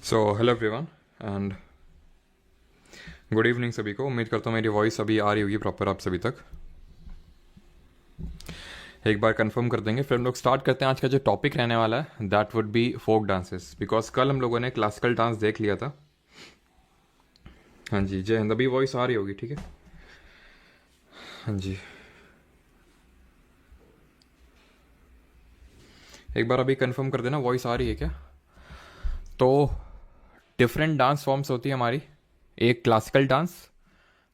So hello everyone and good evening सभी को। उम्मीद करता हूँ मेरी वॉइस अभी आ रही होगी प्रॉपर आप सभी तक। एक बार कंफर्म कर देंगे फिर हम लोग स्टार्ट करते हैं। आज का जो टॉपिक रहने वाला है that would be folk dances, because कल हम लोगों ने क्लासिकल डांस देख लिया था। हाँ जी, जय हिंद। अभी वॉइस आ रही होगी, ठीक है? हाँ जी, एक बार अभी कंफर्म कर देना वॉइस आ रही है क्या। तो डिफरेंट डांस फॉर्म्स होती है हमारी। एक क्लासिकल डांस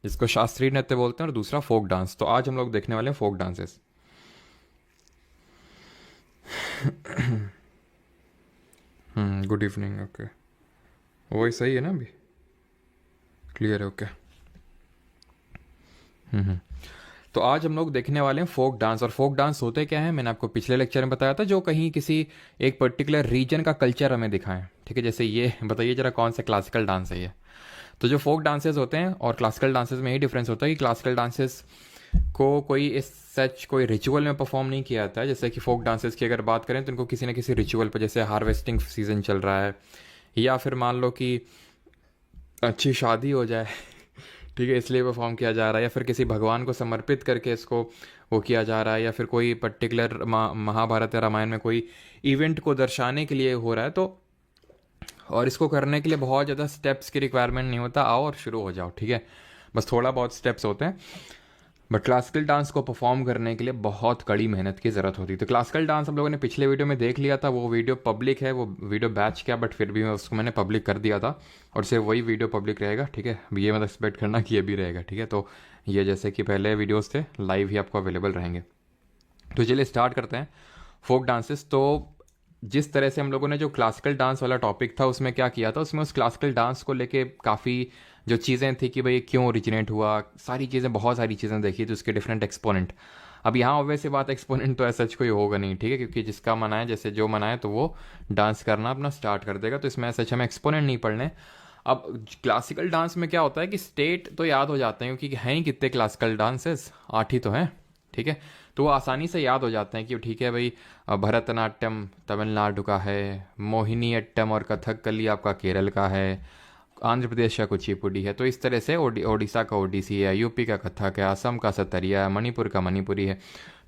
जिसको शास्त्रीय नृत्य बोलते हैं और दूसरा फोक डांस। तो आज हम लोग देखने वाले हैं folk dances. Good evening. Okay, voice सही है ना? अभी क्लियर है? ओके। तो आज हम लोग देखने वाले हैं फोक डांस। और फोक डांस होते क्या है, मैंने आपको पिछले लेक्चर में बताया था, जो कहीं किसी एक पर्टिकुलर रीजन का कल्चर हमें दिखाएं। ठीक है, जैसे ये बताइए जरा कौन सा क्लासिकल डांस है ये। तो जो फोक डांसेस होते हैं और क्लासिकल डांसेस में यही डिफरेंस होता है कि क्लासिकल डांसेस को कोई इस सच कोई रिचुअल में परफॉर्म नहीं किया जाता है। जैसे कि फोक डांसेस की अगर बात करें तो इनको किसी न किसी रिचुअल पर, जैसे हार्वेस्टिंग सीजन चल रहा है या फिर मान लो कि अच्छी शादी हो जाए, ठीक है, इसलिए परफॉर्म किया जा रहा है, या फिर किसी भगवान को समर्पित करके इसको वो किया जा रहा है, या फिर कोई पर्टिकुलर महाभारत या रामायण में कोई इवेंट को दर्शाने के लिए हो रहा है। तो और इसको करने के लिए बहुत ज़्यादा स्टेप्स की रिक्वायरमेंट नहीं होता, आओ और शुरू हो जाओ, ठीक है। बस थोड़ा बहुत स्टेप्स होते हैं। बट क्लासिकल डांस को परफॉर्म करने के लिए बहुत कड़ी मेहनत की ज़रूरत होती है। तो क्लासिकल डांस हम लोगों ने पिछले वीडियो में देख लिया था, वो वीडियो पब्लिक है, वो वीडियो बैच क्या, बट फिर भी मैं उसको मैंने पब्लिक कर दिया था और सिर्फ वही वीडियो पब्लिक रहेगा, ठीक है। ये मतलब एक्सपेक्ट करना कि ये भी रहेगा, ठीक है। तो ये जैसे कि पहले वीडियोज़ थे लाइव ही आपको अवेलेबल रहेंगे। तो चलिए स्टार्ट करते हैं फोक डांसेस। तो जिस तरह से हम लोगों ने जो क्लासिकल डांस वाला टॉपिक था उसमें क्या किया था, उसमें उस क्लासिकल डांस को लेके काफ़ी जो चीज़ें थी कि भाई क्यों ओरिजिनेट हुआ, सारी चीज़ें, बहुत सारी चीज़ें देखी तो उसके डिफरेंट एक्सपोनेंट। अब यहाँ ऑब्वियस बात, एक्सपोनेंट तो ऐसा कोई होगा नहीं, ठीक है, क्योंकि जिसका मना है, जैसे जो मना है तो वो डांस करना अपना स्टार्ट कर देगा, तो इसमें ऐसा हमें एक्सपोनेंट नहीं पढ़ने। अब क्लासिकल डांस में क्या होता है कि स्टेट तो याद हो जाते हैं, क्योंकि हैं ही कितने क्लासिकल डांसेस, 8 ही तो हैं, ठीक है। तो वो आसानी से याद हो जाते हैं कि ठीक है भाई, भरतनाट्यम तमिलनाडु का है, मोहिनी अट्टम और कथकली आपका केरल का है, आंध्र प्रदेश का कुचिपुड़ी है। तो इस तरह से ओडिशा का ओडिसी है, यूपी का कथक है, असम का सतरिया है, मणिपुर का मणिपुरी है।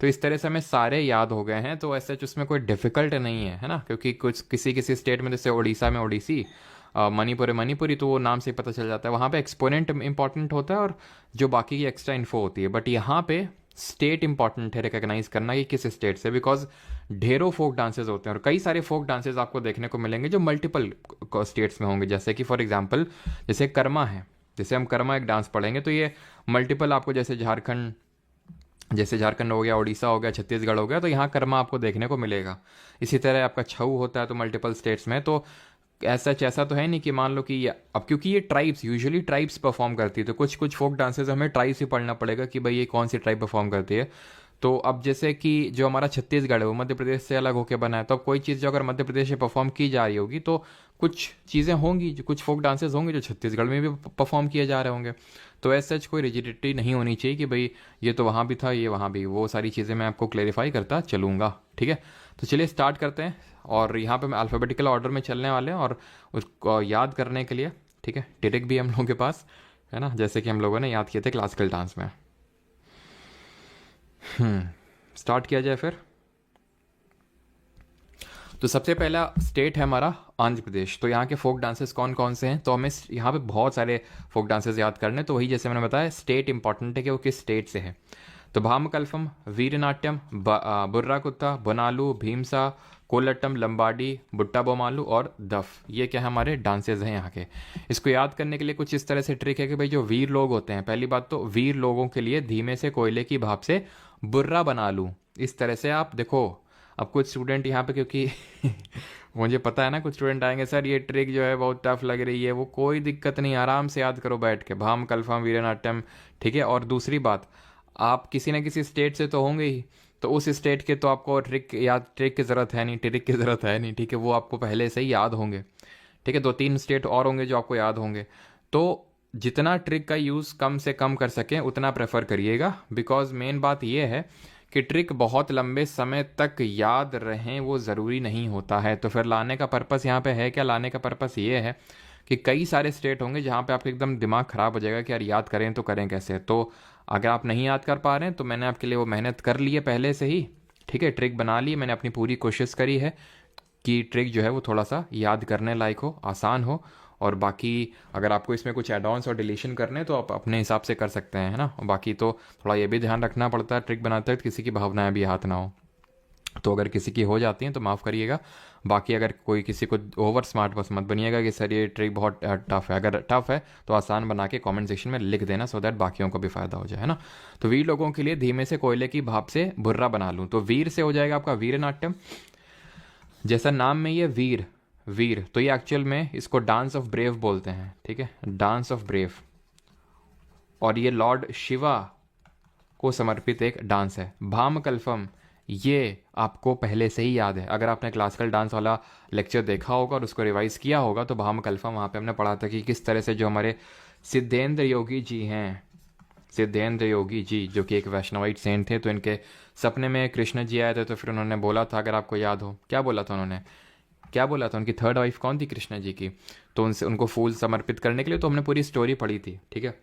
तो इस तरह से हमें सारे याद हो गए हैं, तो ऐसे उसमें कोई डिफिकल्ट नहीं है ना, क्योंकि कुछ किसी किसी स्टेट में, जैसे उड़ीसा में ओडिसी, मणिपुर है मणिपुरी, तो वो नाम से ही पता चल जाता है, वहाँ पे एक्सपोनेंट इंपॉर्टेंट होता है और जो बाकी की एक्स्ट्रा इन्फो होती है। बट यहाँ पे स्टेट इंपॉर्टेंट है रिकॉग्नाइज करना कि किस स्टेट से, बिकॉज ढेरों फोक डांसेस होते हैं और कई सारे फोक डांसेस आपको देखने को मिलेंगे जो मल्टीपल स्टेट्स में होंगे। जैसे कि फॉर एग्जांपल जैसे कर्मा है, जैसे हम कर्मा एक डांस पढ़ेंगे तो ये मल्टीपल आपको, जैसे झारखंड, जैसे झारखंड हो गया, उड़ीसा हो गया, छत्तीसगढ़ हो गया, तो यहाँ कर्मा आपको देखने को मिलेगा। इसी तरह आपका छऊ होता है तो मल्टीपल स्टेट्स में। तो ऐसा तो है नहीं कि मान लो कि अब क्योंकि ये ट्राइब्स, यूजुअली ट्राइब्स परफॉर्म करती है, तो कुछ कुछ फोक डांसेस हमें ट्राइब्स ही पढ़ना पड़ेगा कि भाई ये कौन सी ट्राइब परफॉर्म करती है। तो अब जैसे कि जो हमारा छत्तीसगढ़ है वो मध्य प्रदेश से अलग होकर बना है, तो अब कोई चीज़ जो अगर मध्य प्रदेश में परफॉर्म की जा रही होगी तो कुछ चीज़ें होंगी, जो कुछ फोक डांसेस होंगे जो छत्तीसगढ़ में भी परफॉर्म किए जा रहे होंगे। तो ऐसा कोई रिजिडिटी नहीं होनी चाहिए कि भाई ये तो वहाँ भी था ये वहाँ भी, वो सारी चीज़ें मैं आपको क्लेरिफाई करता चलूँगा, ठीक है। तो चलिए स्टार्ट करते हैं। और यहाँ पे मैं अल्फ़ाबेटिकल ऑर्डर में चलने वाले हैं और उसको याद करने के लिए, ठीक है, टिरिक भी हम लोगों के पास है ना, जैसे कि हम लोगों ने याद किए थे क्लासिकल डांस में। स्टार्ट किया जाए फिर। तो सबसे पहला स्टेट है हमारा आंध्र प्रदेश। तो यहाँ के फोक डांसेस कौन कौन से हैं, तो हमें यहाँ पे बहुत सारे फोक डांसेस याद करने, तो वही जैसे मैंने बताया स्टेट इंपॉर्टेंट है कि वो किस स्टेट से है। तो भामकल्फम, वीरनाट्यम, बुर्रा कुत्ता, बोनालू, भीमसा, कोलट्टम, लंबाडी, बुट्टा बोमालू और दफ, ये क्या है हमारे डांसेस हैं यहाँ के। इसको याद करने के लिए कुछ इस तरह से ट्रिक है कि भाई जो वीर लोग होते हैं, पहली बात तो वीर लोगों के लिए धीमे से कोयले की भाप से बुर्रा बना लूँ, इस तरह से आप देखो। अब कुछ स्टूडेंट यहाँ पे, क्योंकि मुझे पता है ना कुछ स्टूडेंट आएंगे सर ये ट्रिक जो है बहुत टफ लग रही है, वो कोई दिक्कत नहीं, आराम से याद करो बैठ के, भाम कल्फम वीरनाट्यम, ठीक है। और दूसरी बात, आप किसी न किसी स्टेट से तो होंगे ही, तो उस स्टेट के तो आपको ट्रिक की ज़रूरत है नहीं, ट्रिक की ज़रूरत है नहीं, ठीक है, वो आपको पहले से ही याद होंगे, ठीक है। 2-3 स्टेट और होंगे जो आपको याद होंगे, तो जितना ट्रिक का यूज़ कम से कम कर सकें उतना प्रेफर करिएगा, बिकॉज मेन बात ये है कि ट्रिक बहुत लंबे समय तक याद रहें वो ज़रूरी नहीं होता है। तो फिर लाने का पर्पस यहाँ पे है क्या? लाने का पर्पस ये है कि कई सारे स्टेट होंगे जहाँ पे आपका एकदम दिमाग ख़राब हो जाएगा कि यार याद करें तो करें कैसे। तो अगर आप नहीं याद कर पा रहे हैं तो मैंने आपके लिए वो मेहनत कर ली है पहले से ही, ठीक है, ट्रिक बना ली, मैंने अपनी पूरी कोशिश करी है कि ट्रिक जो है वो थोड़ा सा याद करने लायक हो, आसान हो। और बाकी अगर आपको इसमें कुछ एड ऑन्स और डिलीशन करने हैं तो आप अपने हिसाब से कर सकते हैं, है ना। और बाकी तो थोड़ा ये भी ध्यान रखना पड़ता है ट्रिक बनाते वक्त किसी की भावनाएं भी हाथ ना हो। तो अगर किसी की हो जाती हैं तो माफ़ करिएगा। बाकी अगर कोई किसी को ओवर स्मार्ट बस मत बनिएगा कि सर ये ट्रिक बहुत टफ है। अगर टफ है तो आसान बना के कमेंट सेक्शन में लिख देना, सो दैट बाकियों को भी फ़ायदा हो जाए, है ना। तो वीर लोगों के लिए धीमे से कोयले की भाप से बुर्रा बना लूँ, तो वीर से हो जाएगा आपका वीर नाट्यम। जैसा नाम में ये वीर, वीर तो ये एक्चुअल में इसको डांस ऑफ ब्रेव बोलते हैं, ठीक है, डांस ऑफ ब्रेव। और ये लॉर्ड शिवा को समर्पित एक डांस है। भाम कल्फम ये आपको पहले से ही याद है, अगर आपने क्लासिकल डांस वाला लेक्चर देखा होगा और उसको रिवाइज किया होगा तो भाम कल्फम वहाँ पे हमने पढ़ा था कि किस तरह से जो हमारे सिद्धेंद्र योगी जी हैं, सिद्धेंद्र योगी जी जो कि एक वैष्णवाइट सेंट थे, तो इनके सपने में कृष्ण जी आए थे। तो फिर उन्होंने बोला था, अगर आपको याद हो क्या बोला था उन्होंने, क्या बोला था, उनकी थर्ड वाइफ कौन थी कृष्ण जी की, तो उनसे उनको फूल समर्पित करने के लिए, तो हमने पूरी स्टोरी पढ़ी थी, ठीक है।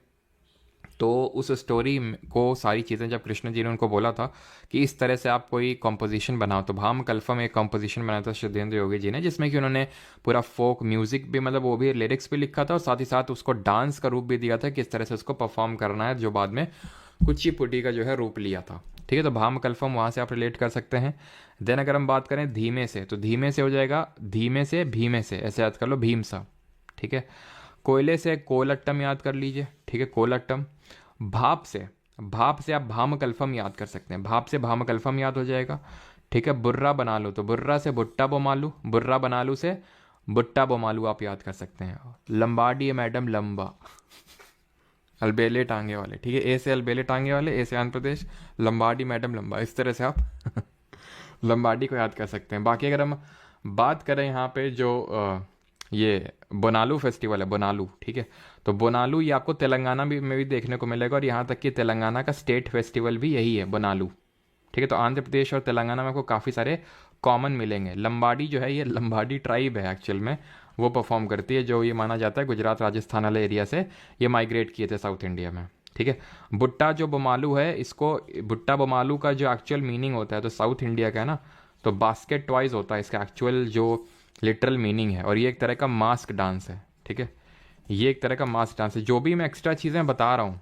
तो उस स्टोरी को सारी चीज़ें जब कृष्ण जी ने उनको बोला था कि इस तरह से आप कोई कॉम्पोजिशन बनाओ, तो भाम कल्फम एक कॉम्पोजिशन बनाया था सिद्धेंद्र योगी जी ने, जिसमें कि उन्होंने पूरा फोक म्यूजिक भी, मतलब वो भी लिरिक्स भी लिखा था और साथ ही साथ उसको डांस का रूप भी दिया था, किस तरह से उसको परफॉर्म करना है, जो बाद में कुचिपुड़ी का जो है रूप लिया था, ठीक है। तो भाम कल्फम वहाँ से आप रिलेट कर सकते हैं। देन अगर हम बात करें धीमे से, तो धीमे से हो जाएगा धीमे से भीमे से, ऐसे याद कर लो भीम सा, ठीक है। कोयले से कोलट्टम याद कर लीजिए, ठीक है, कोलट्टम। भाप से, भाप से आप भाम कल्फम याद कर सकते हैं, भाप से भाम कल्फम याद हो जाएगा, ठीक है। बुर्रा बना लो, तो बुर्रा से भुट्टा बोमालू, बुर्रा बना लू से भुट्टा बोमालू आप याद कर सकते हैं। लंबाडी मैडम लंबा, अलबेले टांगे वाले, ठीक है, ए से अलबेले टांगे वाले, ए से आंध्र प्रदेश, लंबाडी मैडम लंबा, इस तरह से आप लंबाडी को याद कर सकते हैं। बाकी अगर हम बात करें यहाँ पे जो ये बोनालू फेस्टिवल है, बोनालू, ठीक है, तो बोनालू ये आपको तेलंगाना में भी देखने को मिलेगा, और यहाँ तक कि तेलंगाना का स्टेट फेस्टिवल भी यही है, बोनालू, ठीक है। तो आंध्र प्रदेश और तेलंगाना में आपको काफ़ी सारे कॉमन मिलेंगे। लंबाडी जो है ये लंबाडी ट्राइब है एक्चुअल में, वो परफॉर्म करती है, जो ये माना जाता है गुजरात राजस्थान वाले एरिया से ये माइग्रेट किए थे साउथ इंडिया में, ठीक है। भुट्टा जो बोमालू है, इसको भुट्टा बोमालू का जो एक्चुअल मीनिंग होता है, तो साउथ इंडिया का है ना, तो बास्केट टॉयज होता है इसका एक्चुअल जो लिटरल मीनिंग है। और ये एक तरह का मास्क डांस है, ठीक है, ये एक तरह का मास्क डांस है। जो भी मैं एक्स्ट्रा चीज़ें बता रहा हूँ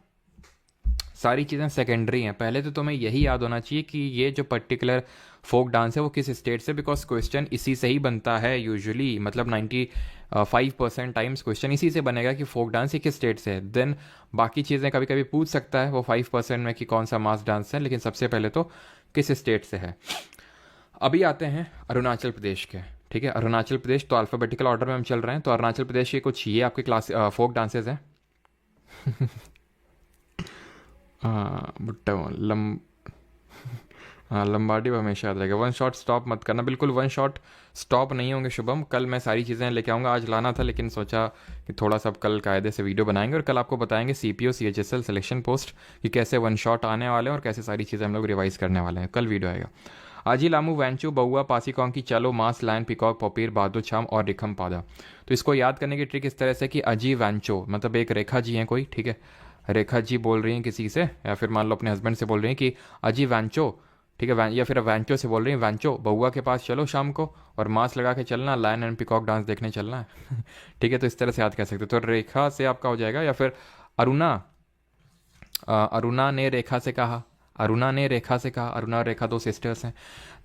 सारी चीज़ें सेकेंडरी हैं, पहले तो तुम्हें यही याद होना चाहिए कि ये जो पर्टिकुलर फोक डांस है वो किस स्टेट से, बिकॉज क्वेश्चन इसी से ही बनता है यूजुअली, मतलब 95% टाइम्स क्वेश्चन इसी से बनेगा कि फोक डांस ये किस स्टेट से है। देन बाकी चीज़ें कभी कभी पूछ सकता है वो 5% में कि कौन सा मास डांस है, लेकिन सबसे पहले तो किस स्टेट से है। अभी आते हैं अरुणाचल प्रदेश के, ठीक है, अरुणाचल प्रदेश, तो अल्फ़ाबेटिकल ऑर्डर में हम चल रहे हैं। तो अरुणाचल प्रदेश के कुछ ये आपके क्लास फोक डांसेस हैं। हाँ भुट्टा लम हाँ लंबाडी वो हमेशा याद रहेगा। वन शॉट स्टॉप मत करना, बिल्कुल वन शॉट स्टॉप नहीं होंगे शुभम। कल मैं सारी चीज़ें लेके आऊँगा, आज लाना था लेकिन सोचा कि थोड़ा सा कल कायदे से वीडियो बनाएंगे और कल आपको बताएंगे CPO CHSL सिलेक्शन पोस्ट कि कैसे वन शॉट आने वाले हैं और कैसे सारी चीज़ें हम लोग रिवाइज करने वाले हैं। कल वीडियो आएगा। आजी लामू वैंचू बउआ पासीकॉन्ग की चलो मास लाइन पिकॉक पपीर बादो छाम और रिखम पादा। तो इसको याद करने की ट्रिक इस तरह से कि अजी वैंचो मतलब एक रेखा जी हैं कोई, ठीक है, रेखा जी बोल रही हैं किसी से, या फिर मान लो अपने हस्बैंड से बोल रही हैं कि अजी वैंचो, ठीक है, या फिर वैंचो से बोल रही हैं वैंचो बउआ के पास चलो शाम को और मास्क लगा के चलना, लायन एंड पिकॉक डांस देखने चलना है। ठीक है, तो इस तरह से याद कर सकते हो। तो रेखा से आपका हो जाएगा, या फिर अरुणा, अरुणा ने रेखा से कहा, अरुणा ने रेखा से कहा, अरुणा और रेखा दो सिस्टर्स हैं,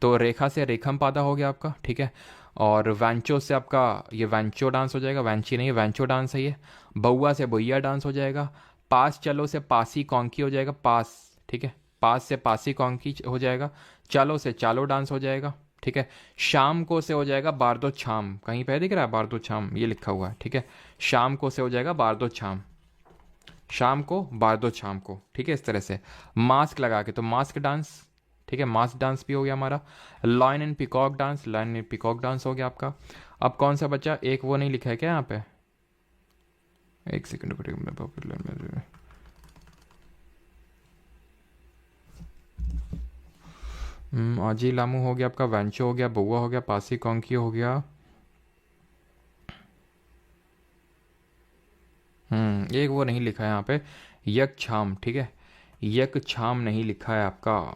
तो रेखा से रेखम पादा हो गया आपका, ठीक है। और वैंचो से आपका ये वैंचो डांस हो जाएगा, वैंची नहीं वैंचो डांस है ये। बउआ से बुइया डांस हो जाएगा। पास चलो से पासी कौंकी हो जाएगा, पास, ठीक है, पास से पासी कौंकी हो जाएगा। चालो से चालो डांस हो जाएगा, ठीक है। शाम को से हो जाएगा बारदो छाम, कहीं पे दिख रहा है बारदो छाम ये लिखा हुआ है, ठीक है। शाम को से हो जाएगा बारदो छाम, शाम को बारदो शाम को, ठीक है, इस तरह से मास्क लगा के, तो मास्क डांस, ठीक है, मास्क डांस भी हो गया हमारा। Lion and peacock dance, lion and peacock dance हो गया आपका। अब कौन सा बच्चा, एक वो नहीं लिखा है क्या यहाँ पे, एक सेकंड आजी लामू हो गया आपका, वैंचो हो गया, बुआ हो गया, पासी कॉन्की हो गया। एक वो नहीं लिखा है यहाँ पे, यक छाम, ठीक है, यक छाम नहीं लिखा है आपका,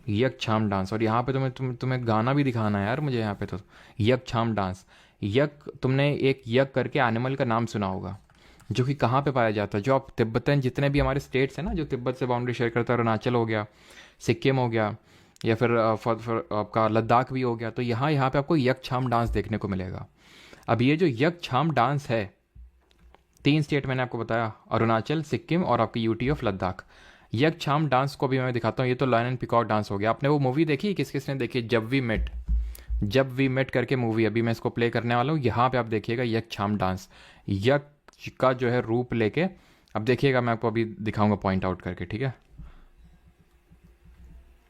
यक छाम डांस। और यहाँ पे तुम्हें गाना भी दिखाना है यार मुझे यहाँ पे तो, यक छाम डांस। यक, तुमने एक यक करके एनिमल का नाम सुना होगा, जो कि कहाँ पे पाया जाता है, जो आप तिब्बतन जितने भी हमारे स्टेट्स हैं ना जो तिब्बत से बाउंड्री शेयर करता है, अरुणाचल हो गया, सिक्किम हो गया, या फिर आपका लद्दाख भी हो गया, तो यहाँ यहाँ पे आपको यक छाम डांस देखने को मिलेगा। अब ये जो यक छाम डांस है, 3 स्टेट मैंने आपको बताया, अरुणाचल, सिक्किम और आपकी यूटी ऑफ लद्दाख। यक छाम डांस को भी मैं दिखाता हूँ। ये तो लायन एंड पिकॉक डांस हो गया। आपने वो मूवी देखी, किस किसने देखी, जब वी मेट, जब वी मेट करके मूवी, अभी मैं इसको प्ले करने वाला हूँ। यहाँ पे आप देखिएगा यक छाम डांस, यक का जो है रूप लेके। अब देखिएगा, मैं आपको अभी दिखाऊंगा पॉइंट आउट करके, ठीक है।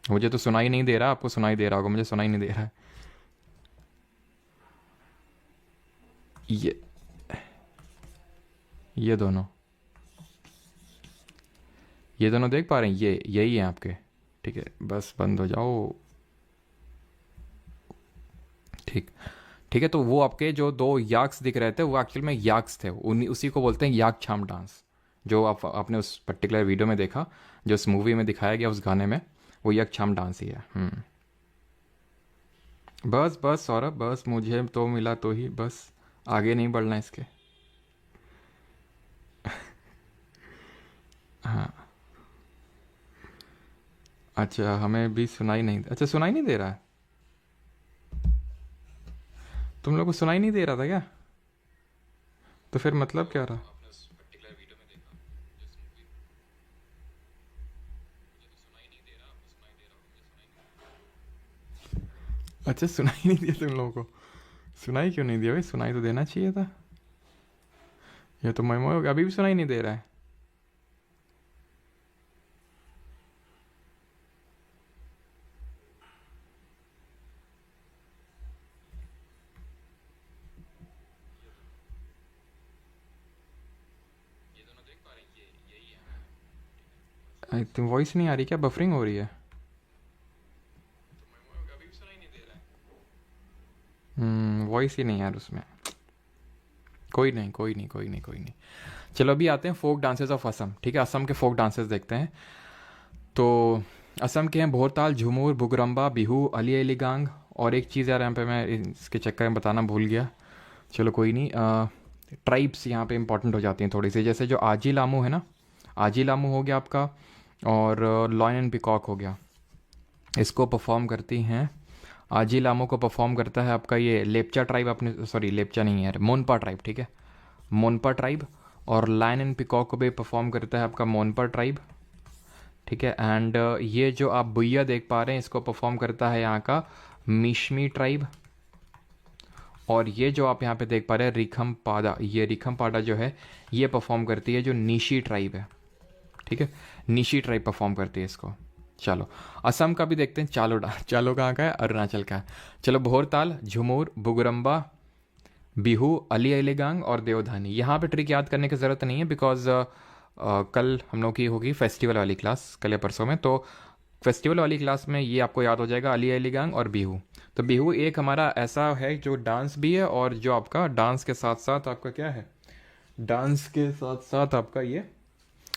मुझे तो सुनाई नहीं दे रहा, आपको सुनाई दे रहा होगा, मुझे सुनाई नहीं दे रहा है। ये ये दोनों, ये दोनों देख पा रहे हैं, ये यही है आपके, ठीक है। बस बंद हो जाओ, ठीक, ठीक है। तो वो आपके जो दो याक्स दिख रहे थे, वो एक्चुअल में याक्स थे, उन्हीं उसी को बोलते हैं याक छाम डांस। जो आपने उस पर्टिकुलर वीडियो में देखा, जो उस मूवी में दिखाया गया, उस गाने में, वो यक छाम डांस ही है। बस बस सौरभ, बस मुझे तो मिला तो ही बस, आगे नहीं बढ़ना इसके। हाँ, अच्छा, हमें भी सुनाई नहीं, अच्छा सुनाई नहीं दे रहा है, तुम लोग को सुनाई नहीं दे रहा था क्या? तो फिर मतलब क्या रहा? अच्छा, सुनाई नहीं दिया तुम लोगों को? सुनाई क्यों नहीं दिया भाई, सुनाई तो देना चाहिए था। ये तो मैं अभी भी सुनाई नहीं दे रहा है। तुम वॉइस नहीं आ रही क्या, बफरिंग हो रही है? वॉइस ही नहीं यार उसमें। कोई नहीं, कोई नहीं, कोई नहीं, कोई नहीं। चलो अभी आते हैं फोक डांसेस ऑफ असम, ठीक है। असम के फोक डांसेस देखते हैं। तो असम के हैं भोरताल, झूमर, बुगरम्बा, बिहू, अली अली गांग। और एक चीज़ यार यहाँ पे मैं इसके चक्कर में बताना भूल गया, चलो कोई नहीं। ट्राइब्स यहाँ पे इंपॉर्टेंट हो जाती हैं थोड़ी सी, जैसे जो आजी लामू है ना, आजी लामू हो गया आपका, और लॉयन एंड पिकॉक हो गया, इसको परफॉर्म करती हैं। आजी लामो को परफॉर्म करता है आपका ये लेपचा ट्राइब, अपने सॉरी लेपचा नहीं है यार, मोनपा ट्राइब, ठीक है, मोनपा ट्राइब। और लायन एंड पिकॉक को भी परफॉर्म करता है आपका मोनपा ट्राइब, ठीक है। एंड ये जो आप बुइया देख पा रहे हैं, इसको परफॉर्म करता है यहाँ का मिशमी ट्राइब। और ये जो आप यहाँ पे देख पा रहे हैं रिखम पादा, ये रिखम पादा जो है, ये परफॉर्म करती है जो निशी ट्राइब है, ठीक है, निशी ट्राइब परफॉर्म करती है इसको। चलो असम का भी देखते हैं। चालो डांस, चालो कहाँ का है, अरुणाचल का है। चलो भोरताल, झुमूर, बुगरम्बा, बिहू, अली अलीगांग और देवधानी। यहाँ पे ट्रिक याद करने की ज़रूरत नहीं है, बिकॉज कल हम लोग की होगी फेस्टिवल वाली क्लास, कल या परसों में। तो फेस्टिवल वाली क्लास में ये आपको याद हो जाएगा, अली अलीगांग और बिहू। तो बिहू एक हमारा ऐसा है जो डांस भी है, और जो आपका डांस के साथ साथ आपका क्या है, डांस के साथ साथ आपका ये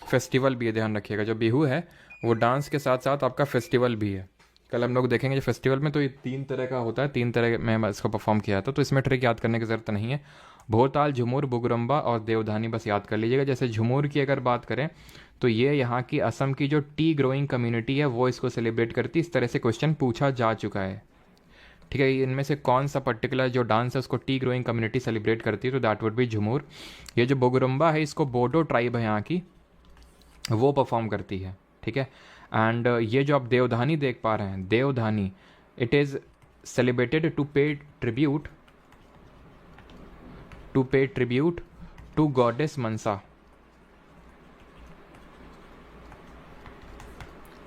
फेस्टिवल भी है। ध्यान रखिएगा, जो बिहू है वो डांस के साथ साथ आपका फेस्टिवल भी है। कल हम लोग देखेंगे जो फेस्टिवल में, तो ये 3 तरह का होता है, 3 तरह में इसको परफॉर्म किया था, तो इसमें ट्रिक याद करने की ज़रूरत नहीं है। भोरताल, झुमूर, बुगरम्बा और देवधानी बस याद कर लीजिएगा। जैसे झुमूर की अगर बात करें, तो ये यहाँ की असम की जो टी ग्रोइंग कम्युनिटी है वो इसको सेलिब्रेट करती है। इस तरह से क्वेश्चन पूछा जा चुका है, ठीक है। इनमें से कौन सा पर्टिकुलर जो डांस है उसको टी ग्रोइंग कम्युनिटी सेलिब्रेट करती है, तो दैट वुड बी झुमूर। ये जो बुगरम्बा है, इसको बोडो ट्राइब है यहाँ की, वो परफॉर्म करती है, ठीक है। एंड ये जो आप देवधानी देख पा रहे हैं, Devdhani, it is celebrated to पे ट्रिब्यूट टू गॉडेस मनसा,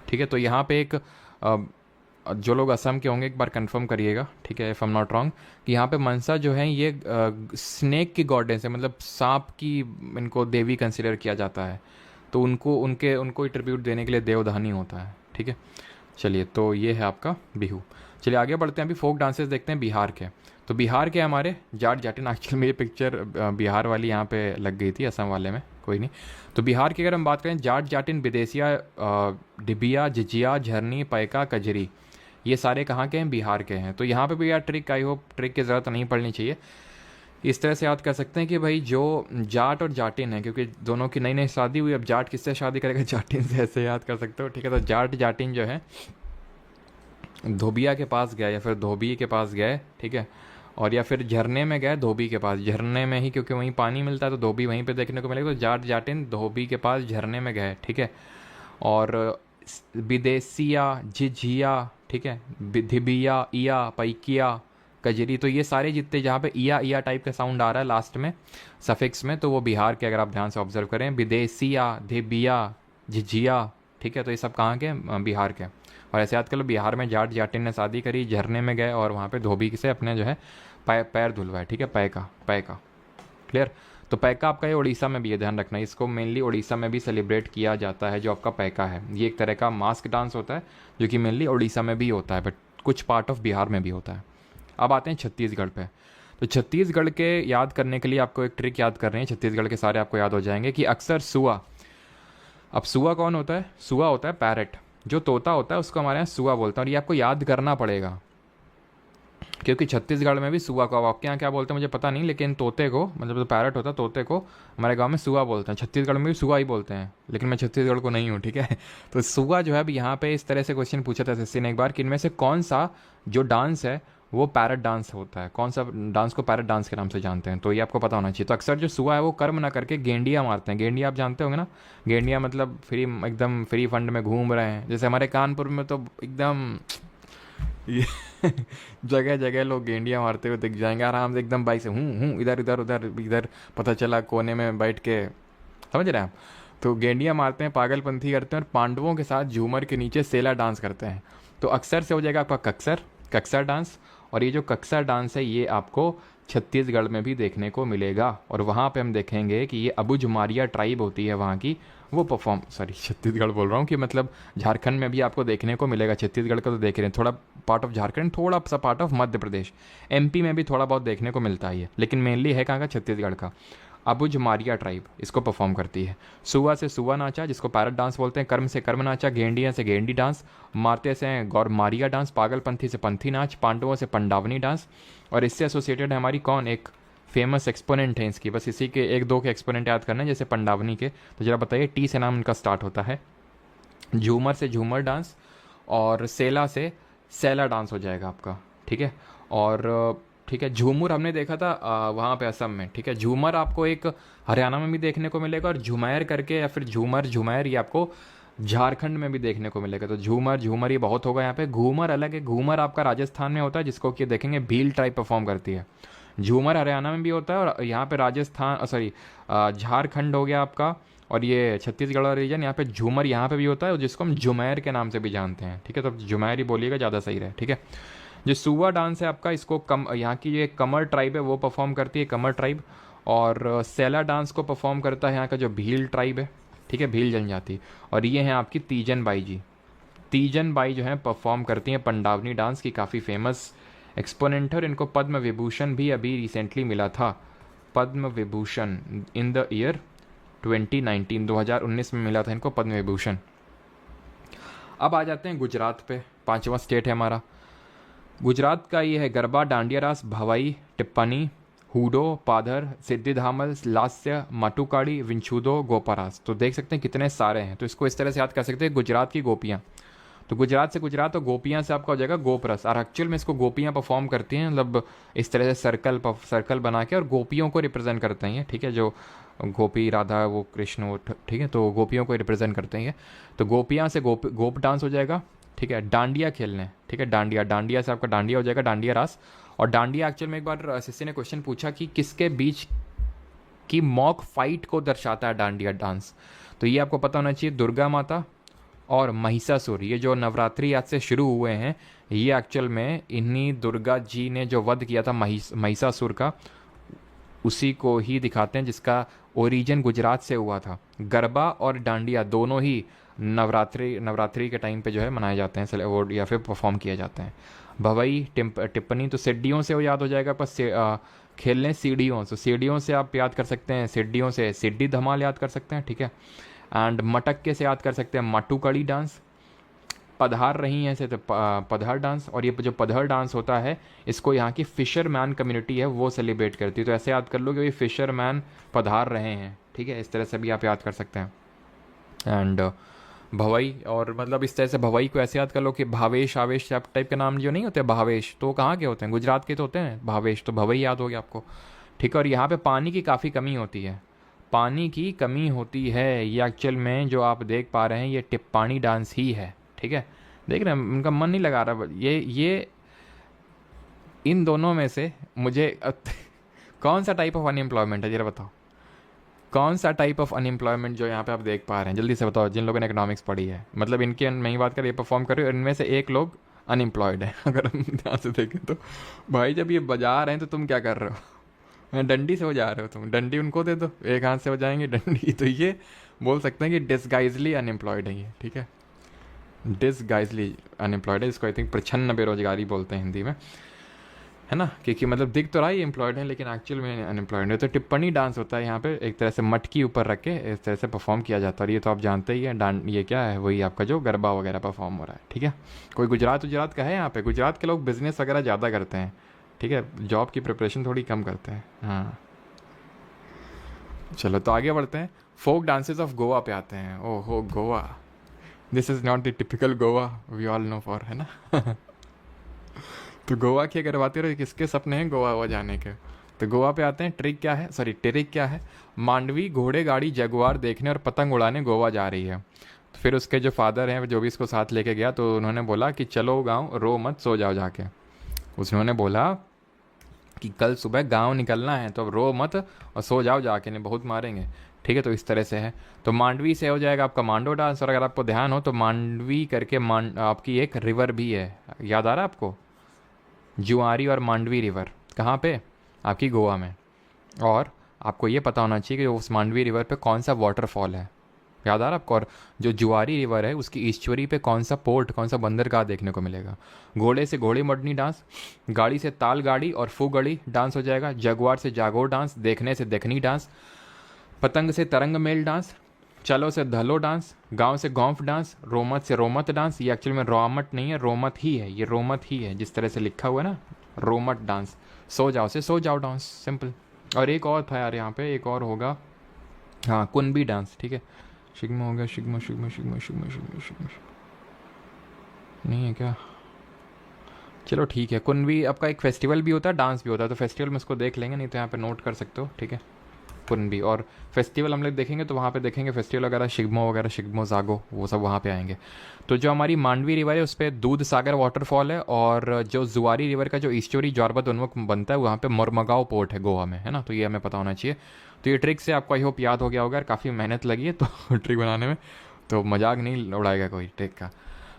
ठीक है। तो यहाँ पे एक जो लोग असम के होंगे एक बार कंफर्म करिएगा, ठीक है, if I am not wrong, कि यहाँ पे मनसा जो है ये स्नेक की गॉडेस है, मतलब सांप की इनको देवी कंसिडर किया जाता है। तो उनको उनको ही ट्रिब्यूट देने के लिए देवधानी होता है। ठीक है। चलिए, तो ये है आपका बिहू। चलिए आगे बढ़ते हैं, अभी फोक डांसेस देखते हैं बिहार के। तो बिहार के हमारे जाट जाटिन, एक्चुअली मेरी पिक्चर बिहार वाली यहाँ पे लग गई थी, असम वाले में, कोई नहीं। तो बिहार की अगर हम बात करें, जाट जाटिन विदेशिया, डिबिया, झिझिया, झरनी, पैका, कजरी, ये सारे कहाँ के हैं? बिहार के हैं। तो यहाँ पे भी यार ट्रिक, आई होप ट्रिक की ज़रूरत नहीं पड़नी चाहिए। इस तरह से याद कर सकते हैं कि भाई जो जाट और जाटिन है, क्योंकि दोनों की नई नई शादी हुई, अब जाट किससे शादी करेगा? जाटिन से, ऐसे याद कर सकते हो, ठीक है। तो जाट जाटिन जो है धोबिया के पास गए या फिर धोबी के पास गए, ठीक है, और या फिर झरने में गए धोबी के पास, झरने में ही क्योंकि वहीं पानी मिलता है तो धोबी वहीं पे देखने को मिलेगा। तो जाट जाटिन धोबी के पास झरने में गए, ठीक है। और विदेशिया, झिझिया, ठीक है, धिबिया, इया, पैकिया, कजरी, तो ये सारे जितने जहाँ पे इया इया टाइप का साउंड आ रहा है लास्ट में सफिक्स में, तो वो बिहार के, अगर आप ध्यान से ऑब्जर्व करें, विदेशिया, धिबिया, झिझिया, ठीक है। तो ये सब कहाँ के? बिहार के। और ऐसे याद कर लो, बिहार में जाट जाटिन ने शादी करी, झरने में गए और वहाँ पे धोबी से अपने जो है पैर धुलवाए, ठीक है। पैका, पैका, क्लियर। तो पैका आपका ये उड़ीसा में भी है, ध्यान रखना, इसको मेनली उड़ीसा में भी सेलिब्रेट किया जाता है। जो आपका पैका है, ये एक तरह का मास्क डांस होता है जो कि मेनली उड़ीसा में भी होता है, बट कुछ पार्ट ऑफ बिहार में भी होता है। अब आते हैं छत्तीसगढ़ पे। तो छत्तीसगढ़ के याद करने के लिए आपको एक ट्रिक याद कर रहे हैं, छत्तीसगढ़ के सारे आपको याद हो जाएंगे कि अक्सर सुआ, अब सुआ कौन होता है? सुआ होता है पैरट, जो तोता होता है उसको हमारे यहाँ सुआ बोलते हैं। और ये आपको याद करना पड़ेगा, क्योंकि छत्तीसगढ़ में भी सुआ को, अब आपके यहाँ क्या बोलते हैं मुझे पता नहीं, लेकिन तोते को, मतलब जो पैरट होता है तोते को हमारे गांव में सुआ बोलते हैं, छत्तीसगढ़ में भी सुआ ही बोलते हैं, लेकिन मैं छत्तीसगढ़ को नहीं हूँ, ठीक है। तो सुआ जो है, अब यहाँ पे इस तरह से क्वेश्चन पूछा था एसएससी ने एक बार कि इनमें से कौन सा जो डांस है वो पैरट डांस होता है, कौन सा डांस को पैरट डांस के नाम से जानते हैं? तो ये आपको पता होना चाहिए। तो अक्सर जो सुआ है वो कर्म ना करके गेंडिया मारते हैं। गेंडिया आप जानते होंगे ना, गेंडिया मतलब फ्री, एकदम फ्री फंड में घूम रहे हैं। जैसे हमारे कानपुर में तो एकदम ये जगह जगह लोग गेंडिया मारते हुए दिख जाएंगे आराम से, एकदम बाइक से हूँ इधर इधर उधर इधर, पता चला कोने में बैठ के, समझ रहे हैं आप। तो गेंडिया मारते हैं, पागलपंथी करते हैं और पांडवों के साथ झूमर के नीचे सेला डांस करते हैं। तो अक्सर से हो जाएगा आपका कक्सर, कक्सर डांस। और ये जो कक्सर डांस है ये आपको छत्तीसगढ़ में भी देखने को मिलेगा, और वहाँ पे हम देखेंगे कि ये अबुझमारिया ट्राइब होती है वहाँ की, वो परफॉर्म, सॉरी छत्तीसगढ़ बोल रहा हूँ, कि मतलब झारखंड में भी आपको देखने को मिलेगा। छत्तीसगढ़ का तो देख रहे हैं, थोड़ा पार्ट ऑफ झारखंड, थोड़ा सा part of Madhya Pradesh, MP में भी थोड़ा बहुत देखने को मिलता है ये, लेकिन मेनली है कहाँ का? छत्तीसगढ़ का। अबुझमारिया ट्राइब इसको परफॉर्म करती है। सुआ से सुआ नाचा, जिसको पैरट डांस बोलते हैं, कर्म से कर्म नाचा, गेंडिया से गेंडी डांस, मारते से गौरमारिया डांस, पागलपंथी से पंथी नाच, पांडवों से पंडावनी डांस। और इससे एसोसिएटेड है हमारी कौन? एक फेमस एक्सपोनेंट है इसकी, बस इसी के एक दो के एक्सपोनेंट याद करना है, जैसे पंडावनी के। तो जरा बताइए, टी से नाम उनका स्टार्ट होता है। झूमर से झूमर डांस, और सेला से सेला डांस हो जाएगा आपका, ठीक है। और ठीक है, झूमर हमने देखा था वहाँ पे असम में, ठीक है। झूमर आपको एक हरियाणा में भी देखने को मिलेगा, और झुमैर करके या फिर झूमर झुमैर ये आपको झारखंड में भी देखने को मिलेगा। तो झूमर झूमर ये बहुत होगा यहाँ पे। घूमर अलग है, घूमर आपका राजस्थान में होता है, जिसको कि देखेंगे भील ट्राइब परफॉर्म करती है। झूमर हरियाणा में भी होता है, और यहाँ पे राजस्थान, सॉरी झारखंड हो गया आपका, और ये छत्तीसगढ़ वाला रीजन, यहाँ पे झूमर यहाँ पे भी होता है, जिसको हम झुमैर के नाम से भी जानते हैं, ठीक है। तो झुमैर ही बोलिएगा, ज़्यादा सही रहे, ठीक है। जो सुआ डांस है आपका, इसको यहाँ की ये कमर ट्राइब है वो परफॉर्म करती है, कमर ट्राइब। और सेला डांस को परफॉर्म करता है यहाँ का जो भील ट्राइब है, ठीक है, भील जनजाति। और ये हैं आपकी तीजन बाई जी, तीजन बाई जो है परफॉर्म करती हैं पंडावनी डांस की, काफ़ी फेमस एक्सपोनेंट है, और इनको पद्म विभूषण भी अभी रिसेंटली मिला था, Padma Vibhushan in the year 2019, 2019 में मिला था इनको पद्म विभूषण। अब आ जाते हैं गुजरात पे, 5वां स्टेट है हमारा गुजरात का। ये है गरबा, डांडिया रास, भवाई, टिप्पणी, हूडो, पाधर, सिद्धिधामल, लास्य, माटुकाड़ी, विंचूदो, गोपारास। तो देख सकते हैं कितने सारे हैं। तो इसको इस तरह से याद कर सकते हैं, गुजरात की गोपियाँ। तो गुजरात से गुजरात, और गोपियाँ से आपका हो जाएगा गोपरस। और एक्चुअल में इसको गोपियाँ परफॉर्म करती हैं, मतलब इस तरह से सर्कल बना के, और गोपियों को रिप्रेजेंट करते हैं, ठीक है। जो गोपी राधा, वो कृष्ण, वो ठीक है, तो गोपियों को रिप्रेजेंट करते हैं। तो गोपियाँ से गोप डांस हो जाएगा, ठीक है। डांडिया खेलने, ठीक है, डांडिया से आपका डांडिया हो जाएगा, डांडिया रास। और डांडिया एक्चुअल में एक बार एसएससी ने क्वेश्चन पूछा कि किसके बीच की मॉक फाइट को दर्शाता है डांडिया डांस। तो ये आपको पता होना चाहिए, दुर्गा माता और महिषासुर। ये जो नवरात्रि आज से शुरू हुए हैं, ये एक्चुअल में इन्हीं दुर्गा जी ने जो वध किया था महिषासुर का, उसी को ही दिखाते हैं, जिसका ओरिजिन गुजरात से हुआ था। गरबा और डांडिया दोनों ही नवरात्रि के टाइम पे जो है मनाए जाते हैं वो, या फिर परफॉर्म किए जाते हैं। भवई टिप्पणी तो सीढ़ियों से वो याद हो जाएगा, पर खेलने सीढ़ियों, तो सीढ़ियों से आप याद कर सकते हैं, सीढ़ियों से सिड्डी धमाल याद कर सकते हैं, ठीक है। एंड मटक्के से याद कर सकते हैं माटुकड़ी डांस। पधार रही हैं से तो पधार डांस, और ये जो पधार डांस होता है इसको यहाँ की फिशरमैन कम्युनिटी है वो सेलिब्रेट करती है, तो ऐसे याद कर लो कि भाई फिशरमैन पधार रहे हैं, ठीक है। इस तरह से भी आप याद कर सकते हैं। एंड भवई, और मतलब इस तरह से भवई को ऐसे याद कर लो कि भावेश आवेश टाइप के नाम जो नहीं होते, भावेश तो कहाँ के होते हैं, गुजरात के तो होते हैं भावेश, तो भवई याद हो गया आपको, ठीक है। और यहाँ पे पानी की काफ़ी कमी होती है, पानी की कमी होती है, ये एक्चुअल में जो आप देख पा रहे हैं ये टिप्पाणी डांस ही है, ठीक है। देख रहे हैं उनका मन नहीं लगा रहा, ये इन दोनों में से मुझे कौन सा टाइप ऑफ अनएम्प्लॉयमेंट है जरा बताओ, कौन सा टाइप ऑफ अनएम्प्लॉयमेंट जो यहाँ पे आप देख पा रहे हैं, जल्दी से बताओ जिन लोगों ने इकोनॉमिक्स पढ़ी है, मतलब इनके मैं ही बात कर, ये परफॉर्म कर रहे हो, इनमें से एक लोग अनएम्प्लॉयड है अगर हम ध्यान से देखें तो। भाई जब ये बजा रहे हैं तो तुम क्या कर रहे हो, डंडी से बजा रहे हो तुम, डंडी उनको दे दो, एक हाथ से बजाएंगे डंडी, तो ये बोल सकते हैं कि डिसगाइजली अनएम्प्लॉयड है ये, ठीक है, डिसगाइजली अनएम्प्लॉयड है, इसको आई थिंक प्रछन्न बेरोजगारी बोलते हैं हिंदी में, है ना, क्योंकि मतलब दिख तो रहा है एम्प्लॉयड है लेकिन एक्चुअल में अनएम्प्लॉयड है। तो टिप्पणी डांस होता है यहाँ पे, एक तरह से मटकी ऊपर रख के इस तरह से परफॉर्म किया जाता है, और ये तो आप जानते ही हैं, ये क्या है, वही आपका जो गरबा वगैरह परफॉर्म हो रहा है, ठीक है। कोई गुजरात का है यहाँ पे, गुजरात के लोग बिजनेस वगैरह ज़्यादा करते हैं, ठीक है, जॉब की प्रिपरेशन थोड़ी कम करते हैं, हाँ। चलो तो आगे बढ़ते हैं, फोक डांसेस ऑफ गोवा पे आते हैं। ओहो Goa, this is not the typical Goa we all know for, है ना। तो गोवा की अगर बात करें किसके सपने हैं गोवा जाने के, तो गोवा पे आते हैं। ट्रिक क्या है, मांडवी घोड़े गाड़ी जगुआर देखने और पतंग उड़ाने गोवा जा रही है। तो फिर उसके जो फादर हैं जो भी इसको साथ लेके गया, तो उन्होंने बोला कि चलो गाँव, रो मत सो जाओ जाके। उसने बोला कि कल सुबह गांव निकलना है तो अब रो मत और सो जाओ जाके, नहीं बहुत मारेंगे, ठीक है। तो इस तरह से है, तो मांडवी से हो जाएगा आपका मांडो डांस। और अगर आपको ध्यान हो तो मांडवी करके आपकी एक रिवर भी है, याद आ रहा है आपको, जुआरी और मांडवी रिवर कहाँ पे, आपकी गोवा में। और आपको ये पता होना चाहिए कि उस मांडवी रिवर पे कौन सा वाटरफॉल है, याद आ रहा है आपको। और जो जुआरी रिवर है उसकी ईश्वरी पे कौन सा पोर्ट, कौन सा बंदरगाह देखने को मिलेगा। घोड़े से घोड़ी मडनी डांस, गाड़ी से ताल गाड़ी और फूगड़ी डांस हो जाएगा, जगुआर से जागोर डांस, देखने से देखनी डांस, पतंग से तरंग मेल डांस, चलो से धलो डांस, गांव से गौंफ डांस, रोमत से रोमत डांस। ये एक्चुअल में रोमट नहीं है, रोमत ही है, ये रोमत ही है जिस तरह से लिखा हुआ है ना, रोमट डांस। सो जाओ से सो जाओ डांस, सिंपल। और एक और था यार यहाँ पे, एक और होगा, हाँ कुनबी डांस, ठीक है। शिग्मा हो गया, शिग्मा शिग्मा शिग्मा शिग्मा शिग्मा शिग्मा, नहीं है क्या, चलो ठीक है। कुनबी आपका एक फेस्टिवल भी होता है, डांस भी होता है, तो फेस्टिवल में इसको देख लेंगे, नहीं तो यहाँ पे नोट कर सकते हो, ठीक है। कुनबी और फेस्टिवल हम लोग देखेंगे तो वहाँ पे देखेंगे फेस्टिवल वगैरह, शिग्मो वगैरह, शिग्मो जागो, वो सब वहाँ पे आएंगे। तो जो हमारी मांडवी रिवर है उस पर दूध सागर वाटरफॉल है, और जो जुआरी रिवर का जो ईस्टोरी जॉर्बत उन्मुख बनता है वहाँ पे मोरमगांव पोर्ट है गोवा में, है ना। तो ये हमें पता होना चाहिए। तो ये ट्रिक से आपको आई होप याद हो गया होगा, काफ़ी मेहनत लगी है तो ट्रिक बनाने में, तो मजाक नहीं उड़ाएगा कोई ट्रिक का।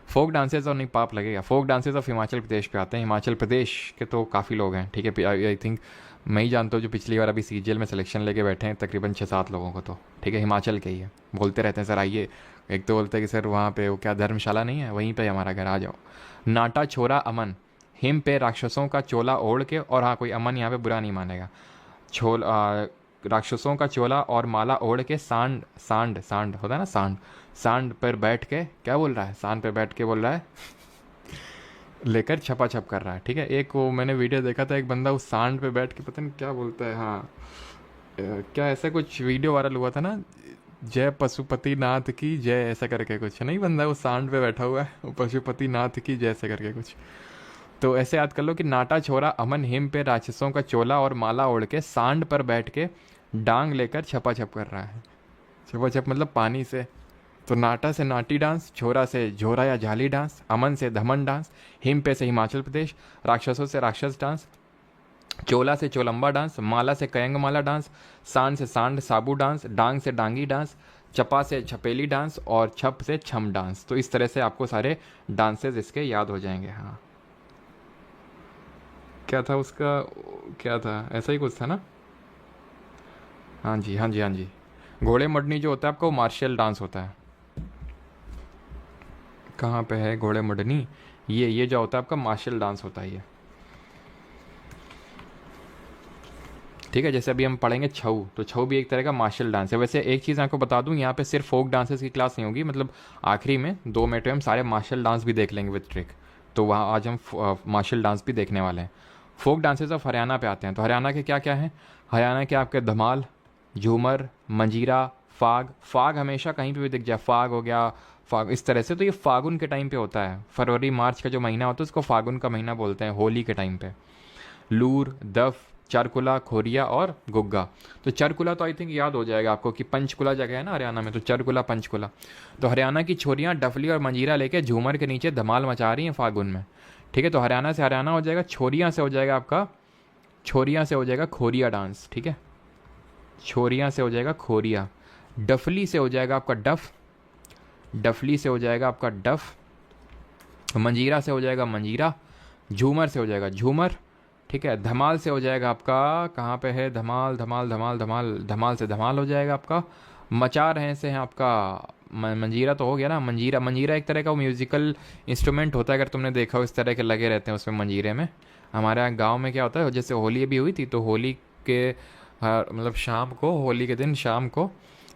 फोक डांसेज और नहीं पाप लगेगा, फोक डांसेज ऑफ हिमाचल प्रदेश पे आते हैं। हिमाचल प्रदेश के तो काफ़ी लोग हैं, ठीक है, आई थिंक मैं ही जानता हूँ जो पिछली बार अभी सीजीएल में सिलेक्शन लेके बैठे हैं तकरीबन 6-7 लोगों को, तो ठीक है हिमाचल के ही है। बोलते रहते हैं सर आइए, एक तो बोलते हैं कि सर वहाँ पे वो क्या धर्मशाला नहीं है, वहीं पे हमारा घर, आ जाओ। नाटा छोरा अमन, हिम पे राक्षसों का चोला ओढ़ के, और हाँ कोई अमन यहाँ पे बुरा नहीं मानेगा, राक्षसों का चोला और माला ओढ़ के, सांड सांड सांड होता है ना, सांड सांड पर बैठ के, क्या बोल रहा है, सांड पे बैठ के बोल रहा है लेकर छपा छप कर रहा है, ठीक है। एक वो मैंने वीडियो देखा था, एक बंदा उस सांड पे बैठ के पता नहीं क्या बोलता है, हाँ क्या ऐसा कुछ वीडियो वायरल हुआ था ना, जय पशुपति नाथ की जय, ऐसा करके कुछ नहीं, बंदा वो सांड पे बैठा हुआ है, वो पशुपति नाथ की जय ऐसे करके कुछ। तो ऐसे याद कर लो कि नाटा छोरा अमन हिम पे राक्षसों का चोला और माला ओढ़ के, सांड पर बैठ के डांग लेकर छपा छप कर रहा है। छपा छप मतलब पानी से। तो नाटा से नाटी डांस, छोरा से झोरा या झाली डांस, अमन से धमन डांस, हिम पे से हिमाचल प्रदेश, राक्षसों से राक्षस डांस, चोला से चोलंबा डांस, माला से कयंग माला डांस, सांड से सांड साबू डांस, डांग से डांगी डांस, चपा से छपेली डांस, और छप से छम डांस। तो इस तरह से आपको सारे डांसेस इसके याद हो जाएंगे। हाँ क्या था उसका, क्या था, ऐसा ही कुछ था ना, हाँ जी हाँ जी हाँ जी। घोड़े मडनी जो होता है आपका वो मार्शल डांस होता है, कहाँ पे है घोड़े मुड़नी, ये जो होता है आपका मार्शल डांस होता है ये, ठीक है। जैसे अभी हम पढ़ेंगे छऊ, तो छऊ भी एक तरह का मार्शल डांस है। वैसे एक चीज़ आपको बता दूं, यहाँ पे सिर्फ फोक डांसेस की क्लास नहीं होगी, मतलब आखिरी में 2 मिनट में हम सारे मार्शल डांस भी देख लेंगे विद ट्रिक। तो वहाँ आज हम मार्शल डांस भी देखने वाले हैं। फोक डांसेस ऑफ हरियाणा पे आते हैं। तो हरियाणा के क्या क्या हैं, हरियाणा के आपके धमाल, झूमर, मंजीरा, फाग। फाग हमेशा कहीं पे भी दिख जाए, फाग हो गया, फाग इस तरह से। तो ये फागुन के टाइम पे होता है, फरवरी मार्च का जो महीना होता है उसको फागुन का महीना बोलते हैं, होली के टाइम पे। लूर, दफ, चारकुला, खोरिया और गुग्गा। तो चारकुला तो आई थिंक याद हो जाएगा आपको कि पंचकुला जगह है ना हरियाणा में, तो चारकुला पंचकुला। तो हरियाणा की छोरियां डफली और मंजीरा लेके झूमर के नीचे धमाल मचा रही हैं फागुन में, ठीक है। तो हरियाणा से हरियाणा हो जाएगा, छोरियां से हो जाएगा आपका, छोरियां से हो जाएगा खोरिया डांस, ठीक है। छोरियां से हो जाएगा खोरिया। डफली से हो जाएगा आपका डफ, डफली से हो जाएगा आपका डफ। मंजीरा से हो जाएगा मंजीरा। झूमर से हो जाएगा झूमर, ठीक है। धमाल से हो जाएगा आपका, कहाँ पे है धमाल, धमाल धमाल धमाल, धमाल से धमाल हो जाएगा आपका। मचा रहे से हैं आपका मंजीरा तो हो गया ना। मंजीरा, मंजीरा एक तरह का म्यूजिकल इंस्ट्रूमेंट होता है, अगर तुमने देखा हो इस तरह के लगे रहते हैं उसमें मंजीरे में। हमारे यहाँ गाँव में क्या होता है, जैसे होली अभी हुई थी तो होली के मतलब शाम को, होली के दिन शाम को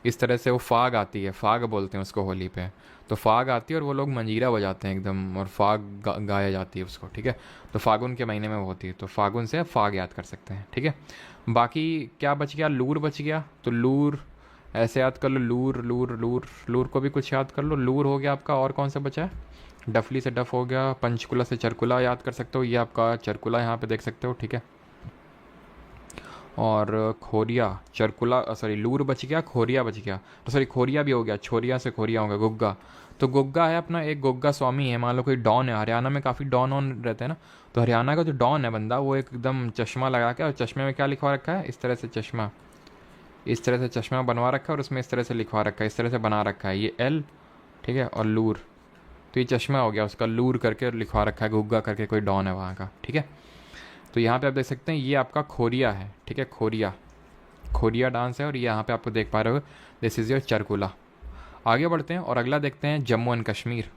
इस तरह से वो फाग आती है, फाग बोलते हैं उसको होली पे। तो फाग आती है और वो लोग मंजीरा बजाते हैं एकदम, और फाग गाया जाती है उसको, ठीक है। तो फागुन के महीने में वो होती है, तो फागुन से फाग याद कर सकते हैं, ठीक है। बाकी क्या बच गया, लूर बच गया। तो लूर ऐसे याद कर लो, लूर लूर लूर, लूर को भी कुछ याद कर लो। लूर हो गया आपका, और कौन सा बचा है, डफली से डफ हो गया, पंचकुला से चरकुला याद कर सकते हो, ये आपका चरकुला यहाँ पे देख सकते हो, ठीक है। और खोरिया, चरकुला, सॉरी लूर बच गया, खोरिया बच गया, तो सॉरी खोरिया भी हो गया, छोरिया से खोरिया हो गया। गुग्गा, तो गुग्गा है अपना एक गुग्गा स्वामी है, मान लो कोई डॉन है, हरियाणा में काफ़ी डॉन ऑन रहते हैं ना। तो हरियाणा का जो डॉन है बंदा, वो एकदम चश्मा लगा के, और चश्मे में क्या लिखवा रखा है, इस तरह से चश्मा, इस तरह से चश्मा बनवा रखा है, और उसमें इस तरह से लिखवा रखा है, इस तरह से बना रखा है, ये एल, ठीक है, और लूर। तो ये चश्मा हो गया उसका, लूर करके लिखवा रखा है, गुग्गा करके कोई डॉन है वहाँ का, ठीक है। तो यहाँ पे आप देख सकते हैं ये आपका खोरिया है, ठीक है, खोरिया, खोरिया डांस है। और ये यहाँ पे आपको देख पा रहे हो, दिस इज़ योर चरकुला। आगे बढ़ते हैं और अगला देखते हैं जम्मू एंड कश्मीर।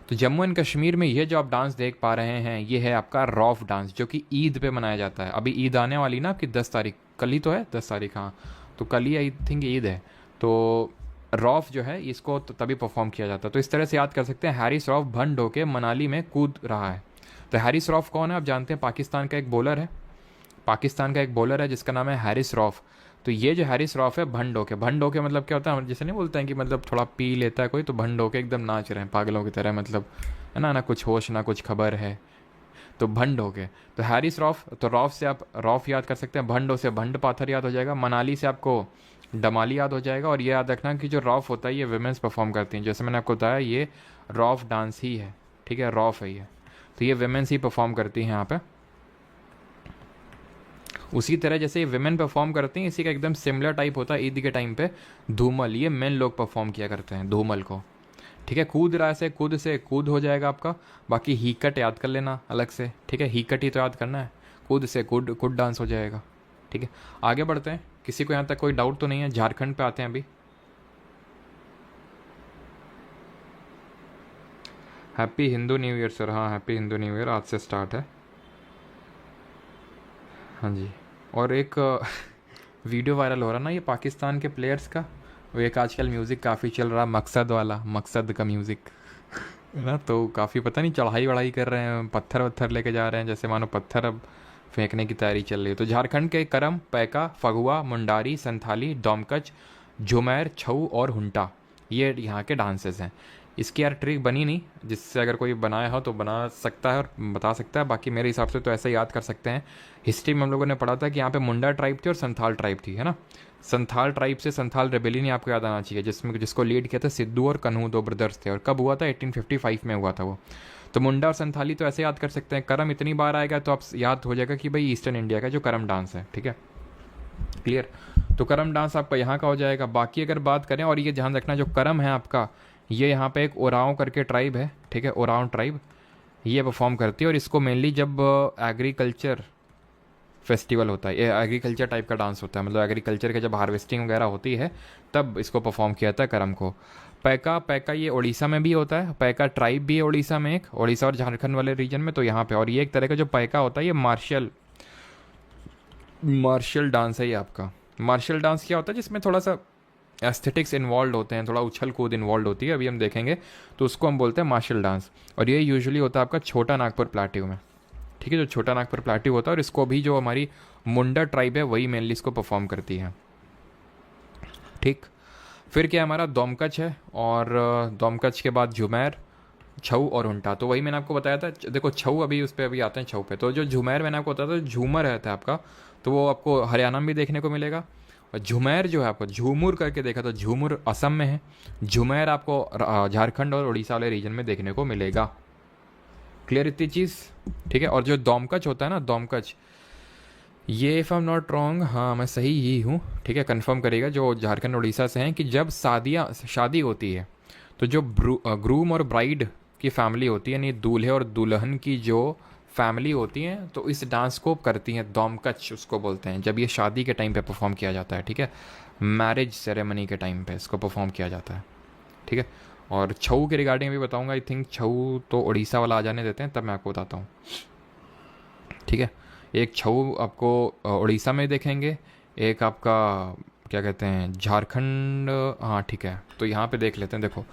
तो जम्मू एंड कश्मीर में ये जो आप डांस देख पा रहे हैं, ये है आपका रौफ डांस, जो कि ईद पे मनाया जाता है। अभी ईद आने वाली ना आपकी 10 तारीख, कल ही तो है 10 तारीख, हाँ, तो कल ही आई थिंक ईद है। तो रौफ जो है इसको तो तभी परफॉर्म किया जाता है। तो इस तरह से याद कर सकते हैं, हैरिस रौफ भंड होके मनाली में कूद रहा है। तो हैरिस रौफ कौन है आप जानते हैं, पाकिस्तान का एक बॉलर है, पाकिस्तान का एक बॉलर है जिसका नाम है हैरिस रौफ। तो ये जो हैरिस रौफ है भंड होके, भंड होके मतलब क्या होता है, जैसे नहीं बोलते हैं कि मतलब थोड़ा पी लेता है कोई, तो भंड होके एकदम नाच रहे हैं पागलों की तरह, मतलब है ना, ना कुछ होश ना कुछ खबर है, तो भंड हो गए। तो हैरिस रौफ, तो रौफ से आप रौफ याद कर सकते हैं, भंडो से भंड पाथर याद हो जाएगा, मनाली से आपको डमाली याद हो जाएगा। और ये याद रखना कि जो रौफ होता है ये विमेंस परफॉर्म करती हैं, जैसे मैंने आपको बताया ये रौफ डांस ही है, ठीक है, रौफ है ये, तो ये विमेंस ही परफॉर्म करती हैं यहाँ पे। उसी तरह जैसे ये विमेन परफॉर्म करती हैं, इसी का एकदम सिमिलर टाइप होता है ईद के टाइम पे धूमल, ये मेन लोग परफॉर्म किया करते हैं धूमल को, ठीक है। कूद रहा से कूद हो जाएगा आपका। बाकी हीकट याद कर लेना अलग से, ठीक है, हीकट ही तो याद करना है, कूद से कूद कूद डांस हो जाएगा, ठीक है। आगे बढ़ते हैं, किसी को यहाँ तक कोई डाउट तो नहीं है। झारखंड पे आते हैं अभी। Happy Hindu new year sir, हाँ हैप्पी हिंदू न्यू ईयर, आज से स्टार्ट है, हाँ जी। और एक वीडियो वायरल हो रहा ना ये पाकिस्तान के प्लेयर्स का, वो एक आजकल म्यूज़िक काफ़ी चल रहा, मकसद वाला, मकसद का म्यूज़िक है ना, तो काफ़ी पता नहीं चढ़ाई वढ़ाई कर रहे हैं, पत्थर वत्थर लेके जा रहे हैं, जैसे मानो पत्थर अब फेंकने की तैयारी चल रही है। तो झारखंड के करम, पैका, फगुआ, मुंडारी, संथाली, डोमकच, झुमैर, छऊ और हुंटा, ये यहाँ के डांसेस हैं। इसकी यार ट्रिक बनी नहीं, जिससे अगर कोई बनाया हो तो बना सकता है और बता सकता है, बाकी मेरे हिसाब से तो ऐसा याद कर सकते हैं। हिस्ट्री में हम लोगों ने पढ़ा था कि यहाँ पे मुंडा ट्राइब थी और संथाल ट्राइब थी, है ना। संथाल ट्राइब से संथाल रेबेलियन ही आपको याद आना चाहिए, जिसको लीड किया था सिद्धू और कन्हू, 2 ब्रदर्स थे, और कब हुआ था 1855 में हुआ था वो। तो मुंडा और संथाली तो ऐसे याद कर सकते हैं। करम इतनी बार आएगा तो आप याद हो जाएगा कि भाई ईस्टर्न इंडिया का जो करम डांस है, ठीक है, क्लियर। तो करम डांस आपका यहाँ का हो जाएगा। बाकी अगर बात करें, और ये ध्यान रखना जो करम है आपका, ये यहाँ पे एक ओराव करके ट्राइब है, ठीक है, ओराव ट्राइब ये परफॉर्म करती है। और इसको मेनली जब एग्रीकल्चर फेस्टिवल होता है, ये एग्रीकल्चर टाइप का डांस होता है, मतलब एग्रीकल्चर के जब हार्वेस्टिंग वगैरह होती है तब इसको परफॉर्म किया जाता है करम को। पैका, पैका ये उड़ीसा में भी होता है, पैका ट्राइब भी है उड़ीसा में, एक उड़ीसा और झारखंड वाले रीजन में, तो यहाँ पे। और ये एक तरह का जो पैका होता है ये मार्शल मार्शल डांस है ये आपका। मार्शल डांस क्या होता है, जिसमें थोड़ा सा एस्थेटिक्स इन्वॉल्व होते हैं, थोड़ा उछल कूद इन्वॉल्व होती है, अभी हम देखेंगे, तो उसको हम बोलते हैं मार्शल डांस। और ये यूजुअली होता है आपका छोटा नागपुर प्लाट्यू में, ठीक है, जो छोटा नागपुर प्लाट्यू होता है, और इसको भी जो हमारी मुंडा ट्राइब है वही मेनली इसको परफॉर्म करती है, ठीक। फिर क्या हमारा दोमकच है, और दोमकच के बाद झुमेर, छऊ और उल्टा। तो वही मैंने आपको बताया था, देखो छऊ अभी उस पर अभी आते हैं छऊ पे। तो जो झुमेर मैंने आपको बताया था, झूमर रहता है आपका, तो वो आपको हरियाणा में भी देखने को मिलेगा। और झुमेर जो है आपको झूमुर करके देखा तो झूमुर असम में है, झुमेर आपको झारखंड और उड़ीसा वाले रीजन में देखने को मिलेगा। क्लियर इतनी चीज़, ठीक है। और जो दोमकच होता है ना, दोमकच, ये if I am not wrong, हाँ मैं सही ही हूँ, ठीक है, कंफर्म करिएगा, जो झारखंड उड़ीसा से हैं, कि जब शादी होती है तो जो ग्रूम और ब्राइड की फैमिली होती है, यानी दूल्हे और दुल्हन की जो फैमिली होती है, तो इस डांस को करती हैं, दोमकच उसको बोलते हैं, जब ये शादी के टाइम पे परफॉर्म किया जाता है, ठीक है, मैरिज सेरेमनी के टाइम पे इसको परफॉर्म किया जाता है, ठीक है। और छऊ के रिगार्डिंग भी बताऊंगा, आई थिंक छऊ तो उड़ीसा वाला आ जाने देते हैं, तब मैं आपको बताता हूँ, ठीक है। एक छऊ आपको उड़ीसा में देखेंगे, एक आपका क्या कहते हैं झारखंड, हाँ ठीक है, तो यहाँ पे देख लेते हैं, देखो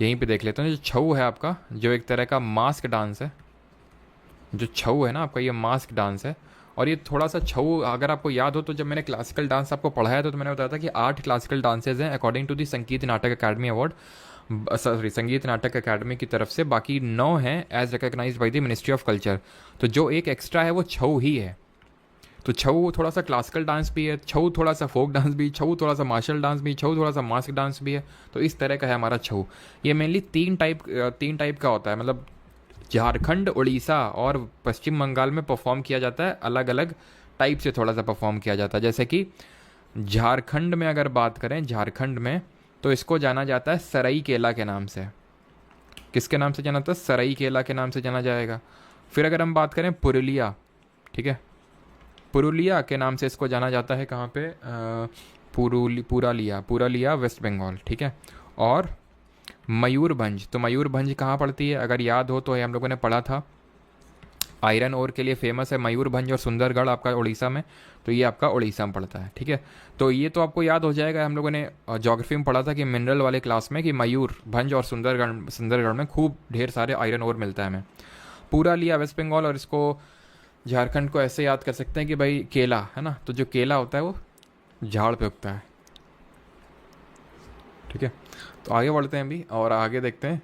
यहीं पे देख लेते हैं। जो छऊ है आपका, जो एक तरह का मास्क डांस है, जो छऊ है ना आपका, ये मास्क डांस है। और ये थोड़ा सा छऊ, अगर आपको याद हो तो जब मैंने क्लासिकल डांस आपको पढ़ाया था, तो मैंने बताया था कि 8 क्लासिकल डांसेज हैं अकॉर्डिंग टू दी संगीत नाटक अकादमी अवार्ड, सॉरी संगीत नाटक अकादमी की तरफ से, बाकी 9 हैं as recognize by the ministry of culture. तो जो एक एक्स्ट्रा है वो छऊ ही है। तो छऊ थोड़ा सा क्लासिकल डांस भी है, छऊ थोड़ा सा फोक डांस भी, छऊ थोड़ा सा मार्शल डांस भी, छऊ थोड़ा सा मास्क डांस भी है। तो इस तरह का है हमारा छऊ। ये मेनली तीन टाइप का होता है, मतलब झारखंड, उड़ीसा और पश्चिम बंगाल में परफॉर्म किया जाता है, अलग अलग टाइप से थोड़ा सा परफॉर्म किया जाता है। जैसे कि झारखंड में अगर बात करें, झारखंड में तो इसको जाना जाता है सराई केला के नाम से। किसके नाम से जाना जाता है? सराई केला के नाम से जाना जाएगा। फिर अगर हम बात करें पुरुलिया, ठीक है, पुरुलिया के नाम से इसको जाना जाता है, कहाँ पे, पुरुलिया वेस्ट बंगाल, ठीक है। और मयूरभंज, तो मयूरभंज कहाँ पड़ती है? अगर याद हो तो ये हम लोगों ने पढ़ा था, आयरन ओर के लिए फेमस है मयूरभंज और सुंदरगढ़ आपका उड़ीसा में, तो ये आपका उड़ीसा में पड़ता है, ठीक है। तो ये तो आपको याद हो जाएगा, हम लोगों ने ज्योग्राफी में पढ़ा था कि मिनरल वाले क्लास में, कि मयूरभंज और सुंदरगढ़ में खूब ढेर सारे आयरन ओर मिलता है हमें। पूरा लिया वेस्ट बंगाल, और इसको झारखंड को ऐसे याद कर सकते हैं कि भाई केला है ना, तो जो केला होता है वो झाड़ पे उगता है, ठीक है। तो आगे बढ़ते हैं अभी, और आगे देखते हैं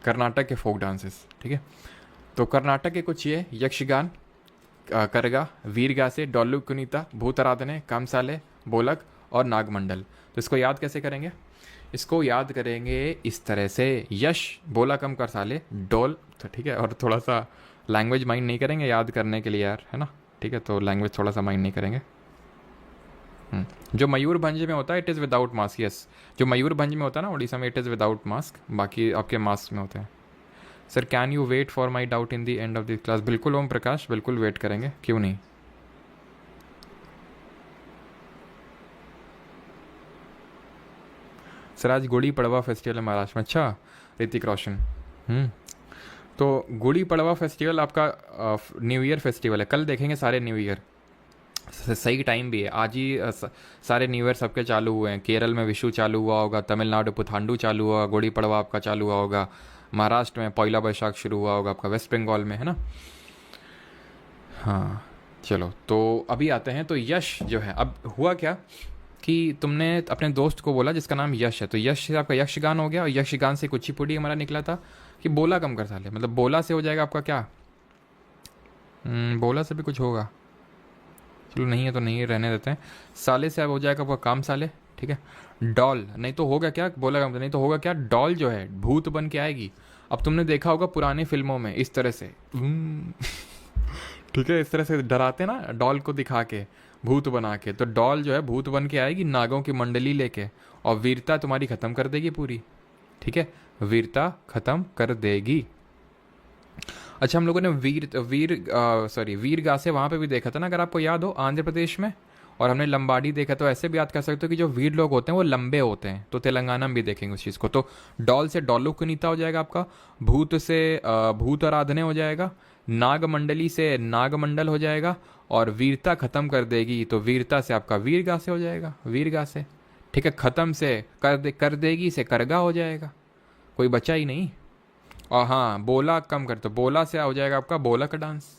कर्नाटक के फोक डांसेस, ठीक है। तो कर्नाटक के कुछ ये यक्षगान, करगा, वीरगासे, डोल्लू कुनीता, भूतराधने, कामसाले, बोलक और नागमंडल। तो इसको याद कैसे करेंगे? इसको याद करेंगे इस तरह से, यश बोला कम कर साले, डोल, तो ठीक है। और थोड़ा सा लैंग्वेज माइंड नहीं करेंगे याद करने के लिए यार, है ना, ठीक है, तो लैंग्वेज थोड़ा सा माइंड नहीं करेंगे। जो मयूरभंज में होता है it is without mask, yes, जो मयूरभंज में होता है ना उड़ीसा में, इट इज़ विदाउट मास्क, बाकी आपके मास्क में होते हैं। Sir can you wait for my doubt in the end of the class? बिल्कुल ओम प्रकाश, बिल्कुल वेट करेंगे, क्यों नहीं। सर आज गुड़ी पड़वा फेस्टिवल है महाराष्ट्र में, अच्छा ऋतिक रोशन। तो गुड़ी पड़वा फेस्टिवल आपका न्यू ईयर फेस्टिवल है, कल देखेंगे सारे न्यू ईयर, सही टाइम भी है, आज ही सारे न्यू ईयर सबके चालू हुए हैं। केरल में विशु चालू हुआ होगा, तमिलनाडु पुथांडू चालू हुआ, गुड़ी पड़वा आपका चालू हुआ होगा, महाराष्ट्र में पॉइला बैशाख शुरू हुआ होगा आपका, वेस्ट बंगाल में, है ना। हाँ चलो, तो अभी आते हैं, तो यश जो है, अब हुआ क्या कि तुमने अपने दोस्त को बोला जिसका नाम यश है, तो यश से आपका यक्षगान हो गया, और यक्षगान से कुचिपुड़ी हमारा निकला था कि बोला कम कर साले, मतलब बोला से हो जाएगा आपका क्या, बोला से भी कुछ होगा, चलो नहीं है तो नहीं, रहने देते हैं। साले से अब हो जाएगा आपका काम साले, ठीक है। डॉल, नहीं तो होगा क्या, बोला कम, नहीं तो होगा क्या, डॉल जो है भूत बन के आएगी। अब तुमने देखा होगा पुरानी फिल्मों में इस तरह से ठीक है, इस तरह से डराते ना डॉल को दिखा के, भूत बना के, तो डॉल जो है भूत बन के आएगी नागों की मंडली लेके, और वीरता तुम्हारी ख़त्म कर देगी पूरी, ठीक है, वीरता ख़त्म कर देगी। अच्छा, हम लोगों ने वीर गासे वहाँ पे भी देखा था ना, अगर आपको याद हो, आंध्र प्रदेश में। और हमने लंबाडी देखा, तो ऐसे भी याद कर सकते हो कि जो वीर लोग होते हैं वो लंबे होते हैं। तो तेलंगाना में भी देखेंगे उस चीज़ को। तो डॉल से डॉलू कुनीता हो जाएगा आपका। भूत से भूत आराधने हो जाएगा। नागमंडली से नागमंडल हो जाएगा। और वीरता खत्म कर देगी, तो वीरता से आपका वीरगा से हो जाएगा, वीरगा से। ठीक है, खत्म से कर देगी से करगा हो जाएगा। कोई बचा ही नहीं। और हाँ, बोला कम कर, तो बोला से हो जाएगा आपका बोला का डांस।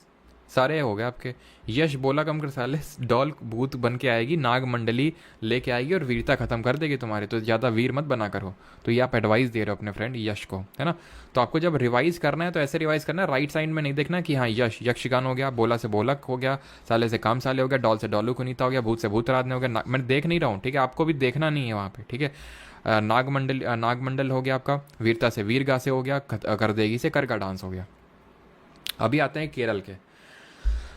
सारे हो गए आपके। यश बोला कम कर साले, डॉल भूत बन के आएगी, नाग मंडली लेके आएगी और वीरता खत्म कर देगी तुम्हारी, तो ज़्यादा वीर मत बना करो। तो ये आप एडवाइस दे रहे हो अपने फ्रेंड यश को, है ना। तो आपको जब रिवाइज करना है तो ऐसे रिवाइज करना है, राइट साइड में नहीं देखना कि हाँ यश यक्षगान हो गया, बोला से बोलक हो गया, साले से काम साले हो गया, डॉल से डॉलू कुनीता हो गया, भूत से भूत आराधना हो गया। मैं देख नहीं रहा हूँ, ठीक है, आपको भी देखना नहीं है वहाँ पे, ठीक है। नागमंडल हो गया आपका, वीरता से वीरगा से हो गया, करदेगी से कर का डांस हो गया। अभी आते हैं केरल के।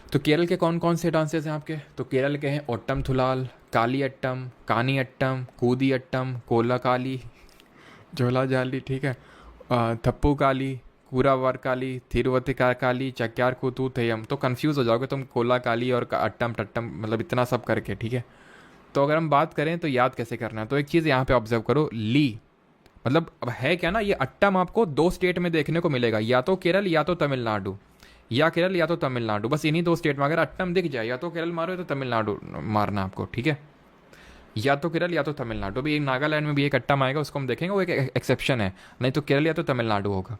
तो केरल के कौन कौन से डांसेस हैं आपके? तो केरल के हैं ओट्टम थुलाल, काली अट्टम, कानी अट्टम, कूदी अट्टम, कोला काली, झोला जाली, ठीक है, थप्पू काली, कूरावर काली, थिरुवती काली, चक्यार कूतू थेयम। तो कंफ्यूज हो जाओगे तुम, कोला काली और अट्टम टट्टम, मतलब इतना सब करके, ठीक है। तो अगर हम बात करें तो याद कैसे करना है, तो एक चीज़ यहाँ पे ऑब्जर्व करो, ली मतलब अब है क्या ना, ये अट्टम आपको दो स्टेट में देखने को मिलेगा, या तो केरल या तो तमिलनाडु, या केरल या तो तमिलनाडु, बस इन्हीं दो स्टेट में अगर अट्टम दिख जाए, या तो केरल मारो या तो तमिलनाडु मारना आपको, ठीक है। या तो केरल या तो तमिलनाडु। भी एक नागालैंड में भी एक अट्टम आएगा, उसको हम देखेंगे, वो एक एक्सेप्शन है, नहीं तो केरल या तो तमिलनाडु होगा।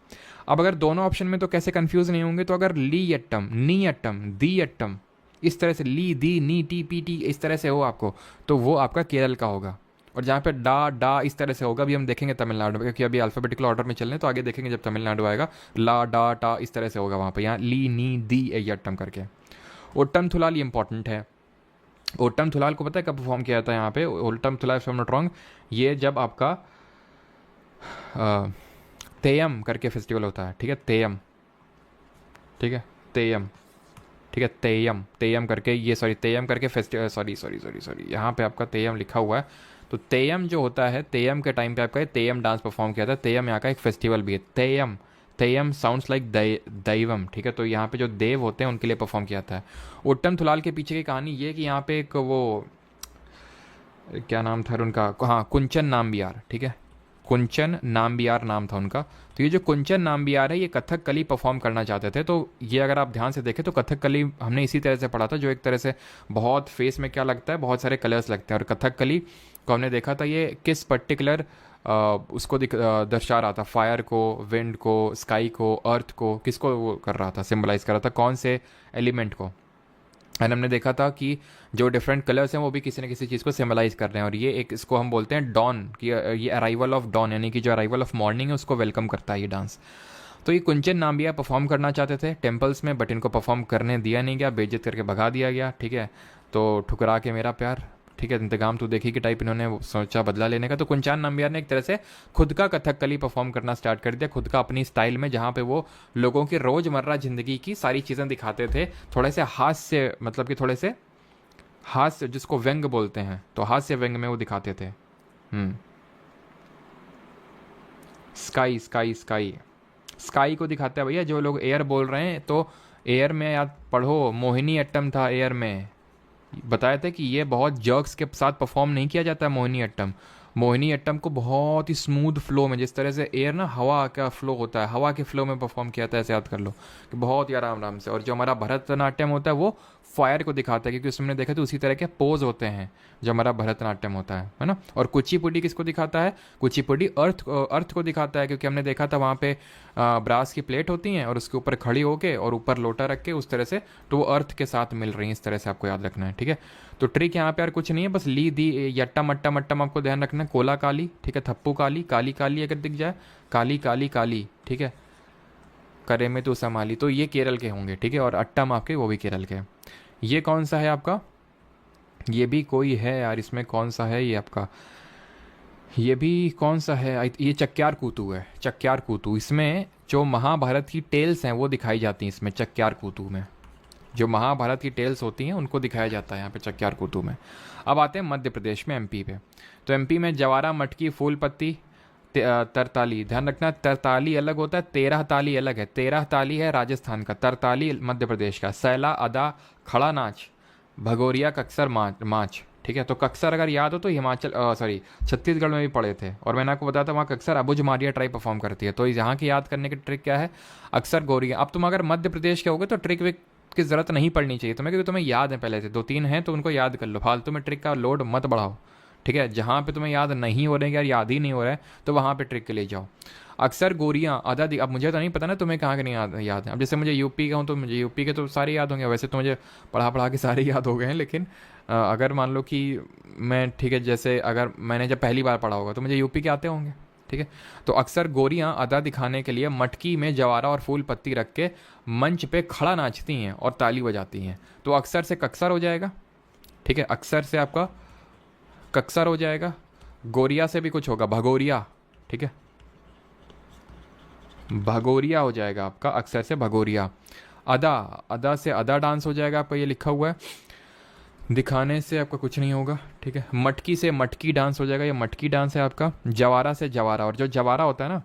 अब अगर दोनों ऑप्शन में तो कैसे कंफ्यूज नहीं होंगे, तो अगर ली अट्टम, नी अट्टम, दी अट्टम, इस तरह से ली दी नी टी पी टी इस तरह से हो आपको, तो वो आपका केरल का होगा। और जहाँ पे डा डा इस तरह से होगा, अभी हम देखेंगे तमिलनाडु में, क्योंकि अभी अल्फाबेटिकल ऑर्डर में चल रहे हैं, तो आगे देखेंगे जब तमिलनाडु आएगा, ला डा टा इस तरह से होगा वहाँ पे, यहाँ ली नी दी ए अट्टम करके। ओट्टम थुलाल ये इंपॉर्टेंट है। ओट्टम थुलाल को पता है कब परफॉर्म किया था यहाँ पे? Ottam Thullal if I am not wrong, ये जब आपका तेयम करके फेस्टिवल होता है, ठीक है, तेयम, ठीक है, तेयम, ठीक है, तेयम तेयम करके, ये सॉरी तेयम करके festival, sorry sorry sorry sorry, यहाँ पे आपका तेयम लिखा हुआ है। तो तेयम जो होता है, तेयम के टाइम पे आपका तेयम डांस परफॉर्म किया था। तेयम यहाँ का एक फेस्टिवल भी है, तेयम। तेयम साउंड्स लाइक दैवम, ठीक है। तो यहाँ पे जो देव होते हैं उनके लिए परफॉर्म किया था। ओट्टम थुलाल के पीछे की कहानी ये कि यहाँ पे एक वो क्या नाम था उनका, हाँ, कुंचन नाम्बियार, ठीक है, कुंचन नाम्बियार नाम था उनका। तो ये जो कुंचन नाम्बियार है, ये कथकली परफॉर्म करना चाहते थे। तो ये अगर आप ध्यान से देखें तो कथकली हमने इसी तरह से पढ़ा था, जो एक तरह से बहुत फेस में क्या लगता है, बहुत सारे कलर्स लगते हैं। और कथकली को हमने देखा था ये किस पर्टिकुलर उसको दर्शा रहा था, फायर को, विंड को, स्काई को, अर्थ को, किसको वो कर रहा था, सिम्बलाइज कर रहा था, कौन से एलिमेंट को। एंड हमने देखा था कि जो डिफरेंट कलर्स हैं वो भी किसी न किसी चीज़ को सिम्बलाइज कर रहे हैं। और ये एक, इसको हम बोलते हैं डॉन, कि ये अराइवल ऑफ डॉन, यानी कि जो अराइवल ऑफ मॉर्निंग है उसको वेलकम करता है ये डांस। तो ये कुंचन नाम्बिया परफॉर्म करना चाहते थे टेम्पल्स में, बट इनको परफॉर्म करने दिया नहीं गया, बेइज्जत करके भगा दिया गया, ठीक है। तो ठुकरा के मेरा प्यार, ठीक है, इंतकाम तो देखी कि टाइप इन्होंने सोचा बदला लेने का। तो कुंचन नाम्बियार ने एक तरह से खुद का कथकली परफॉर्म करना स्टार्ट कर दिया, खुद का अपनी स्टाइल में, जहाँ पे वो लोगों की रोज़मर्रा ज़िंदगी की सारी चीज़ें दिखाते थे, थोड़े से हास्य, मतलब कि थोड़े से हास्य, जिसको व्यंग बोलते हैं, तो हास्य व्यंग में वो दिखाते थे। स्काई स्काई स्काई स्काई को दिखाता है भैया, जो लोग एयर बोल रहे हैं, तो एयर में याद पढ़ो, मोहिनी अट्टम था एयर में, बताया था कि ये बहुत जर्क्स के साथ परफॉर्म नहीं किया जाता है मोहिनी अट्टम। मोहिनी अट्टम को बहुत ही स्मूथ फ्लो में, जिस तरह से एयर ना हवा का फ्लो होता है, हवा के फ्लो में परफॉर्म किया था, ऐसे याद कर लो कि बहुत ही आराम आराम से। और जो हमारा भरतनाट्यम होता है वो फायर को दिखाता है, क्योंकि उसमें देखा तो उसी तरह के पोज होते हैं जो हमारा भरतनाट्यम होता है ना। और कुचिपुड़ी किसको दिखाता है? कुचिपुड़ी अर्थ को दिखाता है, क्योंकि हमने देखा था वहाँ पे ब्रास की प्लेट होती हैं और उसके ऊपर खड़ी होके और ऊपर लोटा रख के उस तरह से, तो वो अर्थ के साथ मिल रही हैं, इस तरह से आपको याद रखना है, ठीक है। तो ट्रिक यहाँ पे यार कुछ नहीं है, बस ली दी यट्टम अट्टम अट्टम आपको ध्यान रखना है। कोला काली, ठीक है, थप्पू काली, काली काली अगर दिख जाए, काली काली काली, ठीक है, करे में तो संभाली, तो ये केरल के होंगे, ठीक है। और अट्टम आपके वो भी केरल के। ये कौन सा है आपका? ये भी कोई है यार, इसमें कौन सा है ये आपका? ये भी कौन सा है? ये चक्यार कूतू है, चक्यार कूतू। इसमें जो महाभारत की टेल्स हैं वो दिखाई जाती हैं इसमें चक्यार कूतू में, जो महाभारत की टेल्स होती हैं उनको दिखाया जाता है यहाँ पे चक्यार कूतू में। अब आते हैं मध्य प्रदेश में, एमपी पे। तो एमपी में जवारा, मटकी, फूल पत्ती, तरताली, ध्यान रखना तरताली अलग होता है, तेरह ताली अलग है। तेरह ताली है राजस्थान का, तरताली मध्य प्रदेश का। सैला, अदा, खड़ा नाच, भगोरिया, कक्सर, माच। ठीक है, तो कक्सर अगर याद हो तो हिमाचल सॉरी छत्तीसगढ़ में भी पढ़े थे, और मैंने आपको बताया था वहाँ कक्सर अबुझ मारिया ट्राई परफॉर्म करती है। तो यहाँ की याद करने की ट्रिक क्या है, अक्सर गोरिया। अब तुम अगर मध्य प्रदेश के होगे तो ट्रिक विक की ज़रूरत नहीं पड़नी चाहिए तुम्हें, क्योंकि तुम्हें याद है पहले से, दो तीन हैं तो उनको याद कर लो, फालतू में ट्रिक का लोड मत बढ़ाओ। ठीक है, जहाँ पे तुम्हें याद नहीं हो रहे हैं यार, याद ही नहीं हो रहा है, तो वहाँ पे ट्रिक के ले जाओ। अक्सर गोरियाँ आधा अब मुझे तो नहीं पता ना तुम्हें कहाँ के नहीं याद है। अब जैसे मुझे यूपी का हूँ तो मुझे यूपी के तो सारे याद होंगे, वैसे तो मुझे पढ़ा पढ़ा के सारे याद हो गए हैं, लेकिन अगर मान लो कि मैं, ठीक है, जैसे अगर मैंने जब पहली बार पढ़ा होगा तो मुझे यूपी के आते होंगे। ठीक है, तो अक्सर गोरियां अदा दिखाने के लिए मटकी में जवारा और फूल पत्ती रख के मंच पे खड़ा नाचती हैं और ताली बजाती हैं। तो अक्सर से कक्सर हो जाएगा। ठीक है, अक्सर से आपका कक्सर हो जाएगा। गोरिया से भी कुछ होगा, भगोरिया। ठीक है, भगोरिया हो जाएगा आपका, अक्सर से भगोरिया। अदा, अदा से अदा डांस हो जाएगा आपका, ये लिखा हुआ है। दिखाने से आपका कुछ नहीं होगा। ठीक है, मटकी से मटकी डांस हो जाएगा, ये मटकी डांस है आपका। जवारा से जवारा, और जो जवारा होता है ना,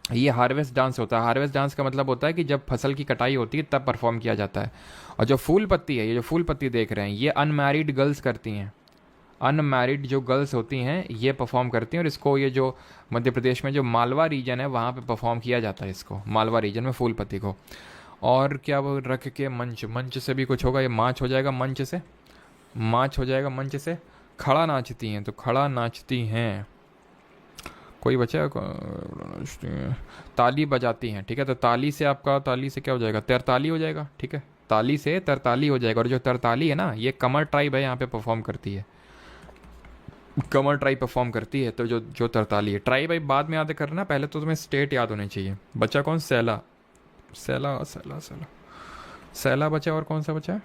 ये हार्वेस्ट डांस होता है। हार्वेस्ट डांस का मतलब होता है कि जब फसल की कटाई होती है तब परफॉर्म किया जाता है। और जो फूल पत्ती है, ये जो फूल पत्ती देख रहे हैं, ये अनमैरिड गर्ल्स करती हैं। अनमैरिड जो गर्ल्स होती हैं ये परफॉर्म करती हैं, और इसको ये जो मध्य प्रदेश में जो मालवा रीजन है वहाँ पे परफॉर्म किया जाता है, इसको मालवा रीजन में फूल पत्ती को। और क्या वो रख के मंच, मंच से भी कुछ होगा, ये माच हो जाएगा, मंच से माच हो जाएगा, मंच से। खड़ा नाचती हैं, तो खड़ा नाचती हैं, कोई बचा नाचती हैं, ताली बजाती हैं। ठीक है, तो ताली से आपका, ताली से क्या हो जाएगा, तरताली हो जाएगा। ठीक है, ताली से तरताली हो जाएगा। और जो तरताली है ना, ये कमर ट्राइब है, यहाँ पे परफॉर्म करती है, कमर ट्राइब परफॉर्म करती है। तो जो जो तरताली है, ट्राइब भाई बाद में याद करना, पहले तो तुम्हें स्टेट याद होने चाहिए। बचा कौन, सैला, सैला सैला सैला सैला बचा, और कौन सा बचा है,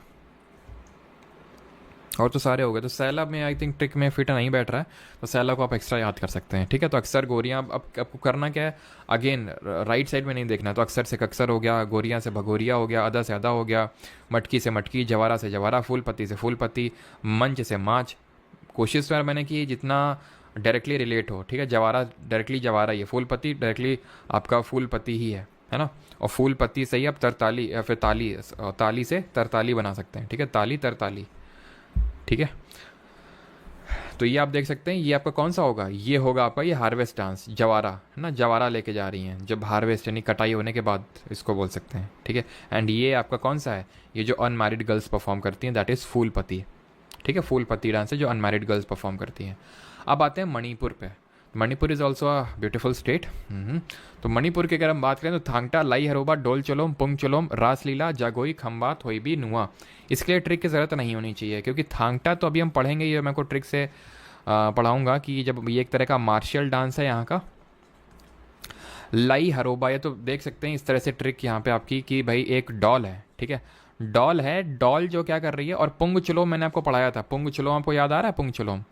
और तो सारे हो गए। तो सैला में आई थिंक ट्रिक में फिट नहीं बैठ रहा है, तो सैला को आप एक्स्ट्रा याद कर सकते हैं। ठीक है, तो अक्सर गोरियाँ, अब आपको करना क्या है, अगेन राइट साइड में नहीं देखना। तो अक्सर से कक्सर हो गया, गोरियाँ से भगोरिया हो गया, अदा से अदा हो गया, मटकी से मटकी, जवारा से जवारा, फूल पत्ती से फूल पत्ती, मंच से माच। कोशिश यार मैंने की जितना डायरेक्टली रिलेट हो। ठीक है, जवारा डायरेक्टली जवारा ही है, फूल पत्ती डायरेक्टली आपका फूल पत्ती ही है ना। और फूल पत्ती से ही आप तरताली या फिर ताली, ताली से तरताली बना सकते हैं। ठीक है, ताली तरताली। ठीक है, तो ये आप देख सकते हैं, ये आपका कौन सा होगा, ये होगा आपका ये हार्वेस्ट डांस, जवारा है ना, जवारा लेके जा रही हैं जब हार्वेस्ट यानी कटाई होने के बाद, इसको बोल सकते हैं। ठीक है, एंड ये आपका कौन सा है, ये जो अनमैरिड गर्ल्स परफॉर्म करती हैं, दैट इज़ फूल पत्ती। ठीक है, फूल पत्ती डांस है जो अनमैरिड गर्ल्स परफॉर्म करती हैं। अब आते हैं मणिपुर पे। Manipur is also a beautiful state. तो मणिपुर की अगर हम बात करें तो थांगटा, लाई हरोबा, डोल चलोम, पुंग चलोम, रासलीला, जागोई, खम्बा, थोईबी, नुआ। इसके लिए ट्रिक की ज़रूरत नहीं होनी चाहिए, क्योंकि थांगटा तो अभी हम पढ़ेंगे, ये मैं को ट्रिक से पढ़ाऊँगा कि जब ये एक तरह का मार्शल डांस है यहाँ का। लाई हरोबा, ये तो देख सकते हैं इस तरह से ट्रिक यहाँ पे आपकी कि भाई एक डॉल है। ठीक है, डॉल है, डॉल जो क्या कर रही है। और पुंग चलोम मैंने आपको पढ़ाया था, पुंग चलोम आपको याद आ रहा है, पुंग चलोम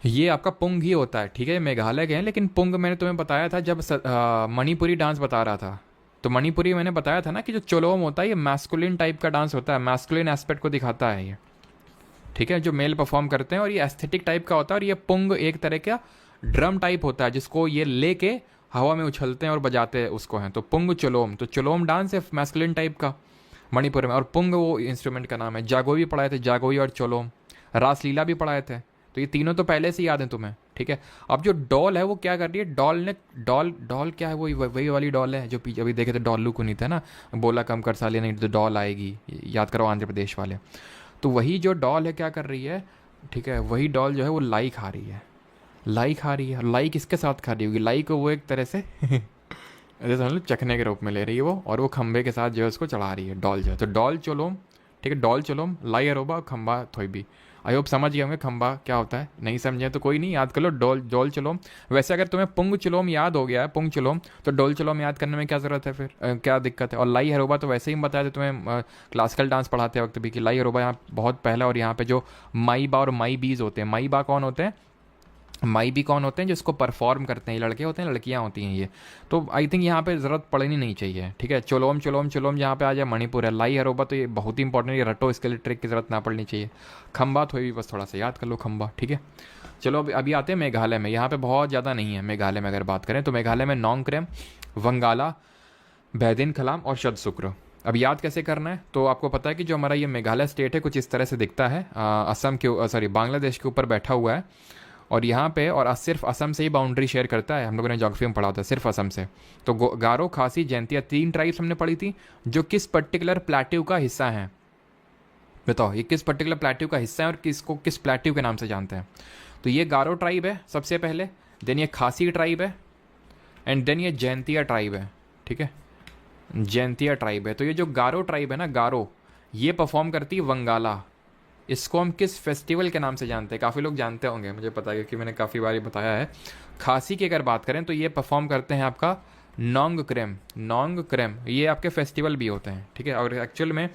ये आपका पुंग ही होता है। ठीक है, मेघालय के हैं, लेकिन पुंग मैंने तुम्हें बताया था जब मणिपुरी डांस बता रहा था। तो मणिपुरी मैंने बताया था ना कि जो चोलोम होता है ये मैस्कुलिन टाइप का डांस होता है, मैस्कुलिन एस्पेक्ट को दिखाता है ये। ठीक है, जो मेल परफॉर्म करते हैं, और ये एस्थेटिक टाइप का होता है। और ये पुंग एक तरह का ड्रम टाइप होता है, जिसको ये लेके हवा में उछलते हैं और बजाते हैं उसको हैं। तो पुंग चोलोम, तो चोलोम डांस है मैस्कुलिन टाइप का मणिपुर में, और पुंग वो इंस्ट्रूमेंट का नाम है। जागोई भी पढ़ाए थे, जागोई और चोलोम। रासलीला भी पढ़ाए थे। तो ये तीनों तो पहले से याद है तुम्हें। ठीक है, अब जो डॉल है वो क्या कर रही है, डॉल ने, डॉल डॉल क्या है, वही वाली डॉल है जो पीछे अभी देखे थे, डॉलू को नहीं था ना, बोला कम कर साले नहीं तो डॉल आएगी, याद करो आंध्र प्रदेश वाले। तो वही जो डॉल है क्या कर रही है, ठीक है, वही डॉल जो है वो लाई खा रही है, लाई खा रही है। लाई किसके साथ खा रही होगी, लाई को वो एक तरह से ऐसे समझ लो चखने के रूप में ले रही है वो, और वो खंबे के साथ जो है उसको चढ़ा रही है, डॉल जो है। तो डॉल चोलोम, ठीक है, डॉल चोलोम, लाई अरोबा, खंबा थोईबी। आई होप समझ गए होंगे खंबा क्या होता है, नहीं समझे तो कोई नहीं, याद कर लो डोल चलोम। वैसे अगर तुम्हें पुंग चलोम याद हो गया है, पुंग चलोम, तो डोल चलोम याद करने में क्या ज़रूरत है फिर, क्या दिक्कत है। और लाई हरोबा तो वैसे ही हम बताए थे तुम्हें क्लासिकल डांस पढ़ाते वक्त भी कि लाई हरोबा यहाँ बहुत पहला। और यहाँ पे जो माई बा और माई बीज होते हैं, माई बा कौन होते हैं, माई भी कौन होते हैं, जिसको परफॉर्म करते हैं, ये लड़के होते हैं, लड़कियां होती हैं ये। तो आई थिंक यहाँ पे ज़रूरत पड़नी नहीं चाहिए, ठीक है। चोलोम चोलोम चोलोम जहाँ पे आ जाए मणिपुर है। लाई हरोबा तो ये बहुत ही इंपॉर्टेंट, ये रटो, इसके लिए ट्रिक की ज़रूरत ना पड़नी चाहिए। खंबा तो भी बस थोड़ा सा याद कर लो, खंबा, ठीक है। चलो अभी आते हैं मेघालय में। यहाँ पे बहुत ज़्यादा नहीं है मेघालय में, अगर बात करें तो मेघालय में नोंगक्रेम, वंगाला, बैदिन खलाम और शद शुक्र। अब याद कैसे करना है, तो आपको पता है कि जो हमारा ये मेघालय स्टेट है कुछ इस तरह से दिखता है, असम के सॉरी बांग्लादेश के ऊपर बैठा हुआ है। और यहाँ पे और सिर्फ असम से ही बाउंड्री शेयर करता है, हम लोगों ने ज्योग्राफी में पढ़ा था, सिर्फ असम से। तो गारो, खासी, जैंतिया, 3 ट्राइब्स हमने पढ़ी थी जो किस पर्टिकुलर प्लेट्यू का हिस्सा हैं। बताओ ये किस पर्टिकुलर प्लेट्यू का हिस्सा है और किसको किस प्लेट्यू के नाम से जानते हैं। तो ये गारो ट्राइब है सबसे पहले, देन ये खासी ट्राइब है, एंड देन ये जैंतिया ट्राइब है, ठीक है। जैंतिया ट्राइब है। तो ये जो गारो ट्राइब है ना, गारो, ये परफॉर्म करती है वंगाला। इसको हम किस फेस्टिवल के नाम से जानते हैं, काफ़ी लोग जानते होंगे, मुझे पता है क्योंकि मैंने काफ़ी बार बताया है। खासी की अगर बात करें तो ये परफॉर्म करते हैं आपका नोंगक्रेम। नोंगक्रेम ये आपके फेस्टिवल भी होते हैं, ठीक है। और एक्चुअल में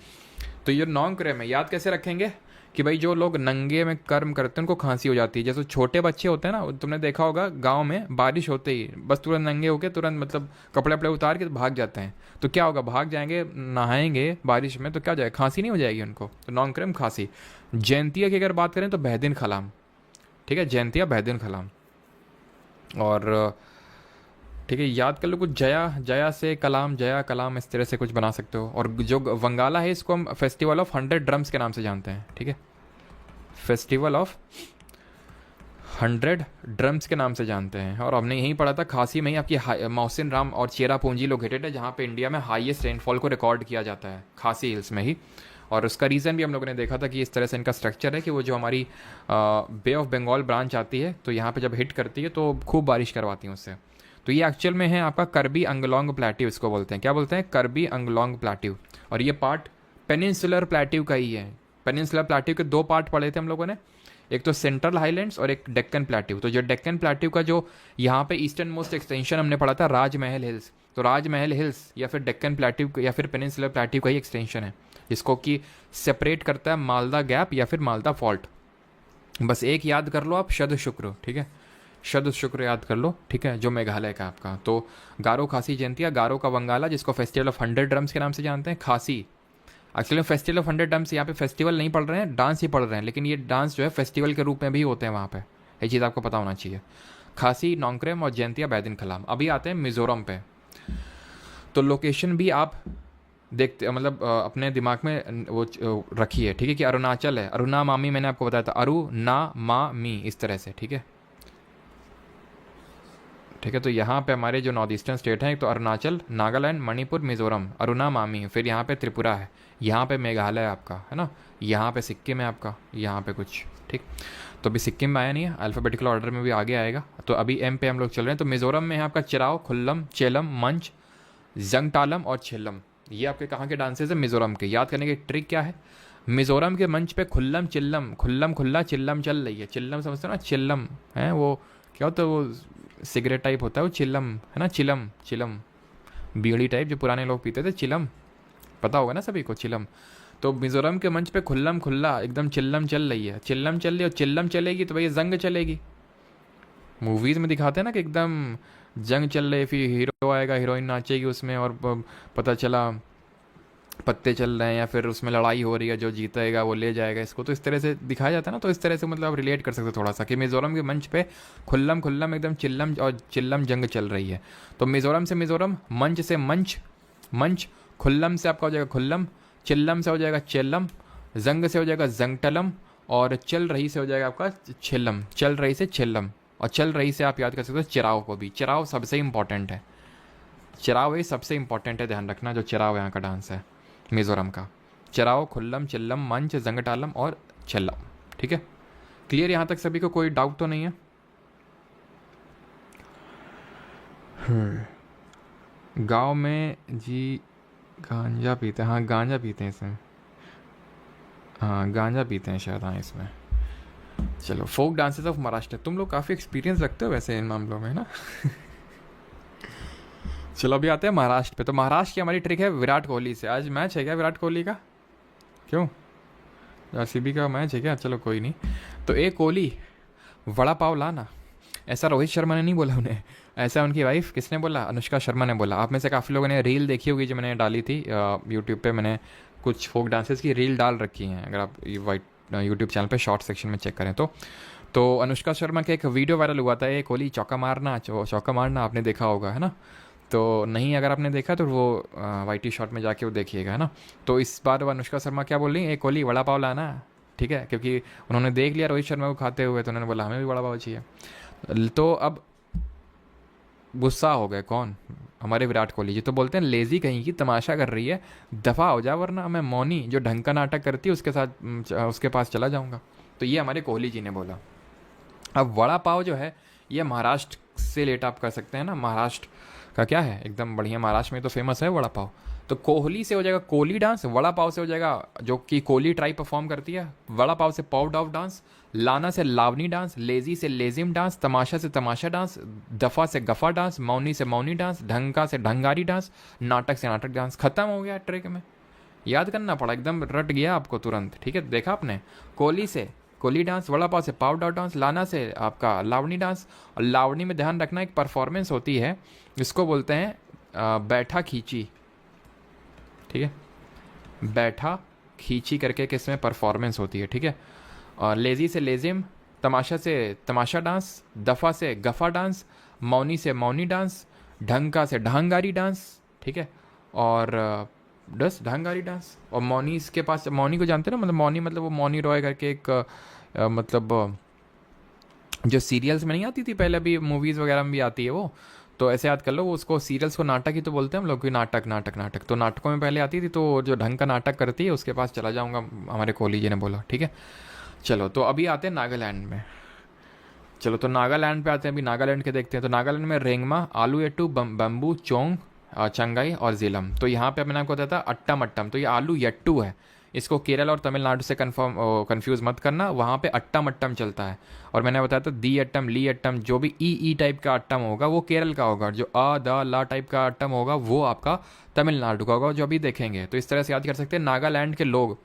तो ये नोंगक्रेम है, याद कैसे रखेंगे कि भाई जो लोग नंगे में कर्म करते हैं उनको खांसी हो जाती है। जैसे छोटे बच्चे होते हैं ना, तुमने देखा होगा गांव में बारिश होते ही बस तुरंत नंगे होके तुरंत मतलब कपड़े वपड़े उतार के भाग जाते हैं। तो क्या होगा, भाग जाएंगे, नहाएंगे बारिश में, तो क्या हो जाएगा, खांसी नहीं हो जाएगी उनको। तो नोंगक्रेम खांसी। जैंतिया की अगर बात करें तो बैदिन खलाम, ठीक है, जैंतिया बैदिन खलाम। और ठीक है, याद कर लो कुछ, जया, जया से कलाम, जया कलाम, इस तरह से कुछ बना सकते हो। और जो वंगाला है इसको हम फेस्टिवल ऑफ 100 ड्रम्स के नाम से जानते हैं, ठीक है। फेस्टिवल ऑफ 100 ड्रम्स के नाम से जानते हैं। और हमने यहीं पढ़ा था खासी में ही आपकी मौसिन राम और चेरा पूंजी लोकेटेड है, जहाँ पे इंडिया में हाईएस्ट रेनफॉल को रिकॉर्ड किया जाता है, खासी हिल्स में ही। और उसका रीज़न भी हम लोगों ने देखा था कि इस तरह से इनका स्ट्रक्चर है कि वो जो हमारी बे ऑफ बंगाल ब्रांच आती है तो यहाँ पे जब हिट करती है तो खूब बारिश करवाती है उससे। तो ये एक्चुअल में है आपका करबी अंगलोंग प्लेट्यू, इसको बोलते हैं, क्या बोलते हैं, करबी अंगलोंग प्लेट्यू। और ये पार्ट पेनिनसुलर प्लेट्यू का ही है। पेनिनसुलर प्लेट्यू के 2 पार्ट पढ़े थे हम लोगों ने, एक तो सेंट्रल हाईलैंड्स और एक डेक्कन प्लेट्यू। तो जो डेक्कन प्लेट्यू का जो यहाँ पे ईस्टर्न मोस्ट एक्सटेंशन हमने पढ़ा था राजमहल हिल्स, तो राजमहल हिल्स या फिर डेक्कन प्लेट्यू या फिर पेनिनसुलर प्लेट्यू का ही एक्सटेंशन है, जिसको कि सेपरेट करता है मालदा गैप या फिर मालदा फॉल्ट। बस एक याद कर लो आप, शद शुक्र, ठीक है, शद शुक्र याद कर लो, ठीक है, जो मेघालय का आपका। तो गारो, खासी, जैंतिया, गारो का वंगाला जिसको फेस्टिवल ऑफ 100 ड्रम्स के नाम से जानते हैं, खासी। एक्चुअली फेस्टिवल ऑफ 100 ड्रम्स यहाँ पे फेस्टिवल नहीं पढ़ रहे हैं, डांस ही पढ़ रहे हैं, लेकिन ये डांस जो है फेस्टिवल के रूप में भी होते हैं वहाँ पे, ये चीज़ आपको पता होना चाहिए। खासी, नोंगक्रेम और जैंतिया बैदिन खलाम। अभी आते हैं मिज़ोरम पे। तो लोकेशन भी आप देखते मतलब अपने दिमाग में वो रखिए, ठीक है, कि अरुणाचल है, अरुणा मामी मैंने आपको बताया था, अरु ना मा मी, इस तरह से, ठीक है, ठीक है। तो यहाँ पे हमारे जो नॉर्थ ईस्टर्न स्टेट हैं, एक तो अरुणाचल, नागालैंड, मणिपुर, मिजोरम, अरुणा मामी, फिर यहाँ पे त्रिपुरा है, यहाँ पे मेघालय आपका है ना, यहाँ पे सिक्किम है आपका, यहाँ पे कुछ, ठीक। तो अभी सिक्किम में आया नहीं है, अल्फ़ाबेटिकल ऑर्डर में भी आगे आएगा। तो अभी एम पे हम लोग चल रहे हैं। तो मिजोरम में है आपका चिराव, खुल्लम, चेलम, मंच, जंगटालम और छेलम। ये आपके कहाँ के डांसेज है, मिजोरम के। याद करने की ट्रिक क्या है, मिजोरम के मंच पे खुल्लम चिल्लम, खुल्लम खुल्ला चिल्लम चल रही है। चिल्लम समझते हो ना, चिल्लम है वो क्या होता है, वो सिगरेट टाइप होता है वो, चिल्लम है ना, चिलम, चिलम बीड़ी टाइप जो पुराने लोग पीते थे, चिलम पता होगा ना सभी को, चिलम। तो मिजोरम के मंच पे खुल्लम खुल्ला एकदम चिल्लम चल रही है, चिल्लम चल रही है, और चिल्लम चलेगी तो भाई जंग चलेगी। मूवीज़ में दिखाते हैं ना कि एकदम जंग चल रही, फिर हीरो आएगा, हीरोइन नाचेगी उसमें, और पता चला पत्ते चल रहे हैं या फिर उसमें लड़ाई हो रही है, जो जीतेगा वो ले जाएगा इसको। तो इस तरह से दिखाया जाता है ना, तो इस तरह से मतलब आप रिलेट कर सकते हो थोड़ा सा कि मिज़ोरम के मंच पे खुल्लम खुल्लम एकदम चिल्लम और चिल्लम जंग चल रही है। तो मिज़ोरम से मिज़ोरम, मंच से मंच, मंच, खुल्लम से आपका हो जाएगा खुल्लम, चिल्लम से हो जाएगा चेल्लम, जंग से हो जाएगा जंगटलम, और चल रही से हो जाएगा आपका छेल्लम, चल रही से छेल्लम। और चल रही से आप याद कर सकते हो चिराव को भी, चिराव सबसे इंपॉर्टेंट है, चिराव ये सबसे इंपॉर्टेंट है, ध्यान रखना, जो चिराव यहाँ का डांस है मिज़ोरम का, चिराव, खुल्लम, चिल्लम, मंच, जंगटालम और छल्लम, ठीक है। क्लियर यहाँ तक सभी को, कोई डाउट तो नहीं है। गांव में जी गांजा पीते हैं, हाँ गांजा पीते हैं इसमें, हाँ गांजा पीते हैं शायद, हाँ इसमें। चलो, फोक डांसेस ऑफ महाराष्ट्र, तुम लोग काफ़ी एक्सपीरियंस रखते हो वैसे इन मामलों में, है ना। चलो अभी आते हैं महाराष्ट्र पे। तो महाराष्ट्र की हमारी ट्रिक है विराट कोहली से। आज मैच है क्या विराट कोहली का, क्यों, आरसीबी का मैच है क्या, चलो कोई नहीं। तो ए कोहली वड़ा पाव लाना, ऐसा रोहित शर्मा ने नहीं बोला उन्हें, ऐसा उनकी वाइफ किसने बोला, अनुष्का शर्मा ने बोला। आप में से काफ़ी लोगों ने रील देखी होगी जो मैंने डाली थी यूट्यूब पे, मैंने कुछ फोक डांसेस की रील डाल रखी हैं, अगर आप वाइट यूट्यूब चैनल पे शॉर्ट सेक्शन में चेक करें तो अनुष्का शर्मा का एक वीडियो वायरल हुआ था, ये कोहली चौका मारना चौका मारना, आपने देखा होगा है ना। तो नहीं अगर आपने देखा तो वो वाई टी शॉर्ट में जाके वो देखिएगा है ना। तो इस बार वो अनुष्का शर्मा क्या बोल रही है, कोहली वड़ा पाव लाना, ठीक है, क्योंकि उन्होंने देख लिया रोहित शर्मा को खाते हुए तो उन्होंने बोला हमें भी वड़ा पाव चाहिए। तो अब गुस्सा हो गए कौन, हमारे विराट कोहली जी। तो बोलते हैं लेजी कहीं की, तमाशा कर रही है, दफ़ा हो जा वरना मैं मौनी जो ढंग का नाटक करती है उसके साथ उसके पास चला जाऊंगा। तो ये हमारे कोहली जी ने बोला। अब वड़ा पाव जो है ये महाराष्ट्र से लेट आप कर सकते हैं ना, महाराष्ट्र का क्या है एकदम बढ़िया, महाराष्ट्र में तो फेमस है वड़ा पाव। तो कोहली से हो जाएगा कोहली डांस, वड़ा पाव से हो जाएगा जो कि कोहली ट्राइब परफॉर्म करती है, वड़ा पाव से पाव डाव डांस, लाना से लावनी डांस, लेजी से लेजिम डांस, तमाशा से तमाशा डांस, दफ़ा से गफ़ा डांस, मौनी से मौनी डांस, ढंका से ढंगारी डांस, नाटक से नाटक डांस। खत्म हो गया ट्रिक में, याद करना पड़ा, एकदम रट गया आपको तुरंत, ठीक है। देखा आपने, कोहली से कोहली डांस, वड़ा पाव से पाव डाव डांस, लाना से आपका लावनी डांस। और लावनी में ध्यान रखना एक परफॉर्मेंस होती है जिसको बोलते हैं बैठा खींची, ठीक है, बैठा खींची करके किस में परफॉर्मेंस होती है, ठीक है। और लेजी से लेजिम, तमाशा से तमाशा डांस, दफ़ा से गफ़ा डांस, मौनी से मौनी डांस, ढंका से ढंगारी डांस, ठीक है। और बस ढंगारी डांस। और मौनी इसके पास, मौनी को जानते हैं ना, मतलब मौनी मतलब वो मौनी रॉय करके एक मतलब जो सीरियल्स में नहीं आती थी पहले, अभी मूवीज़ वगैरह में भी आती है वो, तो ऐसे याद कर लो, वो उसको सीरियल्स को नाटक ही तो बोलते हैं हम लोग, कि नाटक नाटक नाटक। तो नाटकों में पहले आती थी, तो जो ढंग का नाटक करती है उसके पास चला जाऊंगा, हमारे कोहली जी ने बोला, ठीक है। चलो तो अभी आते हैं नागालैंड में। चलो तो नागालैंड पे आते हैं, अभी नागालैंड के देखते हैं। तो नागालैंड में रेंगमा, आलू यट्टू, बम्बू, चोंग, चंगाई और जिलम। तो यहाँ पे मैंने आपको बताया था अट्टम अट्टम, तो ये आलू यट्टू है, इसको केरल और तमिलनाडु से कंफ्यूज मत करना, वहाँ पे अट्टम अट्टम चलता है। और मैंने बताया था दी अट्टम, ली अट्टम, जो भी ई टाइप का अट्टम होगा वो केरल का होगा, जो अ द ला टाइप का अट्टम होगा वो आपका तमिलनाडु का होगा, जो अभी देखेंगे। तो इस तरह से याद कर सकते हैं नागालैंड के लोग।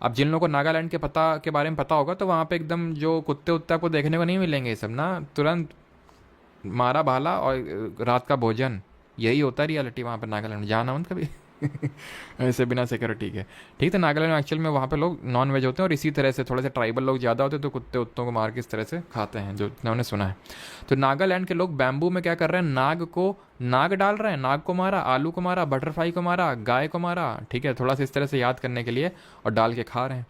अब जिन लोगों को नागालैंड के बारे में पता होगा, तो वहाँ पे एकदम जो कुत्ते उत्ते आपको देखने को नहीं मिलेंगे, ये सब ना, तुरंत मारा भाला और रात का भोजन, यही होता है रियलिटी वहाँ पर नागालैंड में। जाना मत कभी ऐसे बिना सिक्योरिटी के, ठीक है। नागालैंड में एक्चुअल में वहाँ पे लोग नॉन वेज होते हैं, और इसी तरह से थोड़े से ट्राइबल लोग ज़्यादा होते हैं, तो कुत्ते उत्तों को मार के इस तरह से खाते हैं, जो उन्होंने सुना है। तो नागालैंड के लोग बैम्बू में क्या कर रहे हैं, नाग डाल रहे हैं, नाग को मारा, आलू को मारा, बटरफ्लाई को मारा, गाय को मारा, ठीक है, थोड़ा सा इस तरह से याद करने के लिए, और डाल के खा रहे हैं,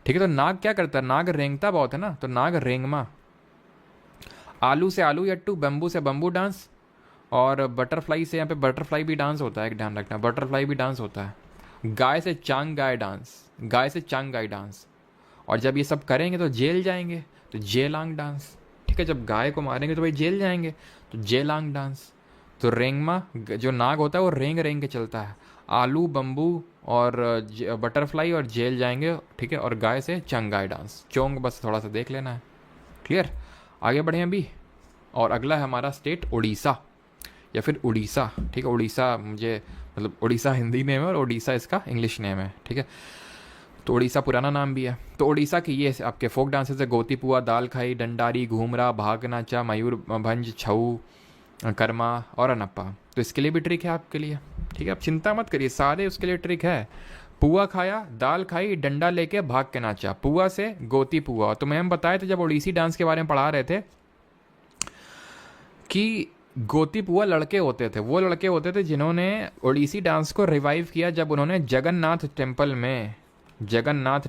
ठीक है। तो नाग क्या करता है, नाग रेंगता बहुत है ना, तो नाग रेंगमा। आलू से आलू यट्टू, बम्बू से बम्बू डांस, और बटरफ्लाई से यहाँ पे बटरफ्लाई भी डांस होता है, एक ध्यान रखना, बटरफ्लाई भी डांस होता है। गाय से चांग गाय डांस, गाय से चांग गाय डांस। और जब ये सब करेंगे तो जेल जाएंगे, तो जेलांग डांस, ठीक है। जब गाय को मारेंगे तो भाई जेल जाएंगे, तो जेलांग डांस। तो रेंगमा जो नाग होता है वो रेंग रेंग के चलता है, आलू बम्बू और बटरफ्लाई और जेल जाएंगे, ठीक है। और गाय से चांग गाय डांस, चोंग बस थोड़ा सा देख लेना है, क्लियर। आगे बढ़े अभी, और अगला है हमारा स्टेट उड़ीसा, या फिर उड़ीसा, ठीक है। उड़ीसा मुझे मतलब उड़ीसा हिंदी नेम है और उड़ीसा इसका इंग्लिश नेम है, ठीक है। तो उड़ीसा पुराना नाम भी है। तो उड़ीसा की ये आपके फोक डांसेस है, गोती पुआ, दाल खाई, डंडारी, घूमरा, भाग नाचा, मयूर भंज, छऊ, कर्मा और अनप्पा। तो इसके लिए भी ट्रिक है आपके लिए, ठीक है, आप चिंता मत करिए, सारे उसके लिए ट्रिक है। पुआ खाया, दाल खाई, डंडा लेके भाग के नाचा, पुआ से गोती पुआ। तो मैं हम बताए थे जब उड़ीसी डांस के बारे में पढ़ा रहे थे कि गोती पुआ लड़के होते थे, वो लड़के होते थे जिन्होंने ओडिसी डांस को रिवाइव किया जब उन्होंने जगन्नाथ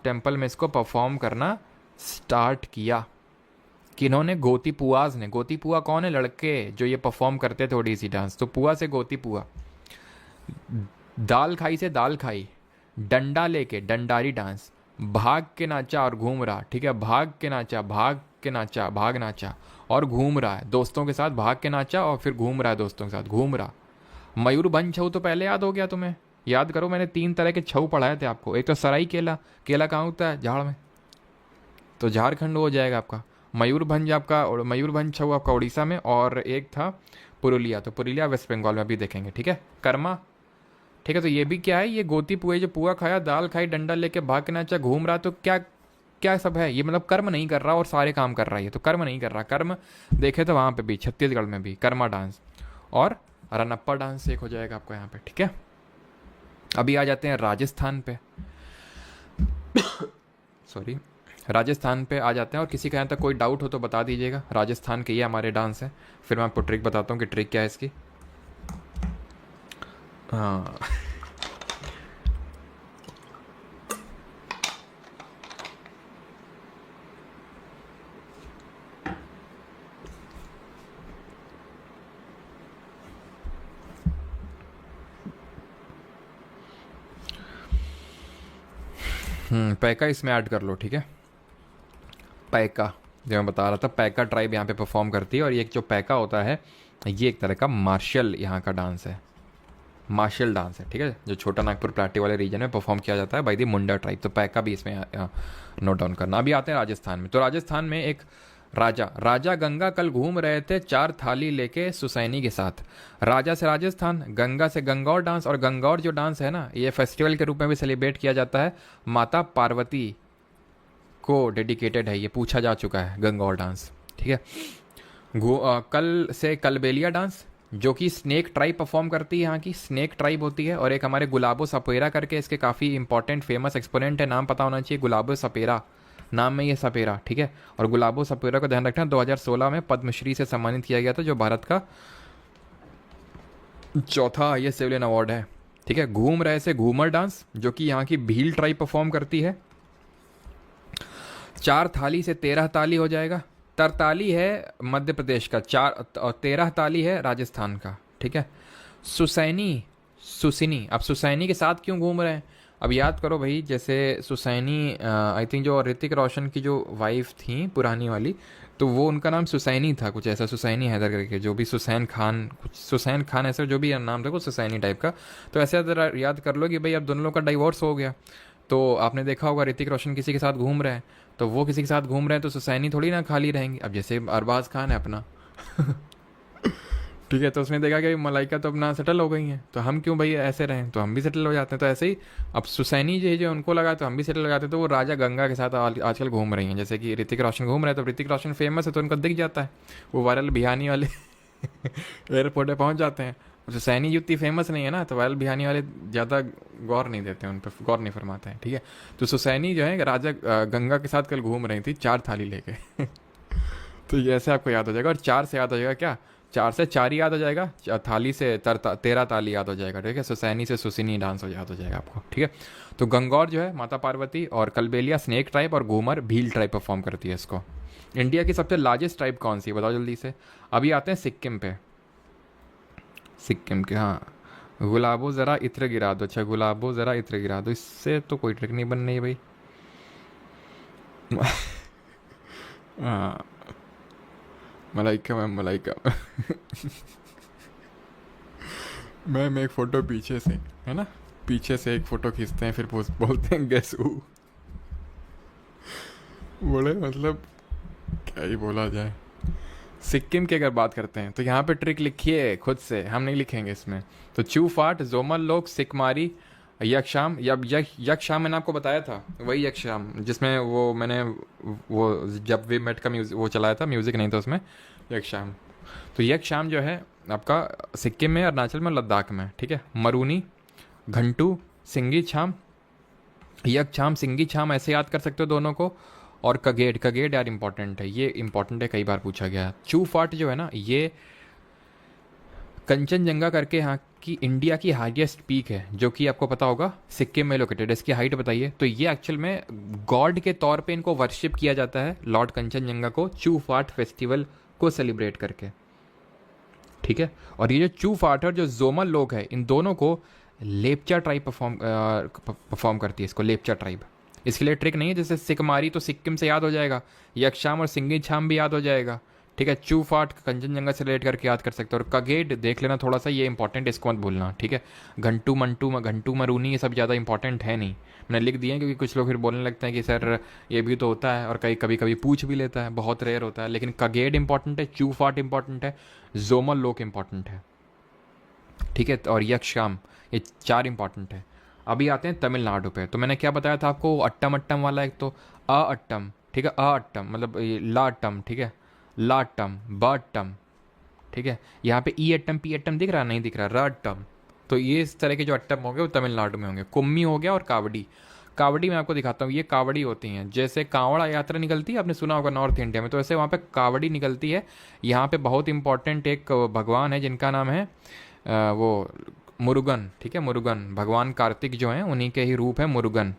टेम्पल में इसको परफॉर्म करना स्टार्ट किया। किन्होंने, गोती पुआज ने। गोती पुआ कौन है, लड़के जो ये परफॉर्म करते थे ओडिसी डांस। तो पुआ से गोती पुआ, दाल खाई से दाल खाई, डंडा लेके डंडारी डांस, भाग के नाचा और घूम रहा, ठीक है, भाग के नाचा, भाग नाचा और घूम रहा है दोस्तों के साथ, भाग के नाचा और फिर घूम रहा है दोस्तों के साथ, घूम रहा। मयूरभंज छऊ तो पहले याद हो गया तुम्हें, याद करो, मैंने 3 तरह के छऊ पढ़ाए थे आपको। एक तो सराई केला, केला कहाँ होता है, झाड़ में, तो झारखंड हो जाएगा आपका। मयूरभंज छऊ आपका उड़ीसा में, और एक था पुरुलिया, तो पुरुलिया वेस्ट बंगाल में अभी देखेंगे, ठीक है। कर्मा, ठीक है। तो ये भी क्या है, ये गोती पुए, जो पुआ खाया, दाल खाई, डंडा लेके भाग के नाचा, घूम रहा, तो क्या क्या सब है ये, मतलब कर्म नहीं कर रहा और सारे काम कर रहा है, ये तो कर्म नहीं कर रहा। कर्म देखे तो वहाँ पे भी, छत्तीसगढ़ में भी कर्मा डांस और रनप्पा डांस एक हो जाएगा आपको यहाँ पे, ठीक है। अभी आ जाते हैं राजस्थान पे, सॉरी, राजस्थान पे आ जाते हैं। और किसी का यहाँ तक कोई डाउट हो तो बता दीजिएगा। राजस्थान के ये हमारे डांस है, फिर मैं आपको ट्रिक बताता हूँ कि ट्रिक क्या है इसकी। हाँ पैका इसमें ऐड कर लो, ठीक है। पैका जो मैं बता रहा था, पैका ट्राइब यहाँ पे परफॉर्म करती है। और ये जो पैका होता है ये एक तरह का मार्शल यहाँ का डांस है, मार्शल डांस है, ठीक है, जो छोटा नागपुर प्लाटी वाले रीजन में परफॉर्म किया जाता है बाई दी मुंडा ट्राइब। तो पैका भी इसमें नोट डाउन करना। अभी आते हैं राजस्थान में। तो राजस्थान में एक राजा गंगा कल घूम रहे थे 4 थाली लेके सुसैनी के साथ। राजा से राजस्थान, गंगा से गंगौर डांस। और गंगौर जो डांस है ना, ये फेस्टिवल के रूप में भी सेलिब्रेट किया जाता है, माता पार्वती को डेडिकेटेड है, ये पूछा जा चुका है गंगौर डांस, ठीक है। कल से कलबेलिया डांस, जो कि स्नेक ट्राइब परफॉर्म करती है, यहाँ की स्नेक ट्राइब होती है। और एक हमारे गुलाबो सपेरा करके इसके काफ़ी इंपॉर्टेंट फेमस एक्सपोनेंट है, नाम पता होना चाहिए, गुलाबो सपेरा नाम में ये सपेरा, ठीक है। और गुलाबो सपेरा को ध्यान रखना, 2016 में पद्मश्री से सम्मानित किया गया था, जो भारत का चौथा हाईएस्ट सिविलियन अवार्ड है, ठीक है। घूम रहे से घूमर डांस, जो कि यहाँ की भील ट्राइब परफॉर्म करती है। 4 थाली से 13 ताली हो जाएगा। तरताली है मध्य प्रदेश का, 4 और 13 ताली है राजस्थान का, ठीक है। सुसैनी, सुसिनी, अब सुसैनी के साथ क्यों घूम रहे हैं? अब याद करो भाई, जैसे सुसैनी आई थिंक जो ऋतिक रोशन की जो वाइफ थी पुरानी वाली, तो वो उनका नाम सुसैनी था, कुछ ऐसा, सुसैनी हैदर करके, जो भी सुसैन खान, कुछ सुसैन खान ऐसा जो भी नाम था, कुछ सुसैनी टाइप का। तो ऐसे याद कर लो कि भाई अब दोनों लोग का डाइवोर्स हो गया, तो आपने देखा होगा ऋतिक रोशन किसी के साथ घूम रहे हैं, तो वो किसी के साथ घूम रहे हैं, तो सुसैनी थोड़ी ना खाली रहेंगी। अब जैसे अरबाज खान है अपना ठीक है, तो उसने देखा कि मलाइका तो अपना सेटल हो गई हैं, तो हम क्यों भाई ऐसे रहें, तो हम भी सेटल हो जाते हैं। तो ऐसे ही अब सुसैनी जो उनको लगा तो हम भी सेटल हो जाते हैं। तो वो राजा गंगा के साथ आजकल घूम रही हैं, जैसे कि ऋतिक रोशन घूम रहे हैं, तो ऋतिक रोशन फेमस है तो उनको दिख जाता है, वो वायरल बिहानी वाले एयरपोर्ट पर पहुँच जाते हैं। सुसैनी युक्ति फेमस नहीं है ना, तो वायरल बिहानी वाले ज़्यादा गौर नहीं देते हैं, उन पर गौर नहीं फरमाते हैं, ठीक है। तो सुसैनी जो है राजा गंगा के साथ कल घूम रही थी 4 थाली लेके तो ये ऐसे आपको याद हो जाएगा। और 4 से याद हो जाएगा क्या, 4 से 4 ही याद हो जाएगा, थाली से 13 ताली याद हो जाएगा, ठीक है। सुसैनी से सुसिनी डांस याद हो जाएगा आपको, ठीक है। तो गंगौर जो है माता पार्वती, और कलबेलिया स्नेक ट्राइब, और घूमर भील ट्राइब परफॉर्म करती है इसको। इंडिया की सबसे लार्जेस्ट ट्राइब कौन सी है बताओ जल्दी से। अभी आते हैं सिक्किम पे। सिक्किम के, हाँ, गुलाबो ज़रा इत्र गिरा दो। अच्छा, गुलाबो ज़रा इत्र गिरा दो, इससे तो कोई ट्रिक नहीं बननी है भाई हाँ, मलाइका मैम, मलाइका मैम एक फ़ोटो पीछे से, है ना, पीछे से एक फ़ोटो खींचते हैं, फिर बोलते हैं गेस हू। बोले मतलब क्या ही बोला जाए। सिक्किम की अगर बात करते हैं तो यहाँ पे ट्रिक लिखिए खुद से, हम नहीं लिखेंगे इसमें। तो चू फाट, जोमल लोग, सिकमारी, यक्षाम। यक्षाम मैंने आपको बताया था, वही यक्षाम जिसमें वो मैंने वो जब वी मेट का म्यूजिक वो चलाया था, म्यूज़िक नहीं था उसमें, यक्षाम। तो यक्षाम जो है आपका सिक्किम में, अरुणाचल में, लद्दाख में, ठीक है। मरूनी, घंटू, सिंगी छाम, यक्षाम, सिंगी छाम ऐसे याद कर सकते हो दोनों को। और कगेड, कगेड यार इंपॉर्टेंट है, ये इंपॉर्टेंट है, कई बार पूछा गया है। चू फाट जो है ना, ये कंचनजंगा करके यहाँ की इंडिया की हाईएस्ट पीक है, जो कि आपको पता होगा सिक्किम में लोकेटेड है। इसकी हाइट बताइए। तो ये एक्चुअल में गॉड के तौर पे इनको वर्शिप किया जाता है, लॉर्ड कंचनजंगा को, चू फाट फेस्टिवल को सेलिब्रेट करके, ठीक है। और ये जो चू फाट और जो जोमल लोग हैं, इन दोनों को लेपचा ट्राइब परफॉर्म करती है, इसको लेपचा ट्राइब। इसके लिए ट्रिक नहीं है, जैसे सिकमारी तो सिक्किम से याद हो जाएगा, यक्षाम और सिंगी छाम भी याद हो जाएगा, ठीक है। चू फाट कंचनजंगा से रिलेट करके याद कर सकते हो। और कगेड देख लेना थोड़ा सा, ये इंपॉर्टेंट, इसको मत भूलना, ठीक है। घंटू मंटू, घंटू मरूनी, ये सब ज़्यादा इंपॉर्टेंट है नहीं, मैंने लिख दिए हैं, क्योंकि कुछ लोग फिर बोलने लगते हैं कि सर ये भी तो होता है, और कभी कभी पूछ भी लेता है, बहुत रेयर होता है। लेकिन कगेड इंपॉर्टेंट है, चू फाट इंपॉर्टेंट है, जोमल लोक इंपॉर्टेंट है, ठीक है। और यक्षाम, ये 4 इंपॉर्टेंट है। अभी आते हैं तमिलनाडु पे। तो मैंने क्या बताया था आपको, अट्टम अट्टम वाला, एक तो अ अट्टम, ठीक है, अ अट्टम मतलब ये ला अट्टम, ठीक है, ला अट्टम, ब अट्टम, ठीक है। यहाँ पे ई अट्टम पी अट्टम दिख रहा, नहीं दिख रहा, र अट्टम। तो ये इस तरह के जो अट्टम होंगे वो तमिलनाडु में होंगे। कुम्मी हो गया और कावड़ी। कावड़ी मैं आपको दिखाता हूँ, ये कावड़ी होती हैं, जैसे कांवड़ा यात्रा निकलती है, आपने सुना होगा नॉर्थ इंडिया में, तो ऐसे वहाँ पे कावड़ी निकलती है। यहाँ पे बहुत इंपॉर्टेंट एक भगवान है जिनका नाम है वो मुरुगन, ठीक है, मुरुगन भगवान कार्तिक जो हैं उन्हीं के ही रूप है मुरुगन।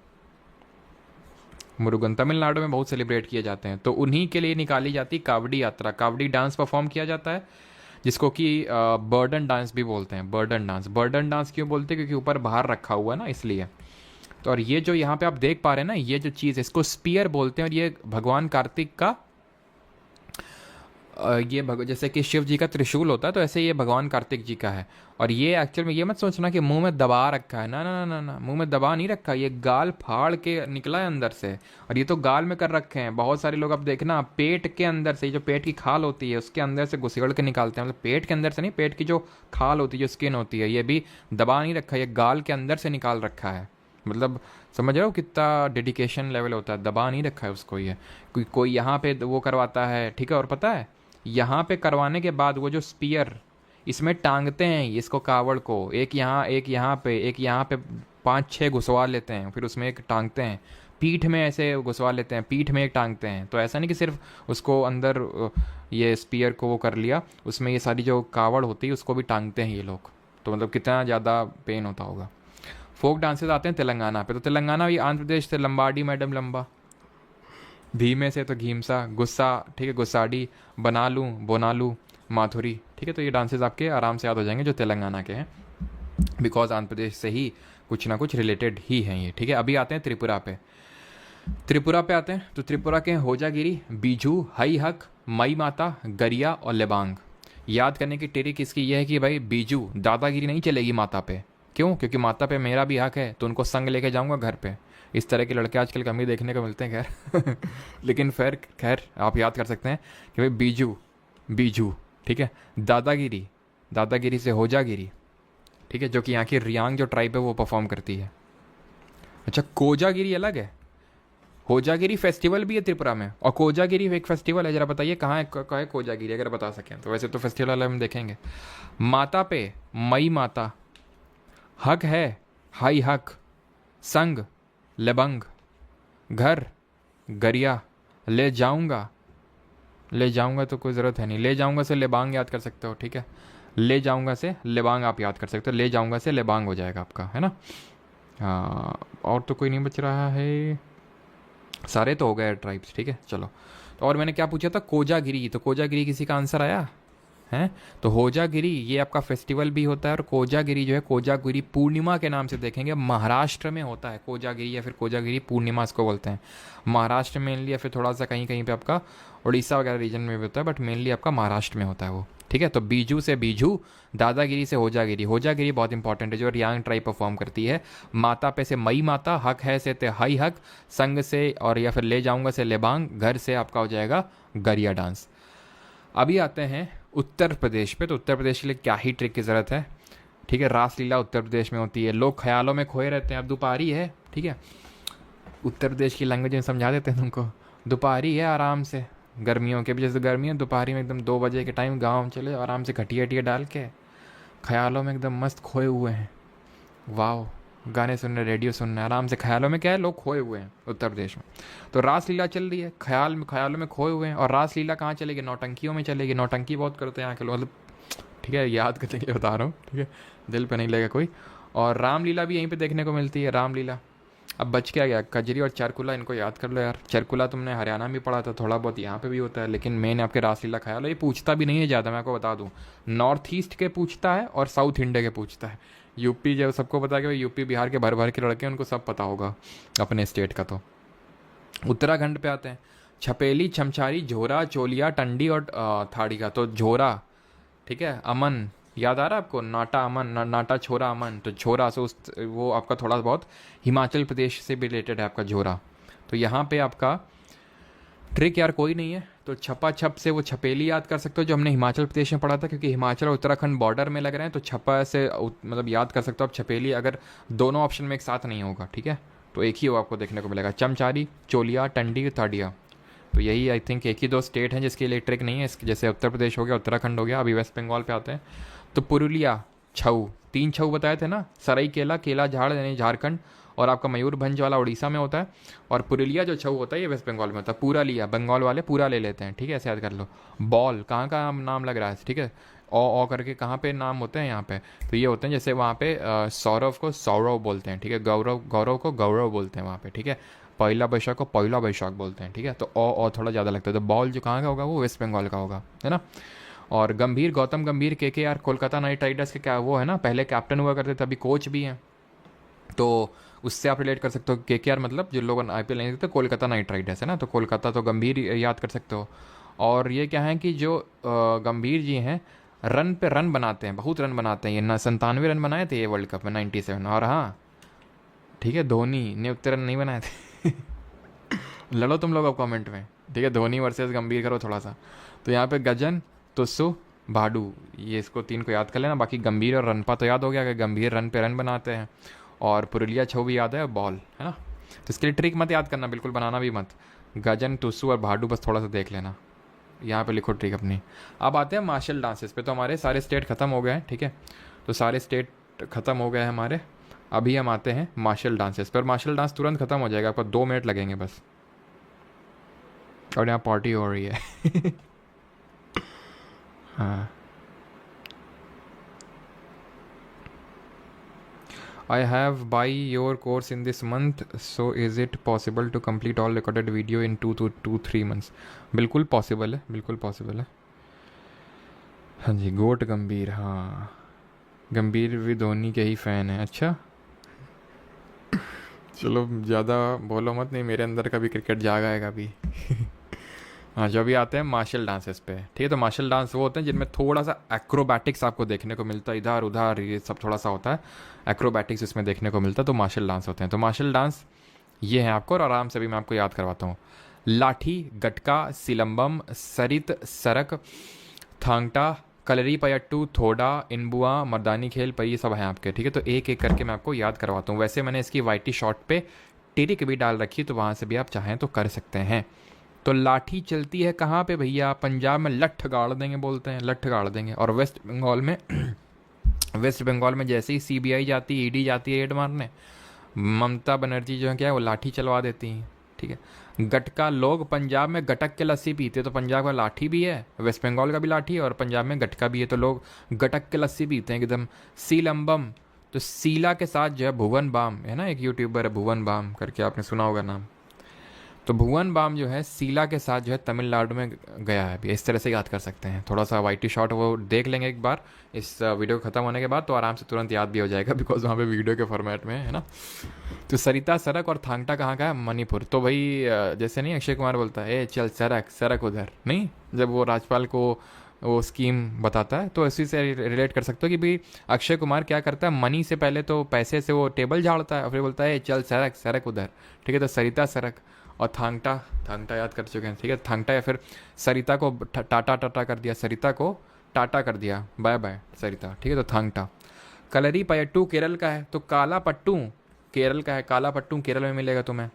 मुरुगन तमिलनाडु में बहुत सेलिब्रेट किए जाते हैं, तो उन्हीं के लिए निकाली जाती कावड़ी यात्रा। कावड़ी डांस परफॉर्म किया जाता है, जिसको कि बर्डन डांस भी बोलते हैं। बर्डन डांस, बर्डन डांस क्यों बोलते हैं, क्योंकि ऊपर बाहर रखा हुआ है ना, इसलिए। तो और ये जो यहाँ पे आप देख पा रहे हैं ना, ये जो चीज़, इसको स्पीयर बोलते हैं, और ये भगवान कार्तिक का जैसे कि शिव जी का त्रिशूल होता है, तो ऐसे ये भगवान कार्तिक जी का है। और ये एक्चुअल में ये मत सोचना कि मुंह में दबा रखा है, ना ना ना ना ना, मुंह में दबा नहीं रखा, ये गाल फाड़ के निकला है अंदर से। और ये तो गाल में कर रखे हैं। बहुत सारे लोग अब देखना पेट के अंदर से, जो पेट की खाल होती है उसके अंदर से घुसेड़ के निकालते हैं, मतलब पेट के अंदर से नहीं, पेट की जो खाल होती है, जो स्किन होती है, ये भी दबा नहीं रखा, ये गाल के अंदर से निकाल रखा है। मतलब समझ रहे हो कितना डेडिकेशन लेवल होता है, दबा नहीं रखा है उसको। ये कोई यहाँ पे वो करवाता है, ठीक है। और पता है यहाँ पे करवाने के बाद वो जो स्पीयर इसमें टांगते हैं इसको, कावड़ को, एक यहाँ एक यहाँ पे, एक यहाँ पे, 5-6 घुसवा लेते हैं, फिर उसमें एक टांगते हैं, पीठ में ऐसे घुसवा लेते हैं, पीठ में एक टांगते हैं। तो ऐसा नहीं कि सिर्फ उसको अंदर ये स्पीयर को वो कर लिया, उसमें ये सारी जो कावड़ होती है उसको भी टांगते हैं ये लोग। तो मतलब कितना ज़्यादा पेन होता होगा। फोक डांसेस आते हैं तेलंगाना पे। तो तेलंगाना भी आंध्र प्रदेश से, लंबाडी मैडम लंबा, धीमे से तो घीमसा, गुस्सा, ठीक है, गुस्साडी, बनालू, बोनालू, माथुरी, ठीक है। तो ये डांसेस आपके आराम से याद हो जाएंगे जो तेलंगाना के हैं, बिकॉज आंध्र प्रदेश से ही कुछ ना कुछ रिलेटेड ही हैं ये, ठीक है। अभी आते हैं त्रिपुरा पे। त्रिपुरा पे आते हैं तो त्रिपुरा के होजागिरी, बीजू, हई हक, मई माता, गरिया और लेबांग। याद करने की ट्रिक इसकी यह है कि भाई बीजू, दादागिरी नहीं चलेगी माता पे। क्यों? क्योंकि माता पे मेरा भी हक है, तो उनको संग लेके जाऊंगा घर पे। इस तरह के लड़के आजकल कम ही देखने को मिलते हैं, खैर लेकिन फिर खैर आप याद कर सकते हैं कि भाई बीजू, बीजू, ठीक है। दादागिरी, दादागिरी से होजागिरी, ठीक है, जो कि यहाँ की रियांग जो ट्राइब है वो परफॉर्म करती है। अच्छा, कोजागिरी अलग है। होजागिरी फेस्टिवल भी है त्रिपुरा में, और कोजागिरी एक फेस्टिवल है। जरा बताइए कहाँ है कोजागिरी, अगर बता सकें तो। वैसे तो फेस्टिवल हम देखेंगे। माता पे मई माता, हक है हाई हक, संग लेबंग, घर गरिया, ले जाऊंगा, ले जाऊंगा तो कोई ज़रूरत है नहीं, ले जाऊंगा से लेबांग याद कर सकते हो, ठीक है। ले जाऊंगा से लेबांग आप याद कर सकते हो, ले जाऊंगा से लेबांग हो जाएगा आपका, है ना। हाँ, और तो कोई नहीं बच रहा है, सारे तो हो गए ट्राइब्स, ठीक है। चलो, तो और मैंने क्या पूछा था, कोजागिरी। तो कोजागिरी किसी का आंसर आया है? तो होजागिरी ये आपका फेस्टिवल भी होता है, और कोजागिरी जो है, कोजागिरी पूर्णिमा के नाम से देखेंगे, महाराष्ट्र में होता है कोजागिरी, या फिर कोजागिरी पूर्णिमा इसको बोलते हैं। महाराष्ट्र मेनली, या फिर थोड़ा सा कहीं कहीं पे आपका उड़ीसा वगैरह रीजन में भी होता है, बट मेनली आपका महाराष्ट्र में होता है वो, ठीक है। तो बीजू से बीजू, दादागिरी से होजागिरी। होजागिरी बहुत इंपॉर्टेंट है, जो रियांग ट्राइब परफॉर्म करती है। माता पे से मई माता, हक है से ते हई हक, संग से और या फिर ले जाऊंगा से लेबांग, घर से आपका हो जाएगा गरिया डांस। अभी आते हैं उत्तर प्रदेश पे। तो उत्तर प्रदेश के लिए क्या ही ट्रिक की ज़रूरत है, ठीक है। रासलीला उत्तर प्रदेश में होती है, लोग ख्यालों में खोए रहते हैं। अब दोपहरी है, ठीक है, उत्तर प्रदेश की लैंग्वेज में समझा देते हैं तुमको। दोपहरी है, आराम से गर्मियों के भी, जैसे गर्मी है, दोपहरी में एकदम 2 बजे के टाइम गाँव चले आराम से, खटिया वटिया डाल के ख्यालों में एकदम मस्त खोए हुए हैं। वाह, गाने सुन रहे, रेडियो सुन रहे, आराम से ख्यालों में, क्या है, लोग खोए हुए हैं उत्तर प्रदेश में। तो रासलीला चल रही है, ख्यालों में खोए हुए हैं। और रासलीला कहाँ चलेगी? नौटंकियों में चलेगी। नौटंकी बहुत करते हैं यहाँ के लोग, मतलब ठीक है, याद करने के लिए बता रहा हूँ, ठीक है, दिल पे नहीं लगेगा कोई। और रामलीला भी यहीं पे देखने को मिलती है, रामलीला। अब बच क्या गया, कजरी और चरकुला, इनको याद कर लो यार। चरकुला तुमने हरियाणा में पढ़ा था, थोड़ा बहुत यहाँ पे भी होता है, लेकिन मेन आपके रासलीला ख्याल, ये पूछता भी नहीं है ज़्यादा, मैं आपको बता दूँ। नॉर्थ ईस्ट के पूछता है और साउथ इंडिया के पूछता है। यूपी जो सबको पता है कि यूपी बिहार के भर भर के लड़के, उनको सब पता होगा अपने स्टेट का। तो उत्तराखंड पे आते हैं। छपेली, छमछारी, झोरा, चोलिया, टंडी और थाड़ी का। तो झोरा, ठीक है, अमन याद आ रहा है आपको, नाटा अमन, नाटा छोरा अमन। तो छोरा से उस वो आपका थोड़ा बहुत हिमाचल प्रदेश से भी रिलेटेड है आपका झोरा। तो यहाँ पे आपका ट्रिक यार कोई नहीं है, तो छपा छप से वो छपेली याद कर सकते हो जो हमने हिमाचल प्रदेश में पढ़ा था, क्योंकि हिमाचल और उत्तराखंड बॉर्डर में लग रहे हैं, तो छपा से मतलब याद कर सकते हो आप छपेली, अगर दोनों ऑप्शन में एक साथ नहीं होगा, ठीक है, तो एक ही वो आपको देखने को मिलेगा, चमचारी, चोलिया, टंडी, ताड़िया। तो यही आई थिंक एक ही दो स्टेट हैं जिसके लिए ट्रिक नहीं है, इसके जैसे उत्तर प्रदेश हो गया, उत्तराखंड हो गया। अभी वेस्ट बंगाल पे आते हैं, तो पुरुलिया छऊ, 3 छऊ बताए थे ना, सराई केला, केला झाड़ यानी झारखंड, और आपका मयूरभंज वाला उड़ीसा में होता है, और पुरुलिया जो छऊ होता है ये वेस्ट बंगाल में होता है। पूरा लिया, बंगाल वाले पूरा ले लेते हैं, ठीक है, ऐसे याद कर लो। बॉल कहाँ का नाम लग रहा है, ठीक है, ओ करके कहाँ पे नाम होते हैं यहाँ पे, तो ये होते हैं जैसे वहाँ पे सौरव को सौरव बोलते हैं, ठीक है, गौरव गौरव को गौरव बोलते हैं वहाँ पे, ठीक है, पहला बैशाख को पहला बैशाख बोलते हैं, ठीक है, तो ओ थोड़ा ज़्यादा लगता है। तो बॉल जो कहाँ का होगा वो वेस्ट बंगाल का होगा, है ना। और गंभीर, गौतम गंभीर के कोलकाता नाइट राइडर्स के क्या वो है ना, पहले कैप्टन हुआ करते थे, अभी कोच भी हैं, तो उससे आप रिलेट कर सकते हो। के मतलब जो लोग आईपीएल नहीं देखते, कोलकाता नाइट राइडर्स है ना, तो कोलकाता तो गंभीर याद कर सकते हो। और ये क्या है कि जो गंभीर जी हैं रन पे रन बनाते हैं, बहुत रन बनाते हैं, ये ना 97 रन बनाए थे ये वर्ल्ड कप में 97। और हाँ ठीक है, धोनी ने उतने रन नहीं बनाए थे लड़ो तुम लोग अब कमेंट में, ठीक है, धोनी वर्सेस गंभीर करो थोड़ा सा। तो यहाँ पे गजन, तुस्सू, भाडू, ये इसको 3 को याद कर लेना। बाकी गंभीर और रनपा तो याद हो गया कि गंभीर रन पे रन बनाते हैं, और पुरुलिया छऊ भी याद है, और बॉल है ना। तो इसके लिए ट्रिक मत याद करना, बिल्कुल बनाना भी मत। गजन, तुस्सू और भाडू बस थोड़ा सा देख लेना, यहाँ पे लिखो ट्रिक अपनी। अब आते हैं मार्शल डांसेस पे। तो हमारे सारे स्टेट ख़त्म हो गए हैं, ठीक है, तो सारे स्टेट ख़त्म हो गए हैं हमारे। अभी हम आते हैं मार्शल डांसेस पर। मार्शल डांस तुरंत ख़त्म हो जाएगा, आपको 2 मिनट लगेंगे बस, और यहाँ पार्टी हो रही है हाँ। I have buy your course in this month, so is it possible to complete all recorded video in 2 to 3 months? बिल्कुल पॉसिबल है, बिल्कुल पॉसिबल है। हाँ जी, गोट गंभीर, हाँ गंभीर भी धोनी के ही फ़ैन है, अच्छा चलो ज़्यादा बोलो मत, नहीं मेरे अंदर का भी क्रिकेट जागा है कभी हाँ, जो अभी आते हैं मार्शल डांसेस पे, ठीक है। तो मार्शल डांस वो होते हैं जिनमें थोड़ा सा एक्रोबैटिक्स आपको देखने को मिलता है, इधर उधर ये सब थोड़ा सा होता है, एक्रोबैटिक्स इसमें देखने को मिलता है, तो मार्शल डांस होते हैं। तो मार्शल डांस ये है आपको, और आराम से भी मैं आपको याद करवाता हूँ। लाठी, गटका, सिलम्बम, सरित, सरक, थांगटा, कलरी पयट्टू, थोड़ा, इनबुआ, मर्दानी खेल पर, ये सब हैं आपके, ठीक है। तो एक एक करके मैं आपको याद करवाता हूँ। वैसे मैंने इसकी वाईटी शॉर्ट पे टिरिक भी डाल रखी, तो वहाँ से भी आप चाहें तो कर सकते हैं। तो लाठी चलती है कहाँ पे भैया, पंजाब में लठ गाड़ देंगे बोलते हैं, लठ गाड़ देंगे। और वेस्ट बंगाल में वेस्ट बंगाल में जैसे ही सीबीआई जाती है, ईडी जाती है रेड मारने, ममता बनर्जी जो है क्या है वो लाठी चलवा देती हैं, ठीक है। गटका, लोग पंजाब में गटक के लस्सी पीते, तो पंजाब का लाठी भी है, वेस्ट बंगाल का भी लाठी है, और पंजाब में गटका भी है, तो लोग गटक के लस्सी पीते हैं एकदम। सीलम्बम, तो सीला के साथ जो है भुवन बाम है ना, एक यूट्यूबर है भुवन बाम करके, आपने सुना होगा नाम। तो भुवन बाम जो है सीला के साथ जो है तमिलनाडु में गया है अभी, इस तरह से याद कर सकते हैं। थोड़ा सा वाईटी शॉट वो देख लेंगे एक बार इस वीडियो ख़त्म होने के बाद, तो आराम से तुरंत याद भी हो जाएगा, बिकॉज वहाँ पे वीडियो के फॉर्मेट में है ना। तो सरिता सरक और थांगटा कहाँ का है, मणिपुर। तो भाई जैसे नहीं अक्षय कुमार बोलता है ए चल सरक सरक उधर, नहीं जब वो राजपाल को वो स्कीम बताता है, तो इसी से रिलेट कर सकते हो कि भाई अक्षय कुमार क्या करता है, मनी से पहले तो पैसे से वो टेबल झाड़ता है, और फिर बोलता है चल सरक सरक उधर, ठीक है। तो सरिता सरक और थांगटा, थांगटा याद कर चुके हैं, ठीक है। थांगटा या फिर सरिता को टाटा टाटा कर दिया, सरिता को टाटा कर दिया, बाय बाय सरिता, ठीक है। तो थांगटा। कलरी पयट्टू केरल का है, तो काला पट्टू केरल का है, काला पट्टू केरल में मिलेगा तुम्हें।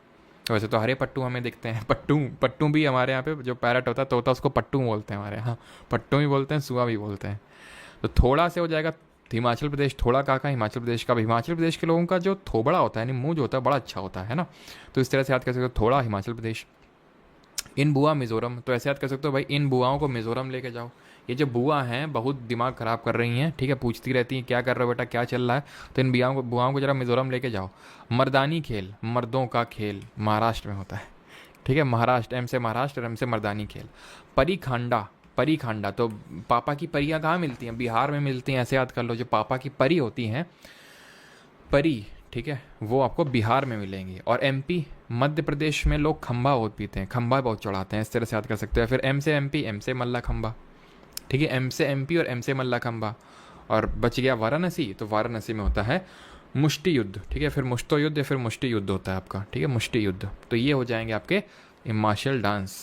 वैसे तो हरे पट्टू हमें दिखते हैं, पट्टू पट्टू भी हमारे यहाँ पे जो पैरट होता है तोता, उसको पट्टू बोलते हैं हमारे यहाँ, पट्टू भी बोलते हैं, सुआ भी बोलते हैं। तो थोड़ा से हो जाएगा हिमाचल प्रदेश, थोड़ा कहाँ का हिमाचल प्रदेश का। हिमाचल प्रदेश के लोगों का जो थोबड़ा होता है, यानी मुंह जो होता है बड़ा अच्छा होता है ना, तो इस तरह से याद कर सकते हो, थोड़ा हिमाचल प्रदेश। इन बुआ मिज़ोरम, तो ऐसे याद कर सकते हो भाई इन बुआओं को मिज़ोरम लेके जाओ। ये जो बुआ हैं बहुत दिमाग ख़राब कर रही हैं, ठीक है, पूछती रहती हैं क्या कर रहे हो बेटा, क्या चल रहा है, तो इन बुआओं को जरा मिज़ोरम लेके जाओ। मर्दानी खेल, मर्दों का खेल, महाराष्ट्र में होता है, ठीक है, महाराष्ट्र, एम से महाराष्ट्र, एम से मर्दानी खेल। परिखांडा, परिखांडा, तो पापा की परियां कहाँ मिलती हैं, बिहार में मिलती हैं, ऐसे याद कर लो। जो पापा की परी होती हैं, परी, ठीक है, वो आपको बिहार में मिलेंगी। और एमपी, मध्य प्रदेश में लोग खंबा बहुत पीते हैं, खंबा बहुत चढ़ाते हैं, इस तरह से याद कर सकते हो। फिर एम से एमपी, एम से मल्ला खंबा, ठीक है, एम से एमपी और एम से मल्ला खंबा। और बच गया वाराणसी, तो वाराणसी में होता है मुष्टि युद्ध, ठीक है, फिर मुश्तो युद्ध या फिर मुष्टि युद्ध होता है आपका, ठीक है, मुष्टि युद्ध। तो ये हो जाएंगे आपके मार्शल डांस।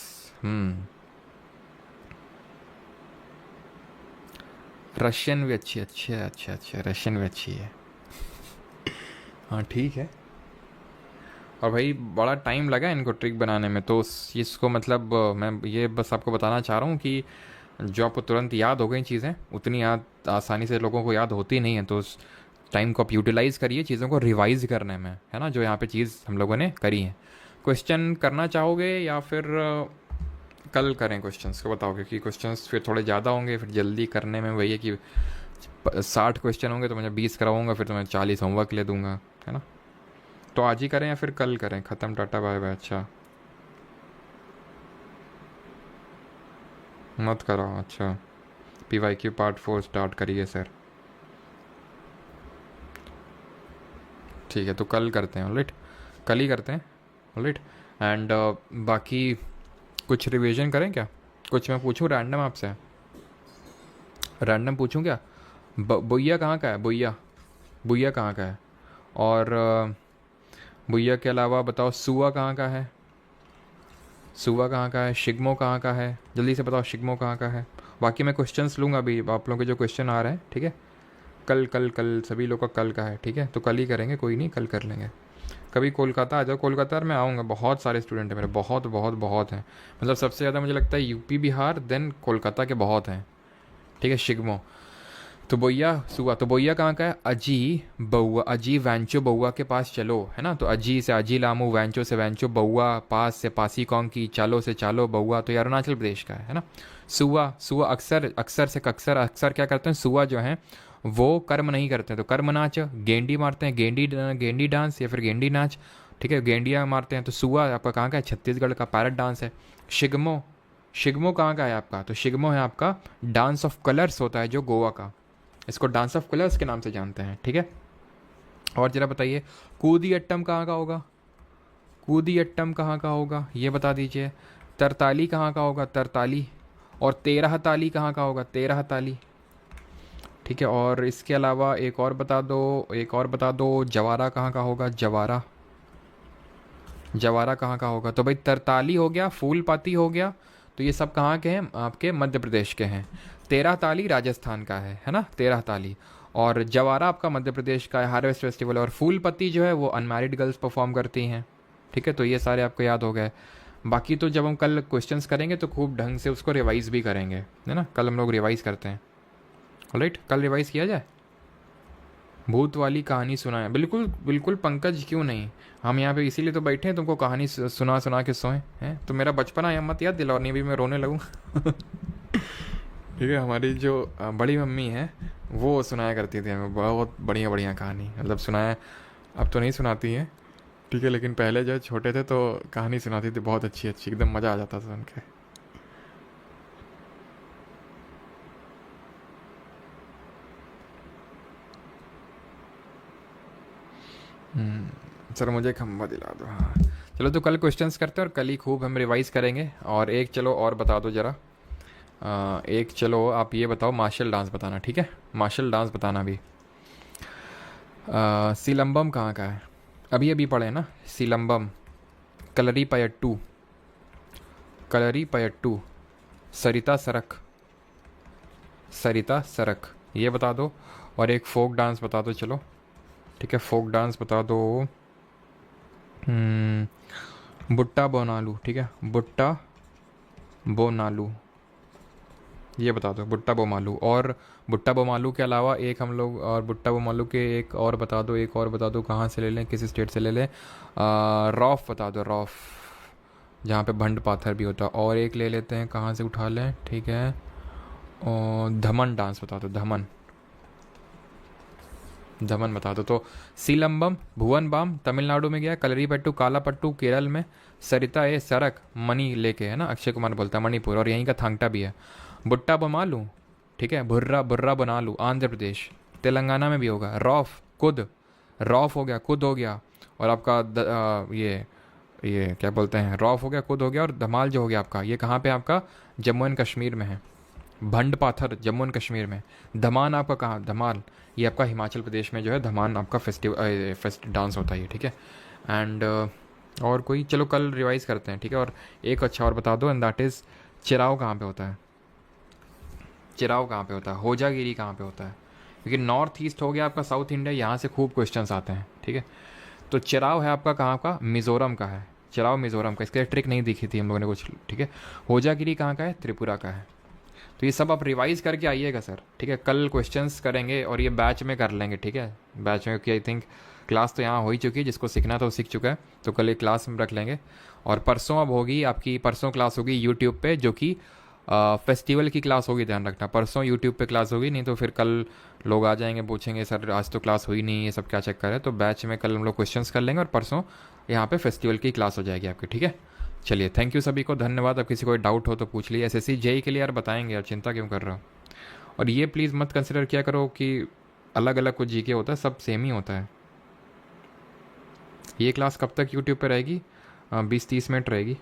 रशियन भी अच्छी, अच्छा अच्छा अच्छा, रशियन भी अच्छी है। हाँ ठीक है। और भाई बड़ा टाइम लगा इनको ट्रिक बनाने में, तो इसको मतलब मैं ये बस आपको बताना चाह रहा हूँ कि जो आपको तुरंत याद हो गई चीज़ें, उतनी याद आसानी से लोगों को याद होती नहीं है, तो उस टाइम को आप यूटिलाइज़ करिए चीज़ों को रिवाइज करने में, है ना, जो यहाँ पे चीज़ हम लोगों ने करी है। क्वेश्चन करना चाहोगे या फिर कल करें क्वेश्चंस को बताओगे? कि क्वेश्चंस फिर थोड़े ज़्यादा होंगे, फिर जल्दी करने में वही है कि 60 क्वेश्चन होंगे तो मैं 20 कराऊंगा, फिर तो मैं 40 होमवर्क ले दूंगा, है ना। तो आज ही करें या फिर कल करें? ख़त्म, टाटा बाय बाय। अच्छा, मत कराओ, अच्छा। PYQ पार्ट 4 स्टार्ट करिए सर। ठीक है, तो कल करते हैं, ऑलराइट, कल ही करते हैं, ऑलराइट। एंड बाकी कुछ रिवीजन करें क्या? कुछ मैं पूछूं रैंडम आपसे? रैंडम पूछूं क्या? बुइया कहाँ का है? बुइया, बुइया कहाँ का है? और बुइया के अलावा बताओ सुआ कहाँ का है? सुआ कहाँ का है? शिग्मो कहाँ का है? जल्दी से बताओ शिग्मो कहाँ का है। बाकी मैं क्वेश्चंस लूँगा अभी, आप लोगों के जो क्वेश्चन आ रहे हैं, ठीक है। कल कल कल सभी लोग का कल का है, ठीक है, तो कल ही करेंगे, कोई नहीं, कल कर लेंगे। कभी कोलकाता आ जाओ, कोलकाता में आऊँगा, बहुत सारे स्टूडेंट हैं मेरे, बहुत बहुत बहुत हैं। मतलब सबसे ज़्यादा मुझे लगता है यूपी बिहार, देन कोलकाता के बहुत हैं, ठीक है। शिग्मो तो बोइया सुआ, तो बोइया कहाँ का है? अजी बउआ, अजी वैंचो बउआ के पास चलो, है ना। तो अजी से अजी लामू, वैंचो से वैंचो बउआ, पास से पासी कौन की, चालो से चालो बउआ, तो ये अरुणाचल प्रदेश का है ना। सुआ, सुआ अक्सर, अक्सर से कक्सर, अक्सर क्या करते हैं सुआ जो है वो कर्म नहीं करते हैं, तो कर्म नाच गेंडी मारते हैं, गेंडी गेंडी डांस या फिर गेंडी नाच, ठीक है, गेंडिया मारते हैं। तो सुआ आपका कहाँ का है? छत्तीसगढ़ का पैरट डांस है। शिग्मो, शिग्मो कहाँ का है आपका? तो शिग्मो है आपका डांस ऑफ कलर्स होता है जो गोवा का, इसको डांस ऑफ कलर्स के नाम से जानते हैं, ठीक है। और जरा बताइए कूदियट्टम कहाँ का होगा? कूदियट्टम कहाँ का होगा ये बता दीजिए। तरताली कहाँ का होगा? तरताली। और तेरह ताली कहाँ का होगा? तेरह ताली, ठीक है। और इसके अलावा एक और बता दो, एक और बता दो, जवारा कहाँ का होगा? जवारा, जवारा कहाँ का होगा? तो भाई तरताली हो गया, फूल पाती हो गया, तो ये सब कहाँ के हैं? आपके मध्य प्रदेश के हैं। तेरह ताली राजस्थान का है ना, तेरह ताली। और जवारा आपका मध्य प्रदेश का है, हार्वेस्ट फेस्टिवल। और फूल पत्ती जो है वो अनमैरिड गर्ल्स परफॉर्म करती हैं, ठीक है। तो ये सारे आपको याद हो गए। बाकी तो जब हम कल क्वेश्चंस करेंगे तो खूब ढंग से उसको रिवाइज भी करेंगे, है ना। कल हम लोग रिवाइज करते हैं, ऑलराइट, कल रिवाइज किया जाए। भूत वाली कहानी सुनाए, बिल्कुल बिल्कुल पंकज, क्यों नहीं। हम यहाँ पे इसीलिए तो बैठे हैं, तुमको कहानी सुना सुना के सोए हैं। तो मेरा बचपना या मत याद दिलाओ, नहीं भी मैं रोने लगूँ। ठीक है, हमारी जो बड़ी मम्मी है वो सुनाया करती थी हमें बहुत बढ़िया बढ़िया कहानी, मतलब सुनाया, अब तो नहीं सुनाती है, ठीक है, लेकिन पहले जब छोटे थे तो कहानी सुनाती थी बहुत अच्छी अच्छी, एकदम मज़ा आ जाता था सुन के। सर मुझे खम्बा दिला दो, हाँ। चलो तो कल क्वेश्चंस करते हैं और कल ही खूब हम रिवाइज करेंगे। और एक चलो और बता दो ज़रा, एक चलो आप ये बताओ, मार्शल डांस बताना, ठीक है, मार्शल डांस बताना भी। सिलम्बम कहाँ का है? अभी अभी पढ़े ना सिलम्बम, कलरी पयट्टू, कलरी पयट्टू, सरिता सरक, सरिता सरक, ये बता दो। और एक फोक डांस बता दो, चलो ठीक है, फोक डांस बता दो। बुट्टा बोनालू, ठीक है, बुट्टा बोनालू, ये बता दो, बुट्टा बोमालू। और बुट्टा बोमालू के अलावा एक हम लोग, और बुट्टा बोमालू के एक और बता दो, एक और बता दो, कहाँ से ले लें, किस स्टेट से ले लें? रॉफ बता दो, रॉफ, जहाँ पे भंड पाथर भी होता है। और एक ले लेते हैं, कहाँ से उठा लें, ठीक है, और धमन डांस बता दो, धमन, धमन बता दो। तो सीलम्बम भुवन बाम तमिलनाडु में गया, कलरीपट्टू कालापट्टू केरल में, सरिता ए सरक मणि लेके, है ना, अक्षय कुमार बोलता है, मणिपुर, और यहीं का थांगटा भी है। बुट्टा बमालू, ठीक है, भुर्रा बुर्रा बना लूँ, आंध्र प्रदेश, तेलंगाना में भी होगा। रौफ कुद, रौफ हो गया, कुद हो गया। और आपका ये क्या बोलते हैं, रौफ हो गया, कुद हो गया। और धमाल जो हो गया आपका, ये कहाँ पे आपका? जम्मू एंड कश्मीर में है। भंड पाथर जम्मू एंड कश्मीर में। धमान आपका कहाँ? धमाल, ये आपका हिमाचल प्रदेश में जो है, धमान आपका फेस्ट डांस होता है ये, ठीक है। एंड और कोई, चलो कल रिवाइज करते हैं, ठीक है। और एक अच्छा और बता दो, एंड दैट इज़ चिराव कहाँ पे होता है? चिराव कहाँ पे होता है? होजागिरी कहाँ पे होता है? क्योंकि नॉर्थ ईस्ट हो गया आपका साउथ इंडिया, यहाँ से खूब क्वेश्चंस आते हैं, ठीक है। तो चिराव है आपका कहाँ का? मिज़ोरम का है। चिराव मिज़ोरम का, इसके ट्रिक नहीं दिखी थी हम लोगों ने कुछ, ठीक है। होजागिरी कहाँ का है? त्रिपुरा का है। तो ये सब आप रिवाइज करके आइएगा सर, ठीक है। कल क्वेश्चंस करेंगे और ये बैच में कर लेंगे, ठीक है। बैच में, क्योंकि आई थिंक क्लास तो यहाँ हो ही चुकी है, जिसको सीखना था वो सीख चुका है, तो कल एक क्लास में रख लेंगे। और परसों अब होगी आपकी, परसों क्लास होगी यूट्यूब पे, जो कि फेस्टिवल की क्लास होगी, ध्यान रखना। परसों यूट्यूब पे क्लास होगी, नहीं तो फिर कल लोग आ जाएंगे पूछेंगे सर आज तो क्लास हुई नहीं, ये सब क्या चक्कर है। तो बैच में कल हम लोग क्वेश्चंस कर लेंगे और परसों यहाँ पे फेस्टिवल की क्लास हो जाएगी आपकी, ठीक है। चलिए, थैंक यू सभी को, धन्यवाद। अब किसी को डाउट हो तो पूछ लीजिए। एसएससी जेई के लिए यार बताएंगे यार, चिंता क्यों कर रहा हो। और ये प्लीज़ मत कंसिडर किया करो कि अलग अलग कुछ जीके होता है, सब सेम ही होता है। ये क्लास कब तक यूट्यूब पे रहेगी? 20-30 मिनट रहेगी,